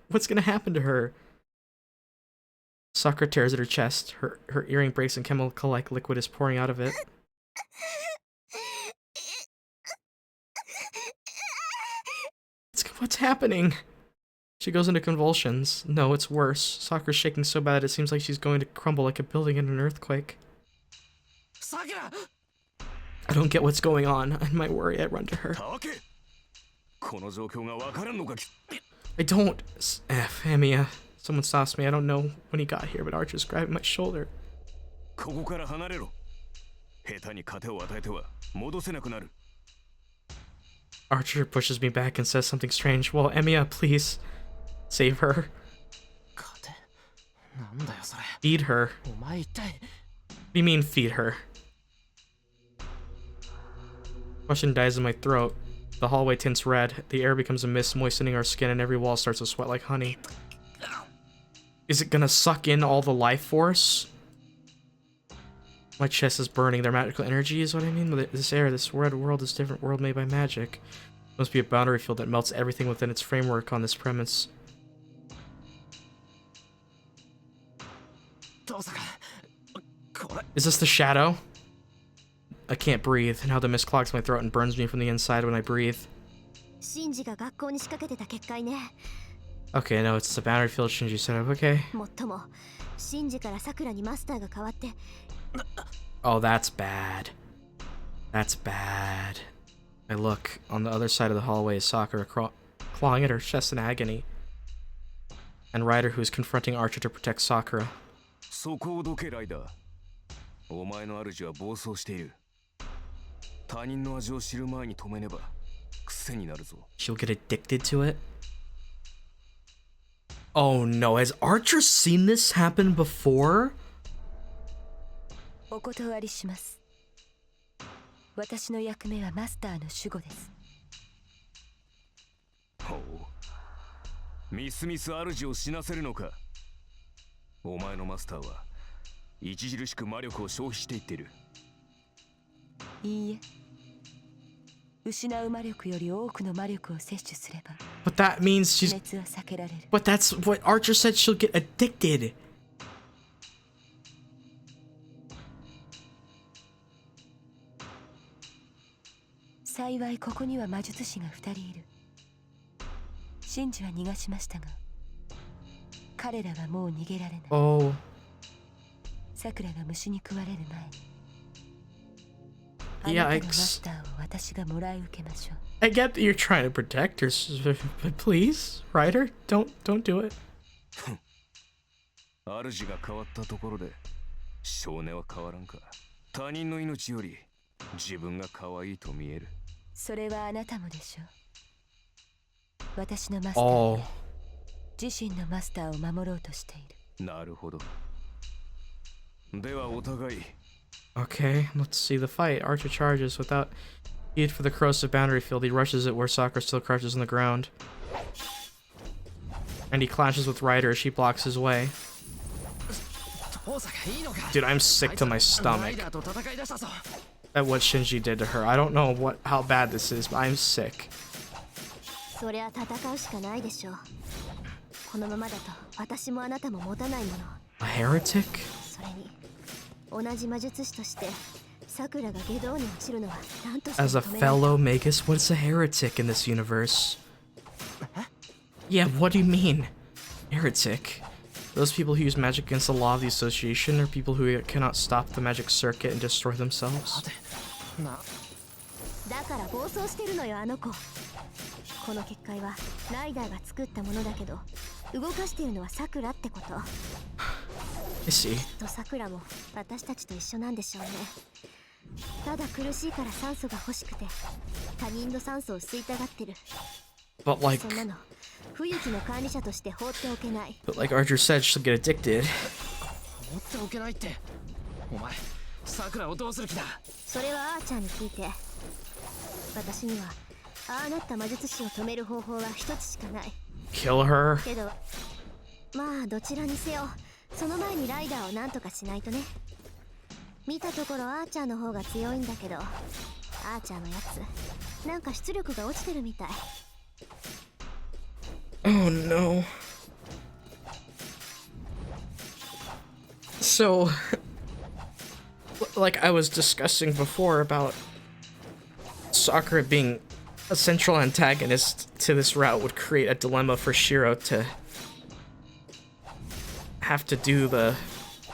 What's gonna happen to her? Sakura tears at her chest. Her earring breaks and chemical-like liquid is pouring out of it. What's happening? She goes into convulsions. No, it's worse. Sakura's shaking so bad it seems like she's going to crumble like a building in an earthquake. Sakura! I don't get what's going on. I might worry. I run to her. I don't. Amiya. Someone stops me. I don't know when he got here, but Archer's grabbing my shoulder. Archer pushes me back and says something strange. Well, Amiya, please save her. Feed her. What do you mean, feed her? Question dies in my throat. The hallway tints red. The air becomes a mist, moistening our skin, and every wall starts to sweat like honey. Is it gonna suck in all the life force? My chest is burning. Their magical energy is what I mean. This air, this red world, this different world made by magic. It must be a boundary field that melts everything within its framework on this premise. Is this the shadow? I can't breathe, and how the mist clogs my throat and burns me from the inside when I breathe. Okay, no, it's the boundary field Shinji set up. Okay. Oh, that's bad. That's bad. I look. On the other side of the hallway is Sakura clawing at her chest in agony. And Ryder, who is confronting Archer to protect Sakura. She'll get addicted to it? Oh no, has Archer seen this happen before? Oh. But that means she's... But that's what Archer said, she'll get addicted. Oh. Yikes. I get that you're trying to protect her, but please, Ryder, don't do it. Oh. Okay, let's see the fight. Archer charges without heed for the corrosive boundary field. He rushes it where Sakura still crouches on the ground. And he clashes with Ryder as she blocks his way. Dude, I'm sick to my stomach at what Shinji did to her. I don't know how bad this is, but I'm sick. A heretic? As a fellow Magus, what's a heretic in this universe? Yeah, what do you mean? Heretic? Those people who use magic against the law of the association are people who cannot stop the magic circuit and destroy themselves. I see. But like Archer said, she'll get addicted. Kill her? Oh no. So, like I was discussing before about Sakura being a central antagonist to this route would create a dilemma for Shirou to have to do the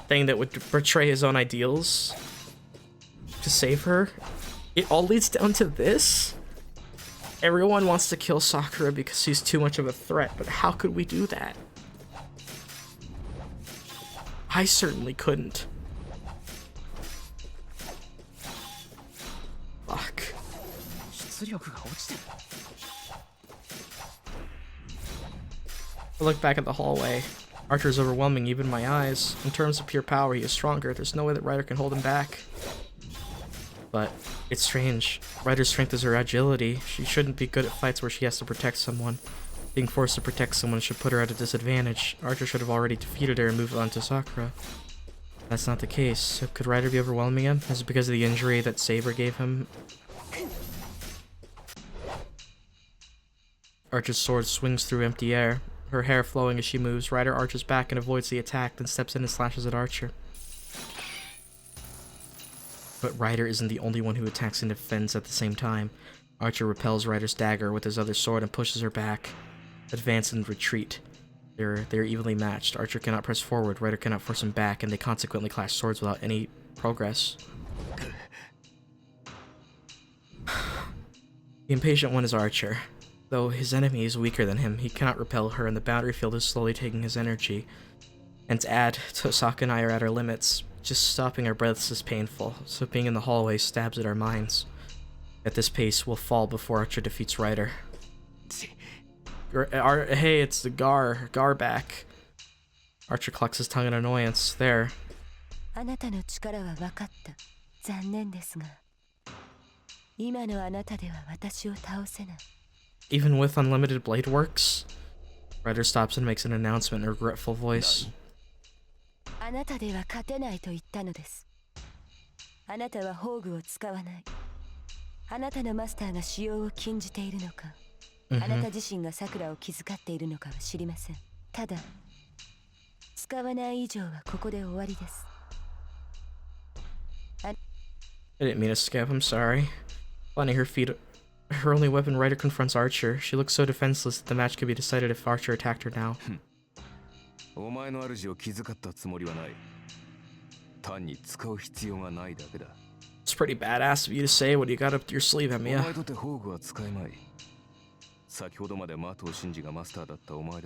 thing that would betray his own ideals to save her. It all leads down to this. Everyone wants to kill Sakura because he's too much of a threat, but how could we do that? I certainly couldn't. Fuck. I look back at the hallway. Archer's overwhelming even my eyes. In terms of pure power, he is stronger. There's no way that Ryder can hold him back. But it's strange. Ryder's strength is her agility. She shouldn't be good at fights where she has to protect someone. Being forced to protect someone should put her at a disadvantage. Archer should have already defeated her and moved on to Sakura. That's not the case. So could Ryder be overwhelming him? Is it because of the injury that Saber gave him? Archer's sword swings through empty air. Her hair flowing as she moves. Ryder arches back and avoids the attack, then steps in and slashes at Archer. But Ryder isn't the only one who attacks and defends at the same time. Archer repels Ryder's dagger with his other sword and pushes her back. Advance and retreat. They're evenly matched. Archer cannot press forward, Ryder cannot force him back, and they consequently clash swords without any progress. The impatient one is Archer. Though his enemy is weaker than him, he cannot repel her, and the boundary field is slowly taking his energy. And to add, Tohsaka and I are at our limits. Just stopping our breaths is painful, so being in the hallway stabs at our minds. At this pace, we'll fall before Archer defeats Ryder. Hey, it's the Gar back. Archer clucks his tongue in annoyance. There. Even with unlimited blade works? Ryder stops and makes an announcement in a regretful voice. I didn't mean to skip, I'm sorry. Finding her feet, her only weapon, Ryder confronts Archer. She looks so defenseless that the match could be decided if Archer attacked her now. It's pretty badass of you to say. What do you got up your sleeve, Emiya?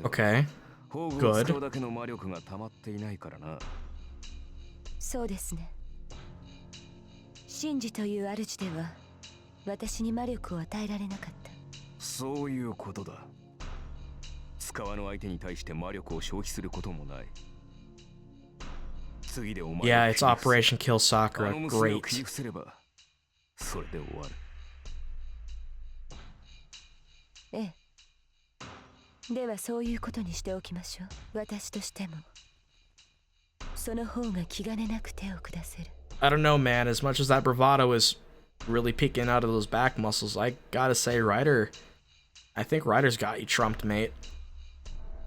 Okay. Good. Shinji という主では私に魔力を与えられなかった。そういうことだ。使わぬ相手に対して魔力を消費することもない。次でお前 Yeah, it's Operation Kill Sakura. Great. それで終わる。ええ。ではそういうことにしておきましょう。私としてもその方が気兼ねなく手を下せる。I don't know, man. As much as that bravado is really peeking out of those back muscles, I gotta say, Ryder. I think Ryder's got you trumped, mate.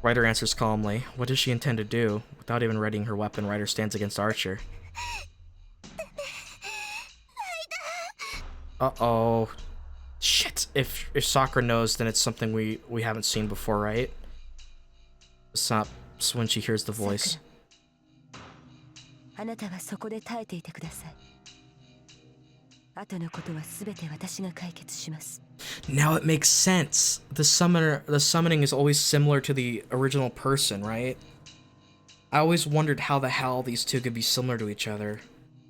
Ryder answers calmly. What does she intend to do? Without even readying her weapon, Ryder stands against Archer. Uh-oh. Shit. If Sakura knows, then it's something we haven't seen before, right? Stops when she hears the voice. あなたはそこで耐えていてください。後のことはすべて私が解決します。Now it makes sense. The summoning is always similar to the original person, right? I always wondered how the hell these two could be similar to each other,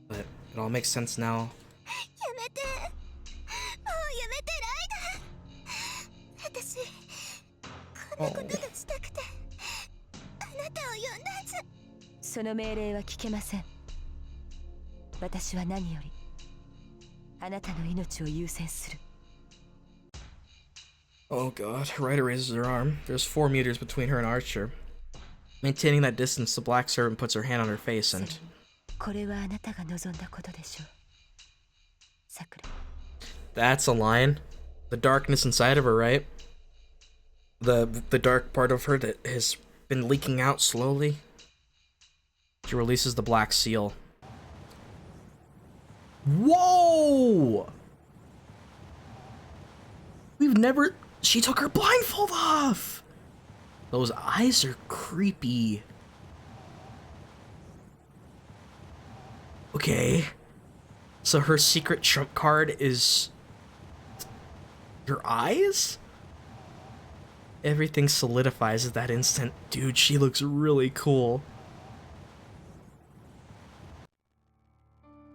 but it all makes sense now. やめて。もうやめてライダー。私こんなことがしたくてあなたを呼んだはず。その命令は聞けません。私は何よりあなたの命を優先する。Oh god, Ryder raises her arm. There's 4 meters between her and Archer. Maintaining that distance, the black servant puts her hand on her face and... これはあなたが望んだことでしょう。Sakura. That's a line. The darkness inside of her, right? The dark part of her that has been leaking out slowly. She releases the black seal. Whoa! We've never... She took her blindfold off! Those eyes are creepy. Okay. So her secret trump card is... your eyes? Everything solidifies at that instant. Dude, she looks really cool.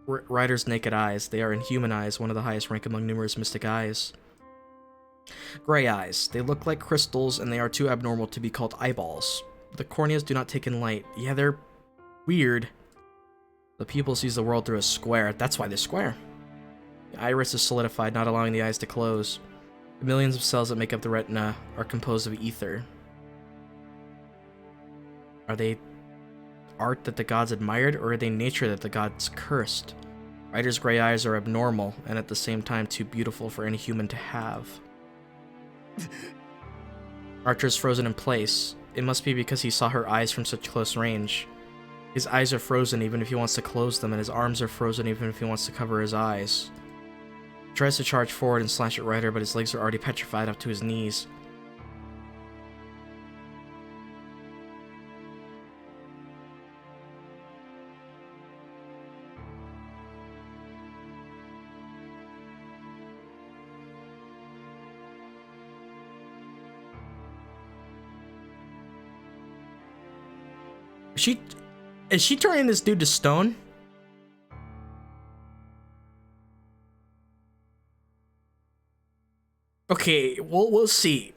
Rider's naked eyes. They are inhuman eyes, one of the highest rank among numerous mystic eyes. Gray eyes. They look like crystals, and they are too abnormal to be called eyeballs. The corneas do not take in light. Yeah, they're weird. The pupil sees the world through a square. That's why they're square. The iris is solidified, not allowing the eyes to close. The millions of cells that make up the retina are composed of ether. Are they art that the gods admired, or are they nature that the gods cursed? Rider's gray eyes are abnormal, and at the same time too beautiful for any human to have. Archer's frozen in place. It must be because he saw her eyes from such close range. His eyes are frozen even if he wants to close them, and his arms are frozen even if he wants to cover his eyes. He tries to charge forward and slash at Rider, but his legs are already petrified up to his knees. Is she turning this dude to stone? Okay, we'll see.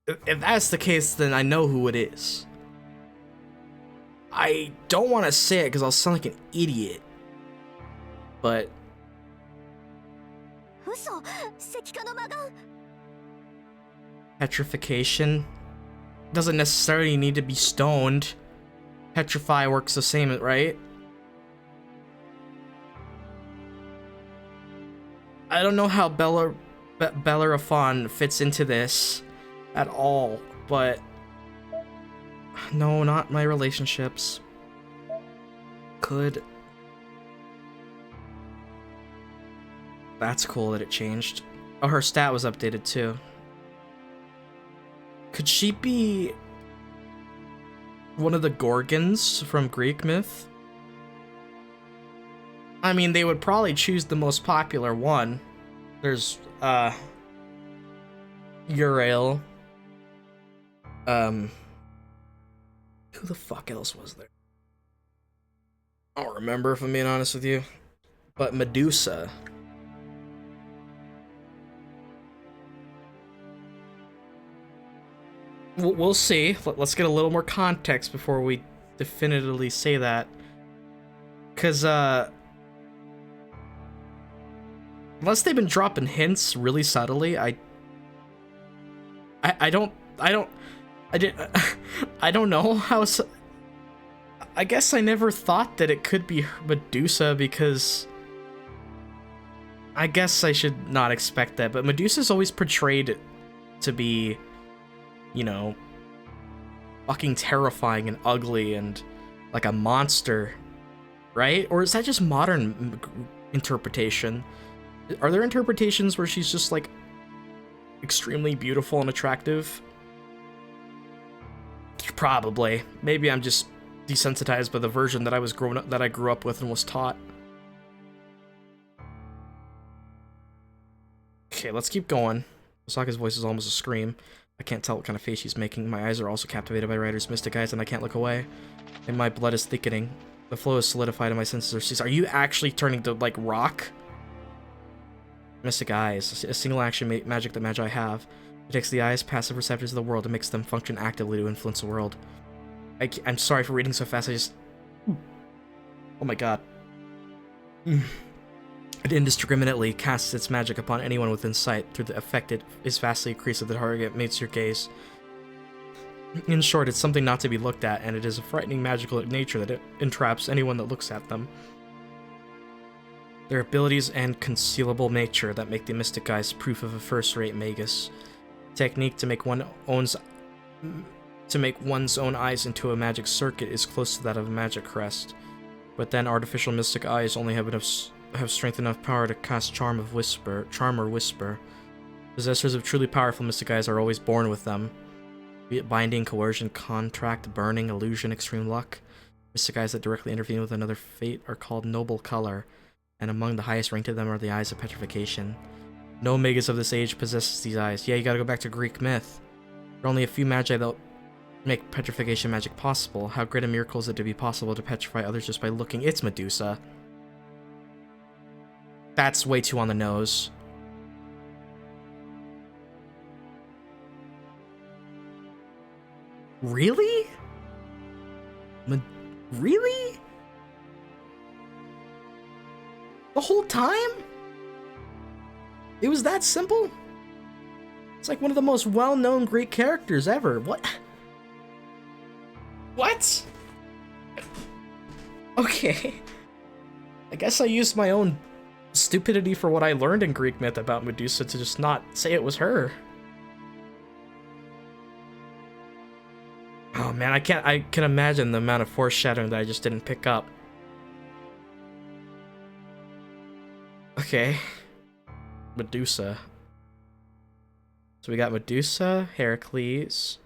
If that's the case, then I know who it is. I don't want to say it because I'll sound like an idiot. But... petrification doesn't necessarily need to be stoned. Petrify works the same, right? I don't know how Bellerophon fits into this at all, but no, not my relationships. Could... That's cool that it changed. Oh, her stat was updated too. Could she be one of the Gorgons from Greek myth? I mean, they would probably choose the most popular one. There's, Uriel. Who the fuck else was there? I don't remember, if I'm being honest with you. But Medusa. We'll see. Let's get a little more context before we definitively say that. Because, unless they've been dropping hints really subtly, I don't know how. I guess I never thought that it could be Medusa, because I guess I should not expect that. But Medusa's always portrayed to be, you know, fucking terrifying and ugly and like a monster, right? Or is that just modern interpretation? Are there interpretations where she's just like extremely beautiful and attractive? Probably. Maybe I'm just desensitized by the version that I grew up with and was taught. Okay, let's keep going. Tohsaka's voice is almost a scream. I can't tell what kind of face she's making. My eyes are also captivated by Rider's mystic eyes, and I can't look away. And my blood is thickening. The flow is solidified and my senses are ceased. Are you actually turning to, like, rock? Mystic eyes. A single action magic that Magi have. It takes the eyes, passive receptors of the world, and makes them function actively to influence the world. I'm sorry for reading so fast, I just... Oh my god. It indiscriminately casts its magic upon anyone within sight. Through the effect, it is vastly increased if the target meets your gaze. In short, it's something not to be looked at, and it is a frightening magical nature that it entraps anyone that looks at them. Their abilities and concealable nature that make the mystic eyes proof of a first-rate magus. Technique to make one own's to make one's own eyes into a magic circuit is close to that of a magic crest. But then artificial mystic eyes only have strength enough power to cast charm or whisper. Possessors of truly powerful mystic eyes are always born with them. Be it binding, coercion, contract, burning, illusion, extreme luck. Mystic eyes that directly intervene with another fate are called noble color, and among the highest ranked of them are the eyes of petrification. No magus of this age possesses these eyes. Yeah, you gotta go back to Greek myth. There are only a few magi that make petrification magic possible. How great a miracle is it to be possible to petrify others just by looking? It's Medusa. That's way too on the nose. Really? Really? The whole time? It was that simple? It's like one of the most well-known Greek characters ever. What? What? Okay. I guess I used my own stupidity for what I learned in Greek myth about Medusa to just not say it was her. Oh man, I can imagine the amount of foreshadowing that I just didn't pick up. Okay. Medusa. So we got Medusa, Heracles,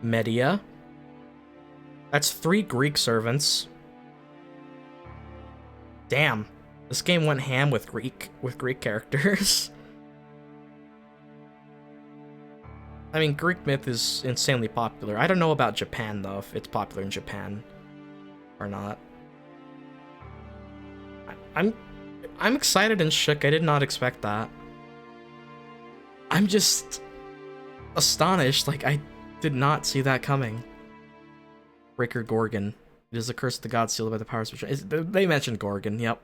Medea. That's 3 Greek servants. Damn. This game went ham with Greek characters. I mean, Greek myth is insanely popular. I don't know about Japan though, if it's popular in Japan or not. I'm excited and shook. I did not expect that. I'm just astonished. Like, I did not see that coming. Breaker Gorgon. It is the curse of the gods sealed by the powers of... They mentioned Gorgon, yep.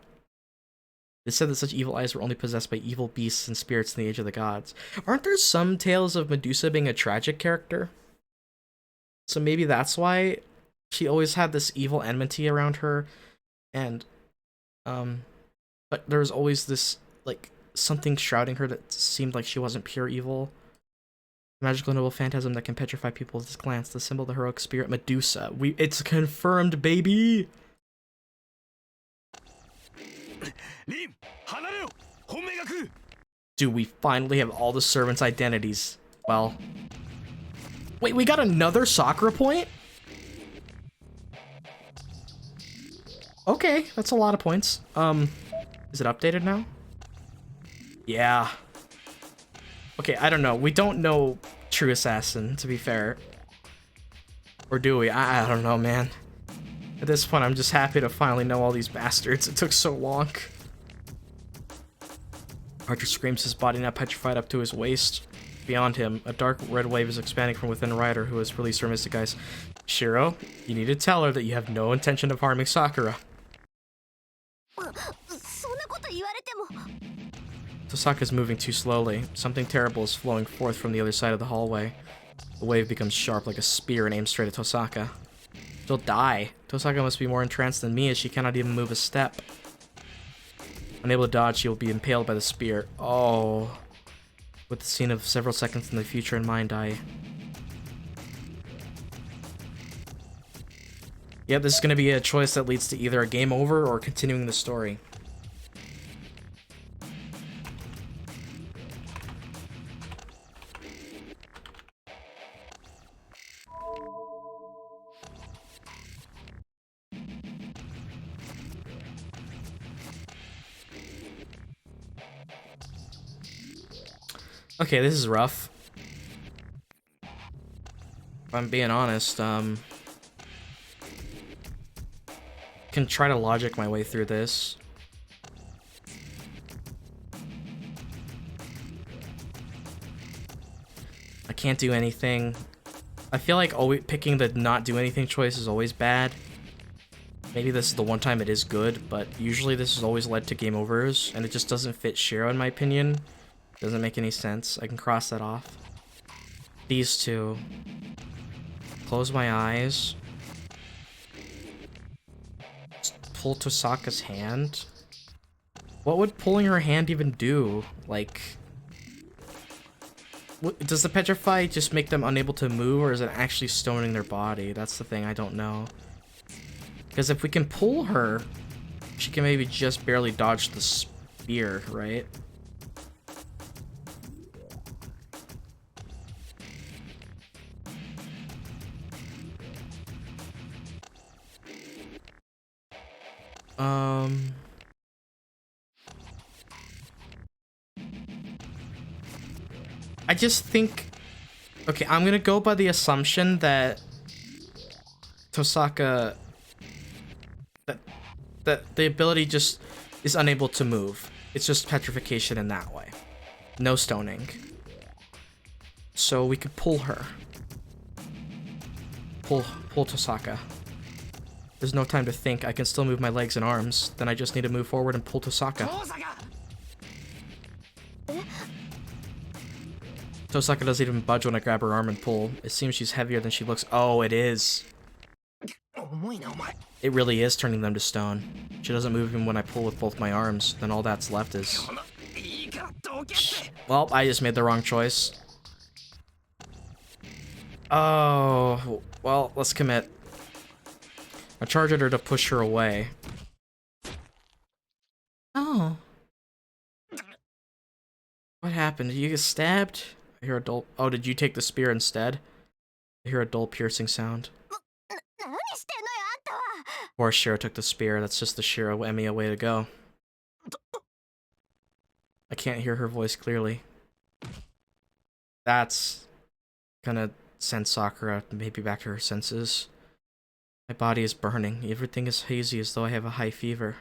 It said that such evil eyes were only possessed by evil beasts and spirits in the age of the gods. Aren't there some tales of Medusa being a tragic character? So maybe that's why she always had this evil enmity around her, and but there was always this, like, something shrouding her that seemed like she wasn't pure evil. Magical noble phantasm that can petrify people with its glance, the symbol of the heroic spirit Medusa. It's confirmed, baby! Do we finally have all the servants' identities? Well... Wait, we got another Sakura point? Okay, that's a lot of points. Is it updated now? Yeah. Okay, I don't know. We don't know True Assassin, to be fair. Or do we? I don't know, man. At this point, I'm just happy to finally know all these bastards. It took so long. Archer screams, his body now petrified up to his waist. Beyond him, a dark red wave is expanding from within Ryder, who has released her mystic eyes. Shirou, you need to tell her that you have no intention of harming Sakura. Tohsaka is moving too slowly. Something terrible is flowing forth from the other side of the hallway. The wave becomes sharp like a spear and aims straight at Tohsaka. She'll die. Tohsaka must be more entranced than me, as she cannot even move a step. Unable to dodge, she will be impaled by the spear. Oh. With the scene of several seconds in the future in mind, yeah, this is going to be a choice that leads to either a game over or continuing the story. Okay, this is rough. If I'm being honest, can try to logic my way through this. I can't do anything. I feel like always picking the not do anything choice is always bad. Maybe this is the one time it is good, but usually this has always led to game overs, and it just doesn't fit Shirou in my opinion. Doesn't make any sense. I can cross that off. These two. Close my eyes. Just pull Tohsaka's hand. What would pulling her hand even do? Like... Does the petrify just make them unable to move, or is it actually stoning their body? That's the thing I don't know. Because if we can pull her, she can maybe just barely dodge the spear, right? I just think... Okay, I'm gonna go by the assumption that Tohsaka... That the ability just is unable to move. It's just petrification in that way. No stoning. So we could pull her. Pull Tohsaka. There's no time to think. I can still move my legs and arms. Then I just need to move forward and pull Tohsaka. Tohsaka doesn't even budge when I grab her arm and pull. It seems she's heavier than she looks. Oh, it is. It really is turning them to stone. She doesn't move even when I pull with both my arms. Then all that's left is... Well, I just made the wrong choice. Oh, well, let's commit. I charged her to push her away. Oh. What happened? Did you get stabbed? I hear a dull... Oh, did you take the spear instead? I hear a dull piercing sound. Of course Shirou took the spear. That's just the Shirou Emiya way to go. I can't hear her voice clearly. That's gonna send Sakura maybe back to her senses. My body is burning. Everything is hazy as though I have a high fever.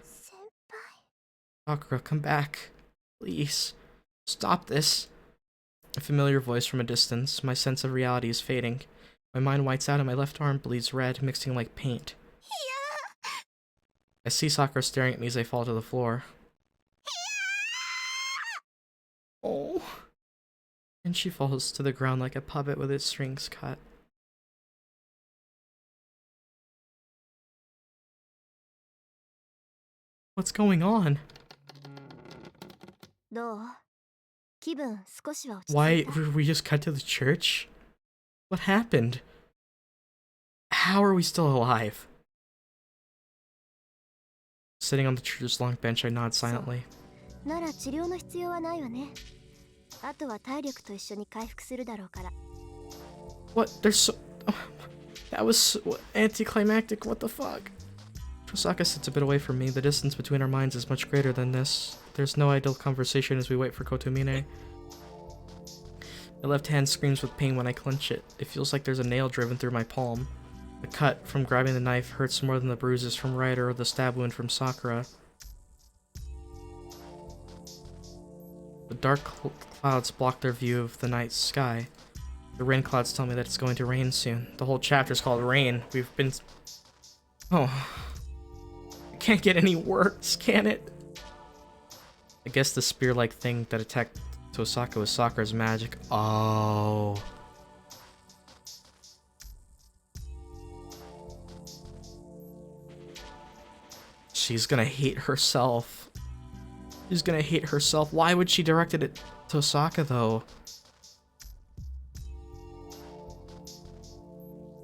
Sakura, come back. Please. Stop this. A familiar voice from a distance. My sense of reality is fading. My mind whites out and my left arm bleeds red, mixing like paint. I see Sakura staring at me as I fall to the floor. Oh. And she falls to the ground like a puppet with its strings cut. What's going on? Why we just cut to the church? What happened? How are we still alive? Sitting on the church's long bench, I nod silently. What? There's so... Oh, that was so anticlimactic. What the fuck? Tohsaka sits a bit away from me. The distance between our minds is much greater than this. There's no idle conversation as we wait for Kotomine. My left hand screams with pain when I clench it. It feels like there's a nail driven through my palm. The cut from grabbing the knife hurts more than the bruises from Ryder or the stab wound from Sakura. The dark clouds block their view of the night sky. The rain clouds tell me that it's going to rain soon. The whole chapter is called Rain. We've been... Oh... It can't get any worse, can it? I guess the spear-like thing that attacked Tohsaka was Sakura's magic. Oh... She's gonna hate herself. She's gonna hate herself. Why would she direct it at Tohsaka, though?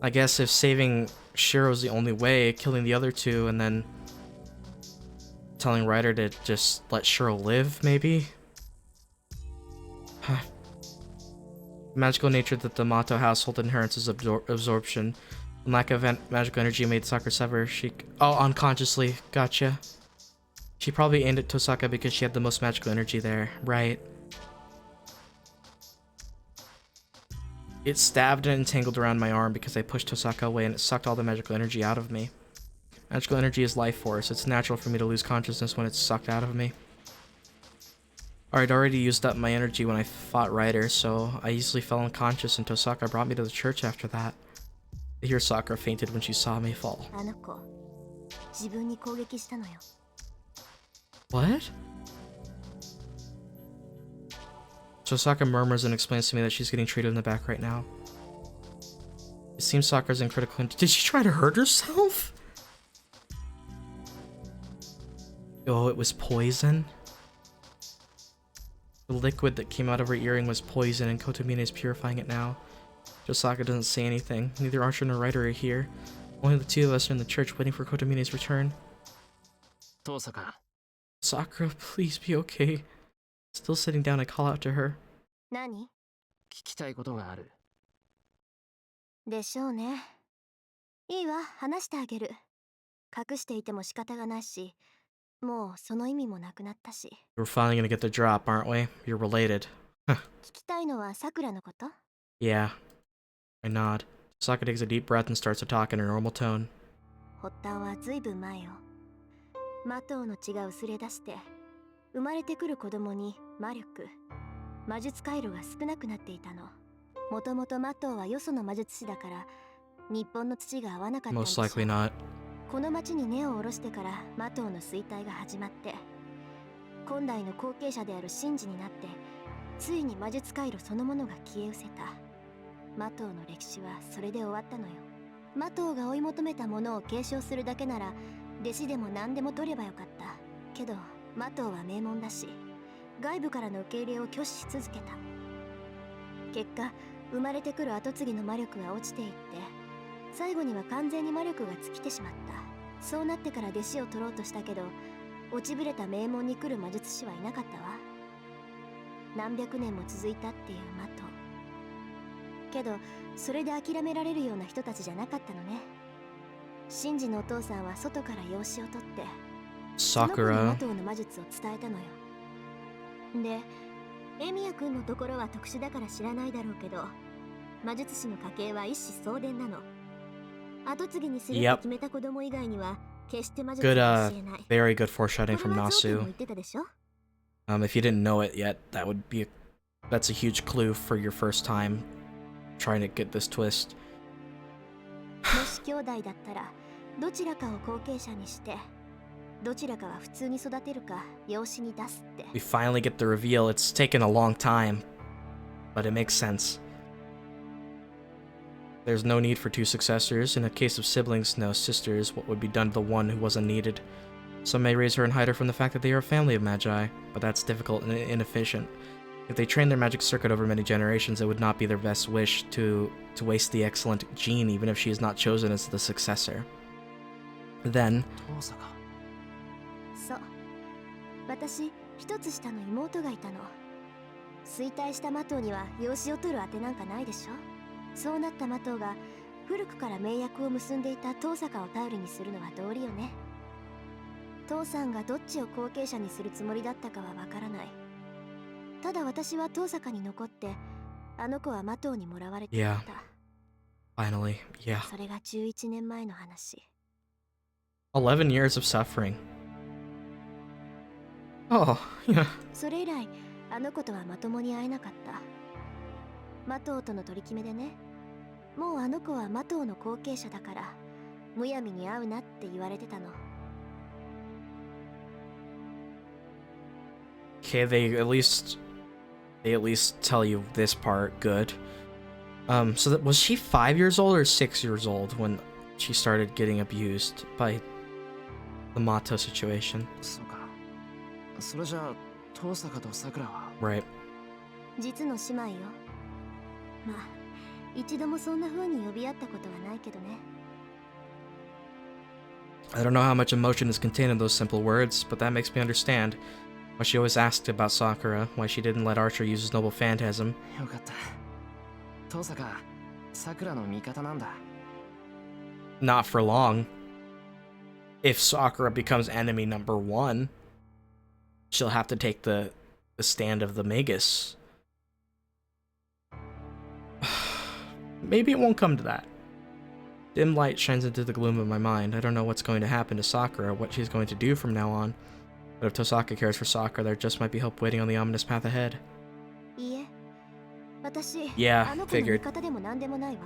I guess if saving Shirou's the only way, killing the other two, and then telling Ryder to just let Shirou live, maybe? The magical nature that the Mato household inherits is absorption. When lack of magical energy made Sakura sever, she... Oh, unconsciously. Gotcha. She probably aimed at Tohsaka because she had the most magical energy there. Right. It stabbed and entangled around my arm because I pushed Tohsaka away and it sucked all the magical energy out of me. Magical energy is life force. It's natural for me to lose consciousness when it's sucked out of me. I'd already used up my energy when I fought Ryder, so I easily fell unconscious and Tohsaka brought me to the church after that. I hear Sakura fainted when she saw me fall. What? Tohsaka murmurs and explains to me that she's getting treated in the back right now. It seems Sakura's in critical... Did she try to hurt herself? Oh, it was poison? The liquid that came out of her earring was poison, and Kotomine is purifying it now. Tohsaka doesn't say anything. Neither Archer nor Ryder are here. Only the two of us are in the church waiting for Kotomine's return. Tohsaka. Sakura, please be okay. Still sitting down, I call out to her. 何 聞きたいことがある。でしょうね。いいわ、話してあげる。隠していても仕方がないし、もうその意味もなくなったし。We're finally gonna get the drop, aren't we? You're related. 聞きたいのはさくらのこと？ Yeah. I nod. Tohsaka takes a deep breath and starts to talk in her normal tone. 発端はずいぶん前よ。魔頭の血が薄れ出して、生まれてくる子供に魔力、魔術回路が少なくなっていたの。もともと魔頭はよその魔術師だから、日本の土が合わなかったんでし Most ょ。 likely not. この町に根を下ろしてから魔頭の衰退が始まって、今代の後継者であるシンジになって、ついに魔術回路そのものが消え失せた。魔頭の歴史はそれで終わったのよ。魔頭が追い求めたものを継承するだけなら、弟子でも何でも取ればよかった。けど魔頭は名門だし、外部からの受け入れを拒否し続けた。結果、生まれてくる跡継ぎの魔力は落ちていって、最後には完全に魔力が尽きてしまった。そうなってから弟子を取ろうとしたけど、落ちぶれた名門に来る魔術師はいなかったわ。何百年も続いたっていう魔頭。けどそれで諦められるような人たちじゃなかったのね。シンジのお父さんは外から養子を取って、その子に魔 Sakura. 頭の魔術を伝えたのよ。で、エミヤ君のところは特殊だから知らないだろうけど、魔術師の家系は一子相伝なの。後継ぎにするって決めた子供以外には決して魔術を Good, 教えない。 very good foreshadowing こ from の松尾君も Nasu. 言ってたでしょ。 If you didn't know it yet, that's a huge clue for your first time trying to get this twist. もし兄弟だったらどちらかを後継者にして、どちらかは普通に育てるか養子に出すって。 We finally get the reveal. It's taken a long time, but it makes sense. There's no need for two successors. In a case of siblings, no sisters, what would be done to the one who wasn't needed? Some may raise her and hide her from the fact that they are a family of magi, but that's difficult and inefficient. If they train their magic circuit over many generations, it would not be their best wish to waste the excellent gene, even if she is not chosen as the successor. Then, Tohsaka。そう、私一つ下の妹がいたの。衰退した魔頭には養子を取るあてなんかないでしょ。そうなった魔頭が古くから盟約を結んでいたト坂を頼りにするのは道理よね。父さんがどっちを後継者にするつもりだったかはわからない。ただ私はト坂に残って、あの子は魔頭にもらわれていた。 finally, yeah. それが11年前の話。 11 years of suffering. Oh, yeah. それ以来あの子とはまともに会えなかった。魔頭との取り決めでね、もうあの子は魔頭の後継者だからむやみに会うなって言われてたの。 Okay, they at least tell you this part. Good. So was she 5 years old or 6 years old when she started getting abused by the Mato situation? そうか。それじゃあ、TohsakaとSakuraは。Right. 実の姉妹よ。まあ一度もそんな風に呼び合ったことはないけどね。 I don't know how much emotion is contained in those simple words, but that makes me understand why she always asked about Sakura, why she didn't let Archer use his noble phantasm. よかった。Tohsaka、Sakuraの味方なんだ。 Not for long. If Sakura becomes enemy number 1, she'll have to take the stand of the Magus. Maybe it won't come to that. Dim light shines into the gloom of my mind. I don't know what's going to happen to Sakura, what she's going to do from now on. But if Tohsaka cares for Sakura, there just might be hope waiting on the ominous path ahead. いいえ、私、 Yeah, あの子の味 figured. 方でも何でもないわ。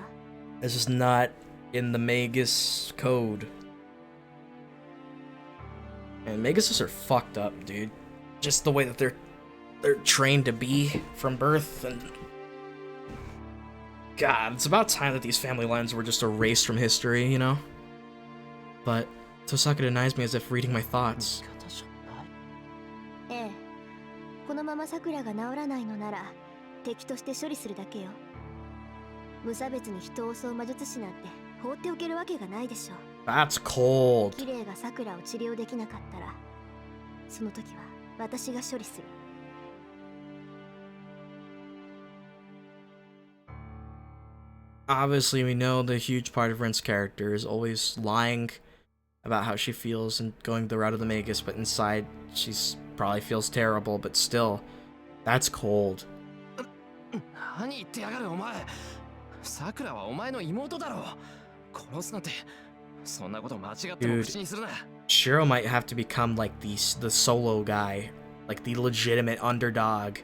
This is not in the Magus code. And Maguses are fucked up, dude. Just the way that they're trained to be from birth, and God, it's about time that these family lines were just erased from history, you know? But Tohsaka denies me as if reading my thoughts. ええ、このまま桜が治らないのなら敵として処理するだけよ。無差別に人を襲う魔術師なんて放っておけるわけがないでしょう。 That's cold. 綺麗が桜を治療できなかったらその時は私が処理する。 Obviously, we know the huge part of Ren's character is always lying about how she feels and going the route of the Magus, but inside she's probably feels terrible, but still, that's cold. 何言ってやがるお前。桜はお前の妹だろ。殺すなんてそんなこと間違っても口にするな。Shirou might have to become like the solo guy, like the legitimate underdog,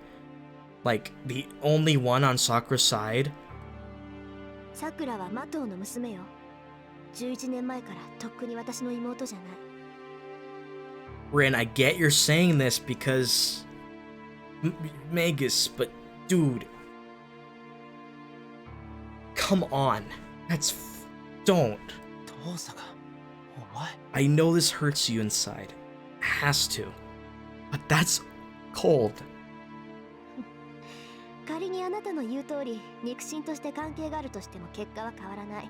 like the only one on Sakura's side. 桜はマトウの娘よ。11年前からとっくに私の妹じゃない。 Rin, I get you're saying this because Magus, but dude, come on, don't. トウサカ、お前。 I know this hurts you inside, it has to, but that's cold. 仮にあなたの言う通り肉親として関係があるとしても結果は変わらない。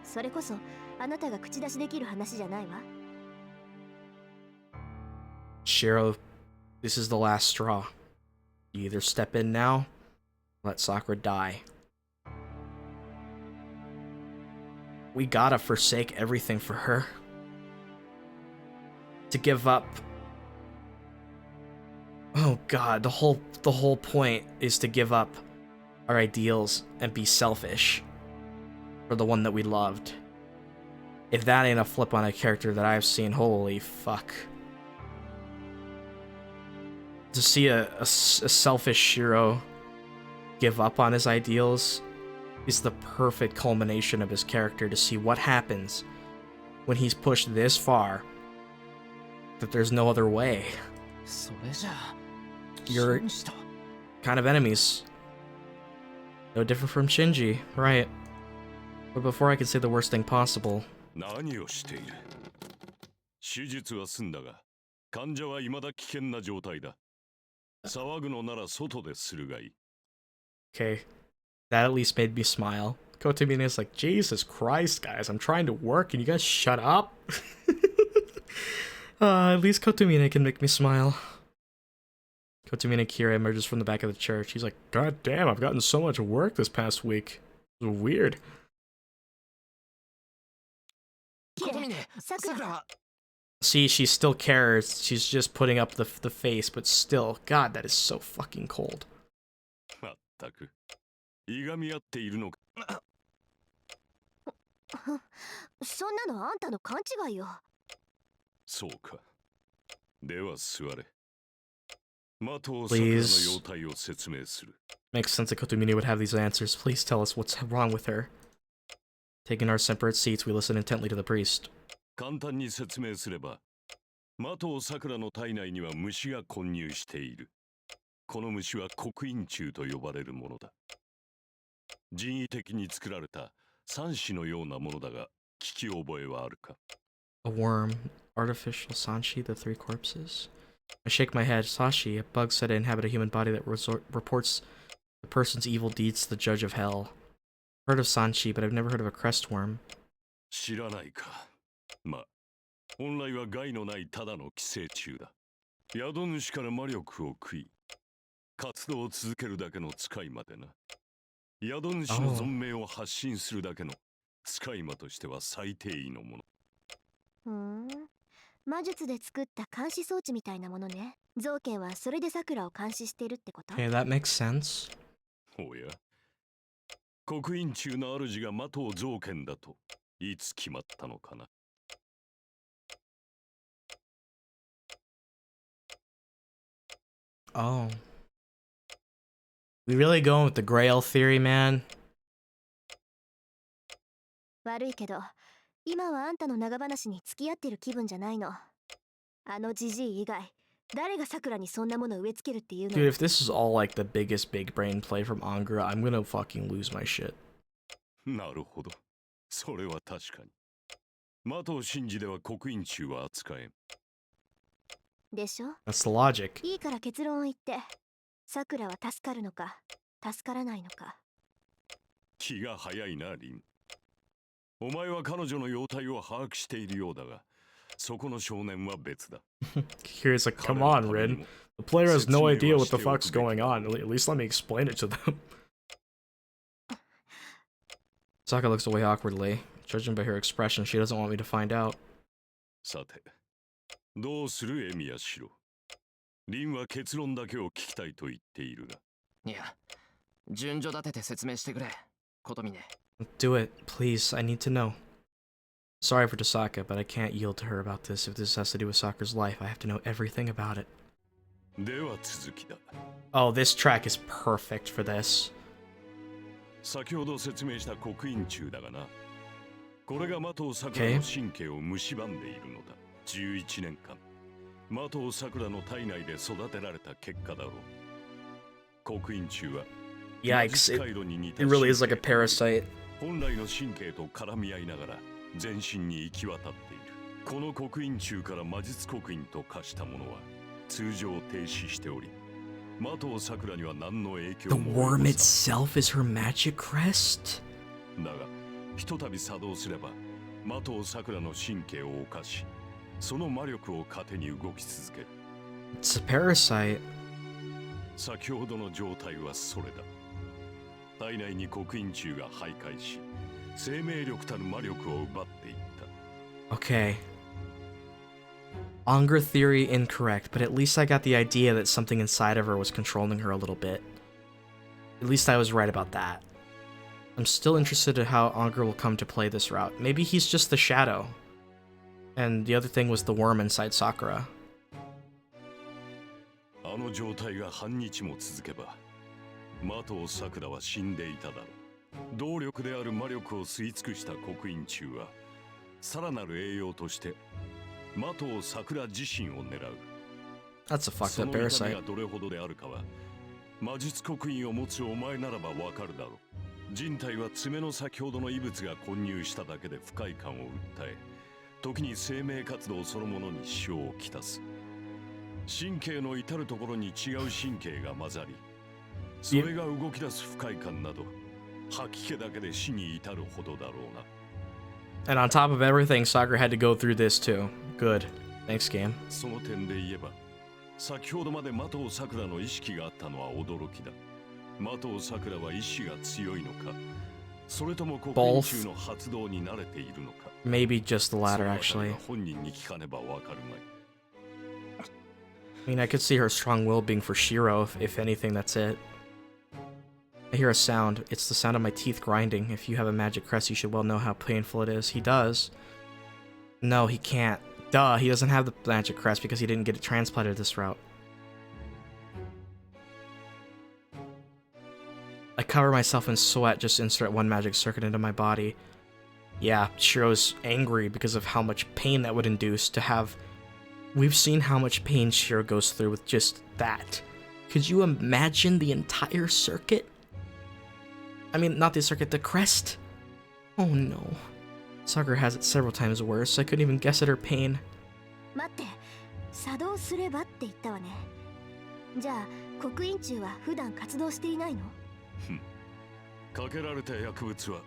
それこそあなたが口出しできる話じゃないわ。 Shirou, this is the last straw. You either step in now, or let Sakura die. We gotta forsake everything for her. To give up. Oh god, the whole point is to give up our ideals and be selfish for the one that we loved. If that ain't a flip on a character that I've seen, holy fuck. To see a selfish Shirou give up on his ideals is the perfect culmination of his character, to see what happens when he's pushed this far that there's no other way. それじゃあ You're kind of enemies. No different from Shinji, right? But before I can say the worst thing possible. 何をしている。手術は済んだが、患者は未だ危険な状態だ。騒ぐのなら外でするがいい。 Okay, that at least made me smile. Kotomine is like, Jesus Christ, guys, I'm trying to work and you guys shut up. At least Kotomine can make me smile. Kotomine Kira emerges from the back of the church. He's like, God damn, I've gotten so much work this past week. It was weird. コトミネ、桜は。 See, she still cares. She's just putting up the face, but still, God, that is so fucking cold. まったく、いがみ合っているのか。そんなのあんたの勘違いよ。そうか。では座れ。的を桜の容態を説明する。 Makes sense that Kotomine would have these answers. Please tell us what's wrong with her. Taking our separate seats, we listen intently to the priest. 簡単に説明すれば、的桜の体内には虫が混入している。この虫は刻印虫と呼ばれるものだ。人為的に作られた三子のようなものだが、聞き覚えはあるか？ A worm. Artificial Sanshi, the three corpses. I shake my head. Sashi, a bug said to inhabit a human body that reports the person's evil deeds to the judge of hell. Heard of Sanshi, but I've never heard of a crest worm. 知らないか。まあ、本来は害のないただの寄生虫だ。宿主から魔力を食い、活動を続けるだけの使い魔でな。宿主の存命を発信するだけの使い魔としては最低位のもの。魔術で作った監視装置みたいなものね。造剣はそれで桜を監視してるってこと？ Okay, that makes sense. おや、刻印虫の主が的を造剣だといつ決まったのかな。Oh. We really going with the Grail theory, man? 悪いけど、今はあんたの長話に付き合ってる気分じゃないの。あのジジイ以外、誰が桜にそんなもの植え付けるっていうの？ Dude, if this is all like the biggest big brain play from Angura, I'm gonna fucking lose my shit. なるほど。それは確かに。的を信じでは刻印虫は扱えん。でしょ。 That's the logic. いいから結論を言って、さくらは助かるのか助からないのか。気が早いな、リン。お前は彼女の容態を把握しているようだが、そこの少年は別だ。Here's like, come on, Rin. The player has no idea what the fuck's going on. At least let me explain it to them. Saka looks away awkwardly. Judging by her expression, she doesn't want me to find out. さて、どうするエミヤシロ。リンは結論だけを聞きたいと言っているが。いや、順序立てて説明してくれ、ことみね。Do it, please. I need to know. Sorry for Tohsaka, but I can't yield to her about this. If this has to do with Sakura's life, I have to know everything about it. では続きだ。Oh, this track is perfect for this. 先ほど説明した刻印中だがな。これが的尾さくらの神経を蝕んでいるのだ。11年間。的尾さくらの体内で育てられた結果だろう。刻印中は Yikes, it really is like a parasite. 本来の神経と絡み合いながら全身に行き渡っている。この刻印中から魔術刻印と化したものは通常停止しており、的尾さくらには何の影響 The も worm itself is her magic crest? だが、ひとたび作動すれば的尾さくらの神経を侵し、その魔力を糧に動き続ける。 It's a parasite. 先ほどの状態はそれだ。体内に刻印中が徘徊し、生命力たる魔力を奪っていった。Okay. Unger theory incorrect, but at least I got the idea that something inside of her was controlling her a little bit. At least I was right about that. I'm still interested in how Unger will come to play this route. Maybe he's just the shadow. And the other thing was the worm inside Sakura. あの状態が半日も続けば、的尾さくらは死んでいただろう。動力である魔力を吸い尽くした刻印中は、さらなる栄養として的尾さくら自身を狙う。 That's a fucked そ up の痛み parasite. がどれほどであるかは、魔術刻印を持つお前ならばわかるだろう。人体は爪の先ほどの異物が混入しただけで不快感を訴え、時に生命活動そのものに支障をきたす。神経の至るところに違う神経が混ざり、それが動き出す不快感など、吐き気だけで死に至るほどだろうな。 And on top of everything, Sakura had to go through this too. Good. Thanks, game. その点で言えば、先ほどまで的尾さくらの意識があったのは驚きだ。的尾さくらは意志が強いのか、それとも刻印中の発動に慣れているのか。 Maybe just the latter, actually. 本人に聞かねばわかるまい。 I mean, I could see her strong will being for Shirou, if anything, that's it. I hear a sound. It's the sound of my teeth grinding. If you have a magic crest, you should well know how painful it is. He does. No, he can't. Duh, he doesn't have the magic crest because he didn't get it transplanted this route. I cover myself in sweat, just insert one magic circuit into my body. Yeah, Shirou's angry because of how much pain that would induce to have... We've seen how much pain Shirou goes through with just that. Could you imagine the entire circuit? I mean, not the circuit, the crest. Oh no. Sakura has it several times worse. I couldn't even guess at her pain. 待って、作動すればって言ったわね。じゃあ、刻印中は普段活動していないの？かけられた薬物は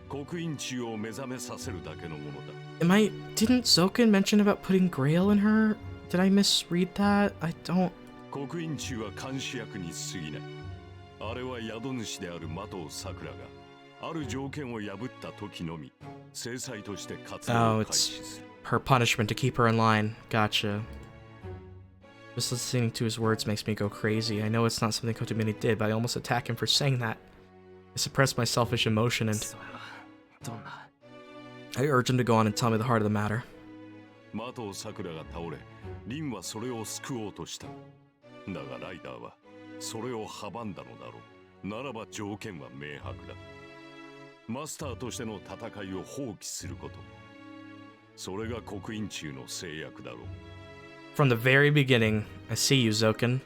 刻印中を目覚めさせるだけのものだ。 Didn't Zoken mention about putting Grail in her? Did I misread that? I don't... 刻印中は監視役に過ぎない。あれは宿主である的尾さくらがある条件を破った時のみ制裁として活動を開始する。 Her punishment to keep her in line. Gotcha. Just listening to his words makes me go crazy. I know it's not something Kotomine did, but I almost attack him for saying that. I suppress my selfish emotion and... どんな I urge him to go on and tell me the heart of the matter. 的尾さくらが倒れ、リンはそれを救おうとした。だがライダーはそれを阻んだのだろう。ならば条件は明白だ。マスターとしての戦いを放棄すること。それが刻印中の制約だろう。 From the very beginning, I see you, Zoken.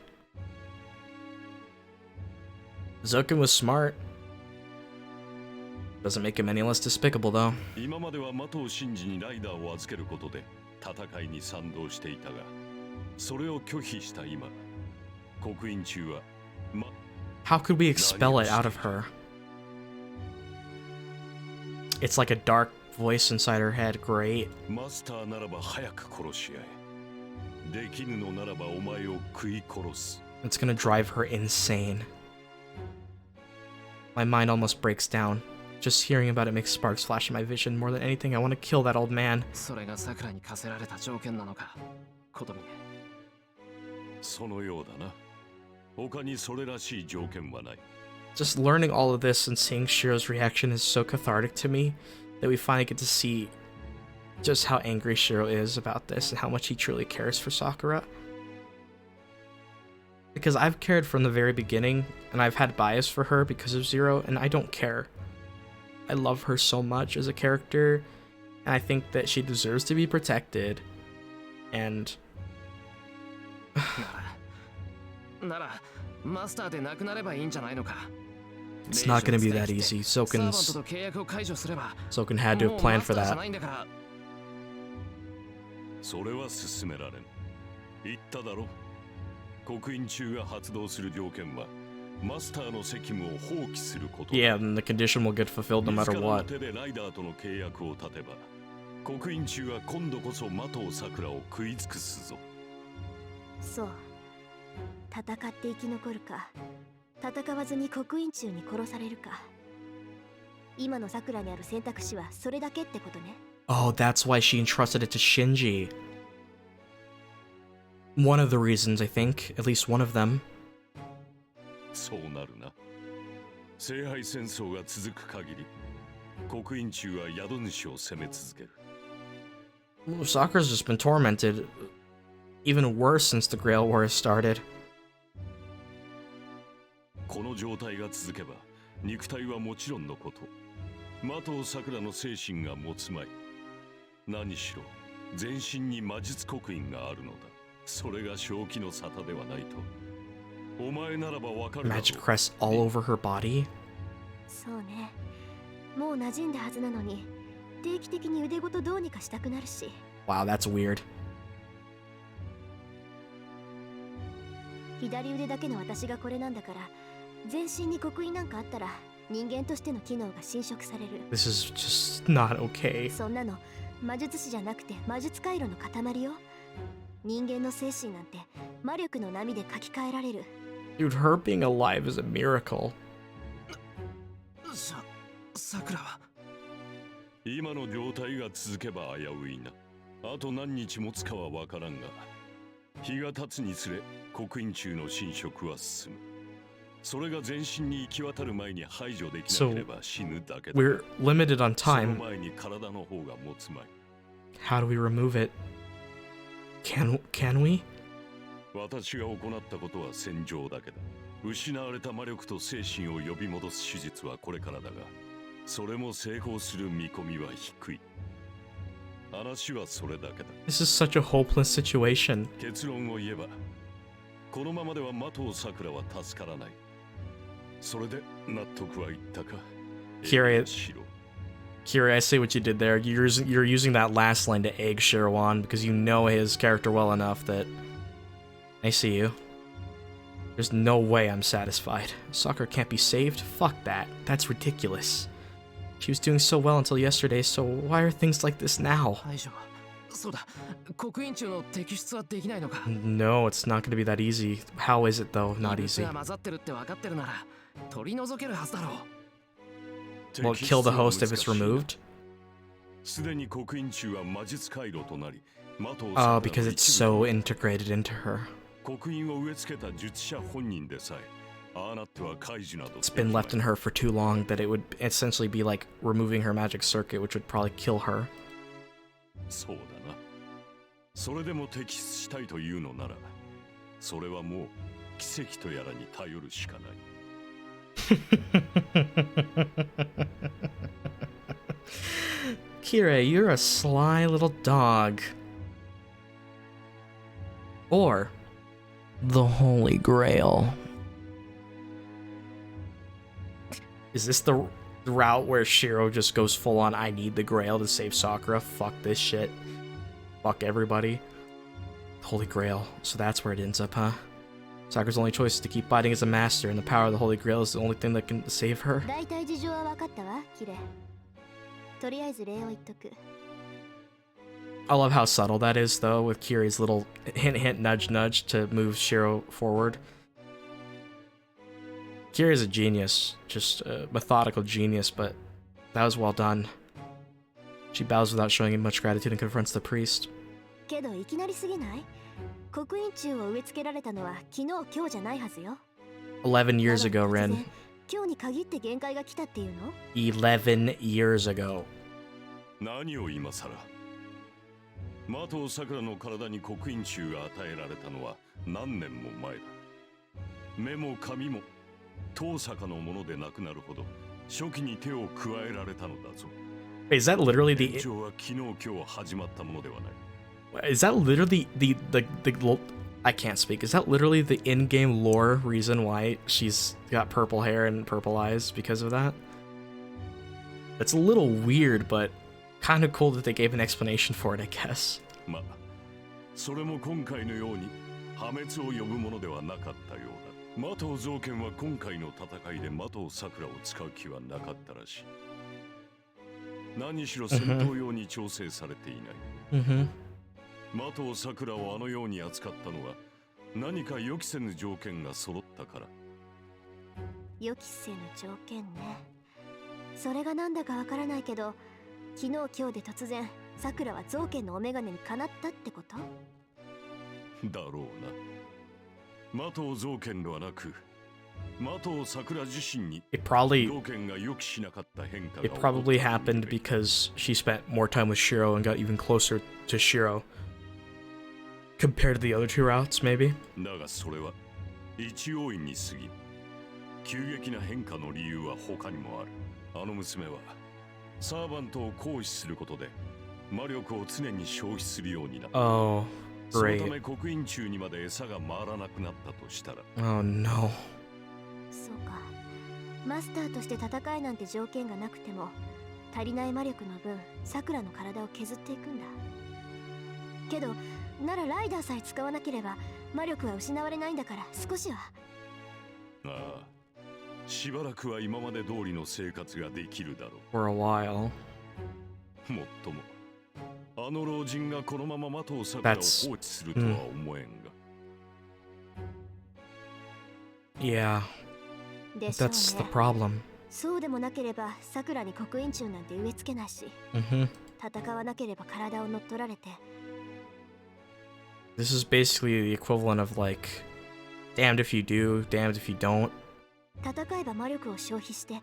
Zoken was smart. Doesn't make him any less despicable, though. 今までは的尾真司にライダーを預けることで戦いに賛同していたが、それを拒否した今、刻印中は How could we expel it out of her? It's like a dark voice inside her head. Great. マスターならば早く殺し合え。できぬのならばお前を食い殺す。It's gonna drive her insane. My mind almost breaks down. Just hearing about it makes sparks flash in my vision. More than anything, I want to kill that old man. それがさくらに課せられた条件なのか、ことみね。そのようだな。他にそれらしい条件はない。 Just learning all of this and seeing Shirou's reaction is so cathartic to me that we finally get to see just how angry Shirou is about this and how much he truly cares for Sakura. Because I've cared from the very beginning, and I've had bias for her because of Zero, and I don't care. I love her so much as a character, and I think that she deserves to be protected. And なら、マスターでなくなればいいんじゃないのか。 it's not gonna be that easy. Soken had to have planned for that. それは進められん。言っただろ。刻印中が発動する条件はマスターの責務を放棄すること。Yeah, then the condition will get fulfilled no matter what. 自らの手でライダーとの契約を立てば、刻印中は今度こそ的を桜を食い尽くすぞ。そう。戦って生き残るか、戦わずに刻印中に殺されるか。今の桜にある選択肢はそれだけってことね。Oh, that's why she entrusted it to Shinji. One of the reasons, I think. At least one of them. そうなるな。聖杯戦争が続く限り、刻印中は宿主を攻め続ける。Sakura's just been tormented. Even worse since the Grail War has started. この状態が続けば、肉体はもちろんのこと、的桜の精神が持つまい。何しろ、全身に魔術刻印があるのだ。それが正気の沙汰ではないと。お前ならばわかるだろう。 Magic crest all over her body? そうね。もう馴染んだはずなのに、定期的に腕ごとどうにかしたくなるし。Wow, that's weird. 左腕だけの私がこれなんだから、全身に刻印なんかあったら人間としての機能が侵食される。 This is just not okay. そんなの魔術師じゃなくて魔術回路の塊よ。人間の精神なんて魔力の波で書き換えられる。 Dude, her being alive is a miracle. さくらは今の状態が続けば危ういな。あと何日持つかはわからんが、日が経つにつれ刻印中の侵食は進む。それが全身に行き渡る前に排除できなければ死ぬだけだ。 We're limited on その time. 前に体の方が持つまい。 How do we remove it? Can we? 私が行ったことは戦場だけだ。失われた魔力と精神を呼び戻す手術はこれからだが、それも成功する見込みは低い。話はそれだけだ。 This is such a hopeless situation. 結論を言えば、このままでは的桜は助からない。それで納得はいったか。 Kira, しろ。 Kira, I see what you did there. You're using that last line to egg Shirou on because you know his character well enough that I see you. There's no way I'm satisfied. Sakura can't be saved? Fuck that. That's ridiculous. She was doing so well until yesterday, so why are things like this now? 排除はそうだ、刻印中の摘出はできないのか。 No, it's not going to be that easy. How is it though? Not 異物 easy. が混ざってるって分かってるなら取り除けるはずだろう。 Will it kill the host if it's removed? すでに刻印中は魔術回路となり、的を Oh, because it's so integrated into her. 刻印を植え付けた術者本人でさえ、ああなっては解除など It's been left in her for too long that it would essentially be like removing her magic circuit, which would probably kill her. そうだな。それでも摘出したいというのなら、それはもう奇跡とやらに頼るしかない。Kira, you're a sly little dog. Or the Holy Grail. Is this the route where Shirou just goes full on I need the Grail to save Sakura? Fuck this shit. Fuck everybody. Holy Grail. So that's where it ends up, huh? Sakura's only choice is to keep fighting as a master, and the power of the Holy Grail is the only thing that can save her. 大体事情は分かったわ、キレ。とりあえず礼を言っとく。I love how subtle that is, though, with Kiri's little hint, hint, nudge, nudge to move Shirou forward. Kiri's a genius, just a methodical genius, but that was well done. She bows without showing much gratitude and confronts the priest. けどいきなりすぎない？刻印柱を植え付けられたのは昨日今日じゃないはずよ。11 years ago, Ren. 今日に限って限界が来たっていうの？11 years ago. 何を今さら。麻藤さくらの体に刻印柱が与えられたのは何年も前だ。目も髪もTohsakaのものでなくなるほど初期に手を加えられたのだぞ。Wait, is that literally the? 延長は昨日今日始まったものではない。Is that literally the I can't speak. Is that literally the in-game lore reason why she's got purple hair and purple eyes because of that? It's a little weird, but kind of cool that they gave an explanation for it, I guess. まあ、それも今回のように破滅を呼ぶものではなかったようだ。麻藤造剣は今回の戦いで麻藤さくらを使う気はなかったらしい。何しろ戦闘用に調整されていない。Mm-hmm. 麻藤さくらをあのように扱ったのは何か予期せぬ条件が揃ったから。予期せぬ条件ね。それがなんだかわからないけど、昨日今日で突然さくらは造剣のお眼鏡にかなったってこと？だろうな。麻藤造剣ではなく、麻藤さくら自身に It probably 造剣が予期しなかった変化が it probably happened because she spent more time with Shirou and got even closer to Shirou compared to the other two routes, maybe. だがそれは一要因に過ぎん。急激な変化の理由は他にもある。あの娘はサーバントを行使することで魔力を常に消費するようになった。Oh, そのた great. め刻印柱にまで餌が回らなくなったとしたら。Oh no. そうか。マスターとして戦えなんて条件がなくても足りない魔力の分さくらの体を削っていくんだ。けどならライダーさえ使わなければ魔力は失われないんだから少しは。ああ、しばらくは今まで通りの生活ができるだろ For a while. う。もっともあの老人がこのまま麻藤さくらを放置するとは思えんが。Yeah, でしょう that's the ね。 problem. そうでもなければさくらに刻印柱なんて植え付けないし、 Mm-hmm. 戦わなければ体を乗っ取られて。 This is basically the equivalent of like, damned if you do, damned if you don't. 戦えば魔力を消費して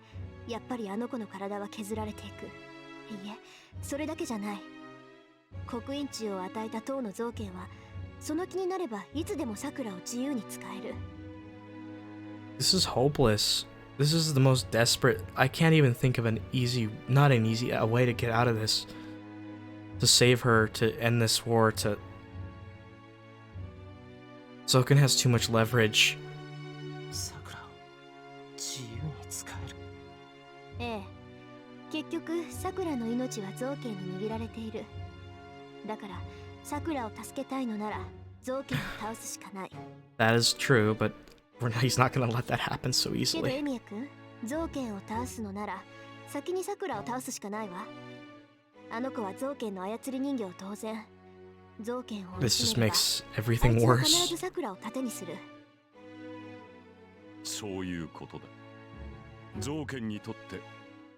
やっぱりあの子の体は削られていく。いいえ、それだけじゃない。刻印柱を与えた塔の造剣はその気になればいつでもさくらを自由に使える。 This is hopeless. This is the most desperate. I can't even think of an easy, not an easy, a way to get out of this. To save her, to end this war, to... Zoken has too much leverage. さくらを自由に使える。ええ、結局さくらの命は造剣に握られている。だからさくらを助けたいのなら造剣を倒すしかない。 That is true, but he's not gonna let that happen so けど easily. エミヤ君、造剣を倒すのなら先にさくらを倒すしかないわ。あの子は造剣の操り人形を当然。造剣を This just めれば makes あい everything つは必 worse. ずさくらを盾にする。そういうことだ。造剣にとって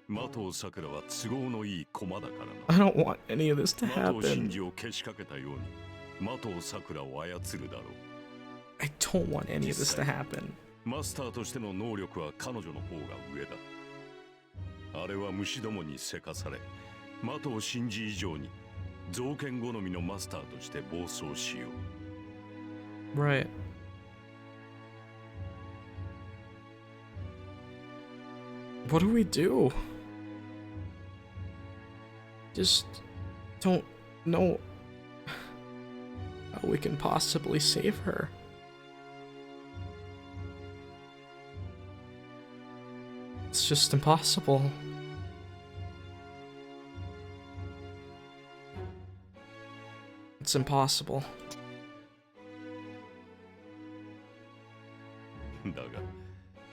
麻藤さくらは都合のいい駒だからな。 I don't want any of this to 麻藤真 happen. 司をけしかけたように麻藤さくらを操るだろう。 I don't want any of this to happen. マスターとしての能力は彼女の方が上だ。あれは虫どもにせかされ、麻藤真司以上に造剣好みのマスターとして暴走しよう。 Right. What do we do? Just don't know how we can possibly save her. It's just impossible. It's impossible.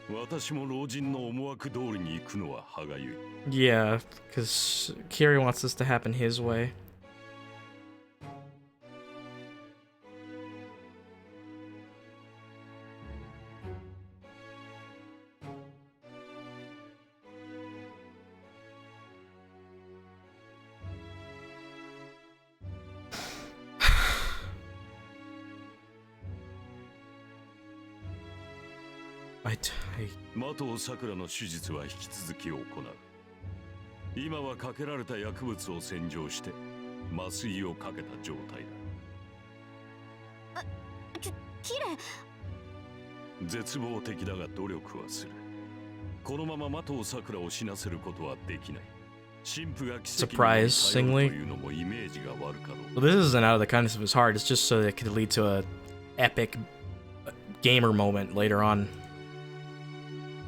私も老人の思惑通りに行くのは歯がゆい。 Yeah, because Kiri wants this to happen his way. I 的藤さくらの手術は引き続き行う。今はかけられた薬物を洗浄して麻酔をかけた状態だ。キレ絶望的だが努力はする。このまま的藤さくらを死なせることはできない。神父が奇跡に頼るというのもイメージが悪かろう。 Well, this isn't out of the kindness of his heart. It's just so that it could lead to a epic gamer moment later on.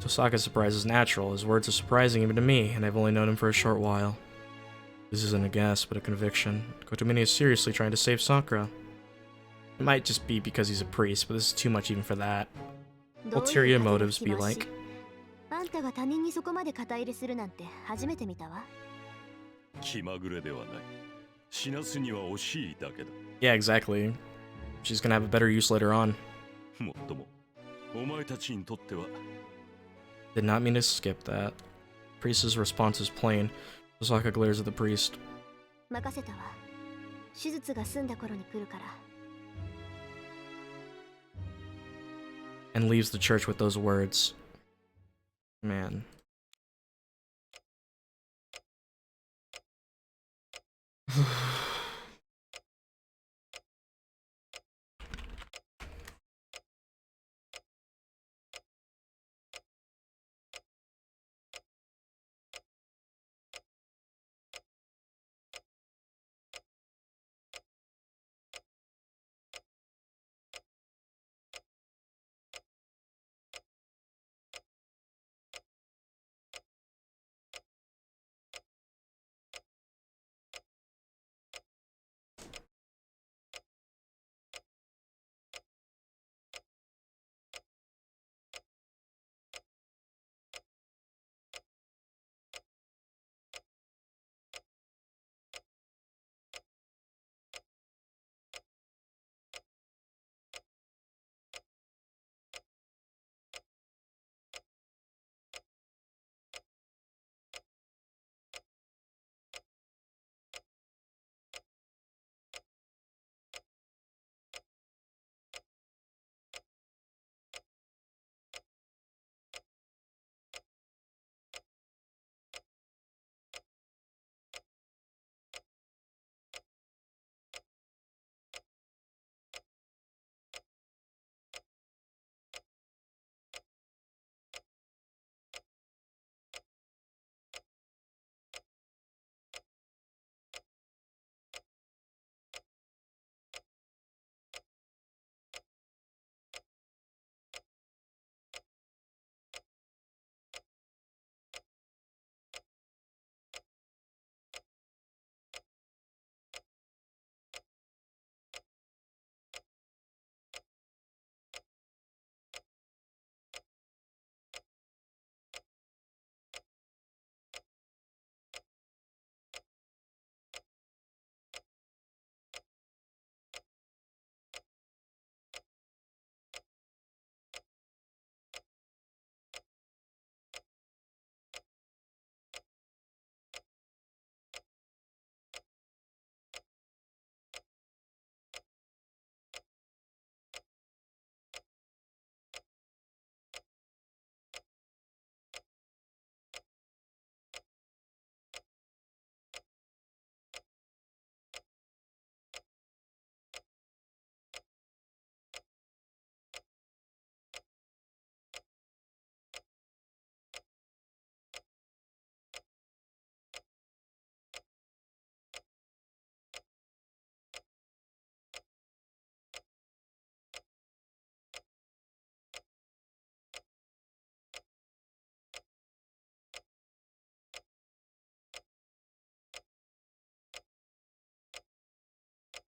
Tohsaka's surprise is natural. His words are surprising even to me, and I've only known him for a short while. This isn't a guess, but a conviction. Kotomine is seriously trying to save Sakura. It might just be because he's a priest, but this is too much even for that. Ulterior motives be like. あんたが他人にそこまで肩入れするなんて初めて見たわ。気まぐれではない。死なすには惜しいだけだ。 Yeah, exactly. She's gonna have a better use later on. もっとも、お前たちにとっては Did not mean to skip that. Priest's response is plain. Tohsaka glares at the priest. 任せたわ。手術が済んだ頃に来るから。 And leaves the church with those words.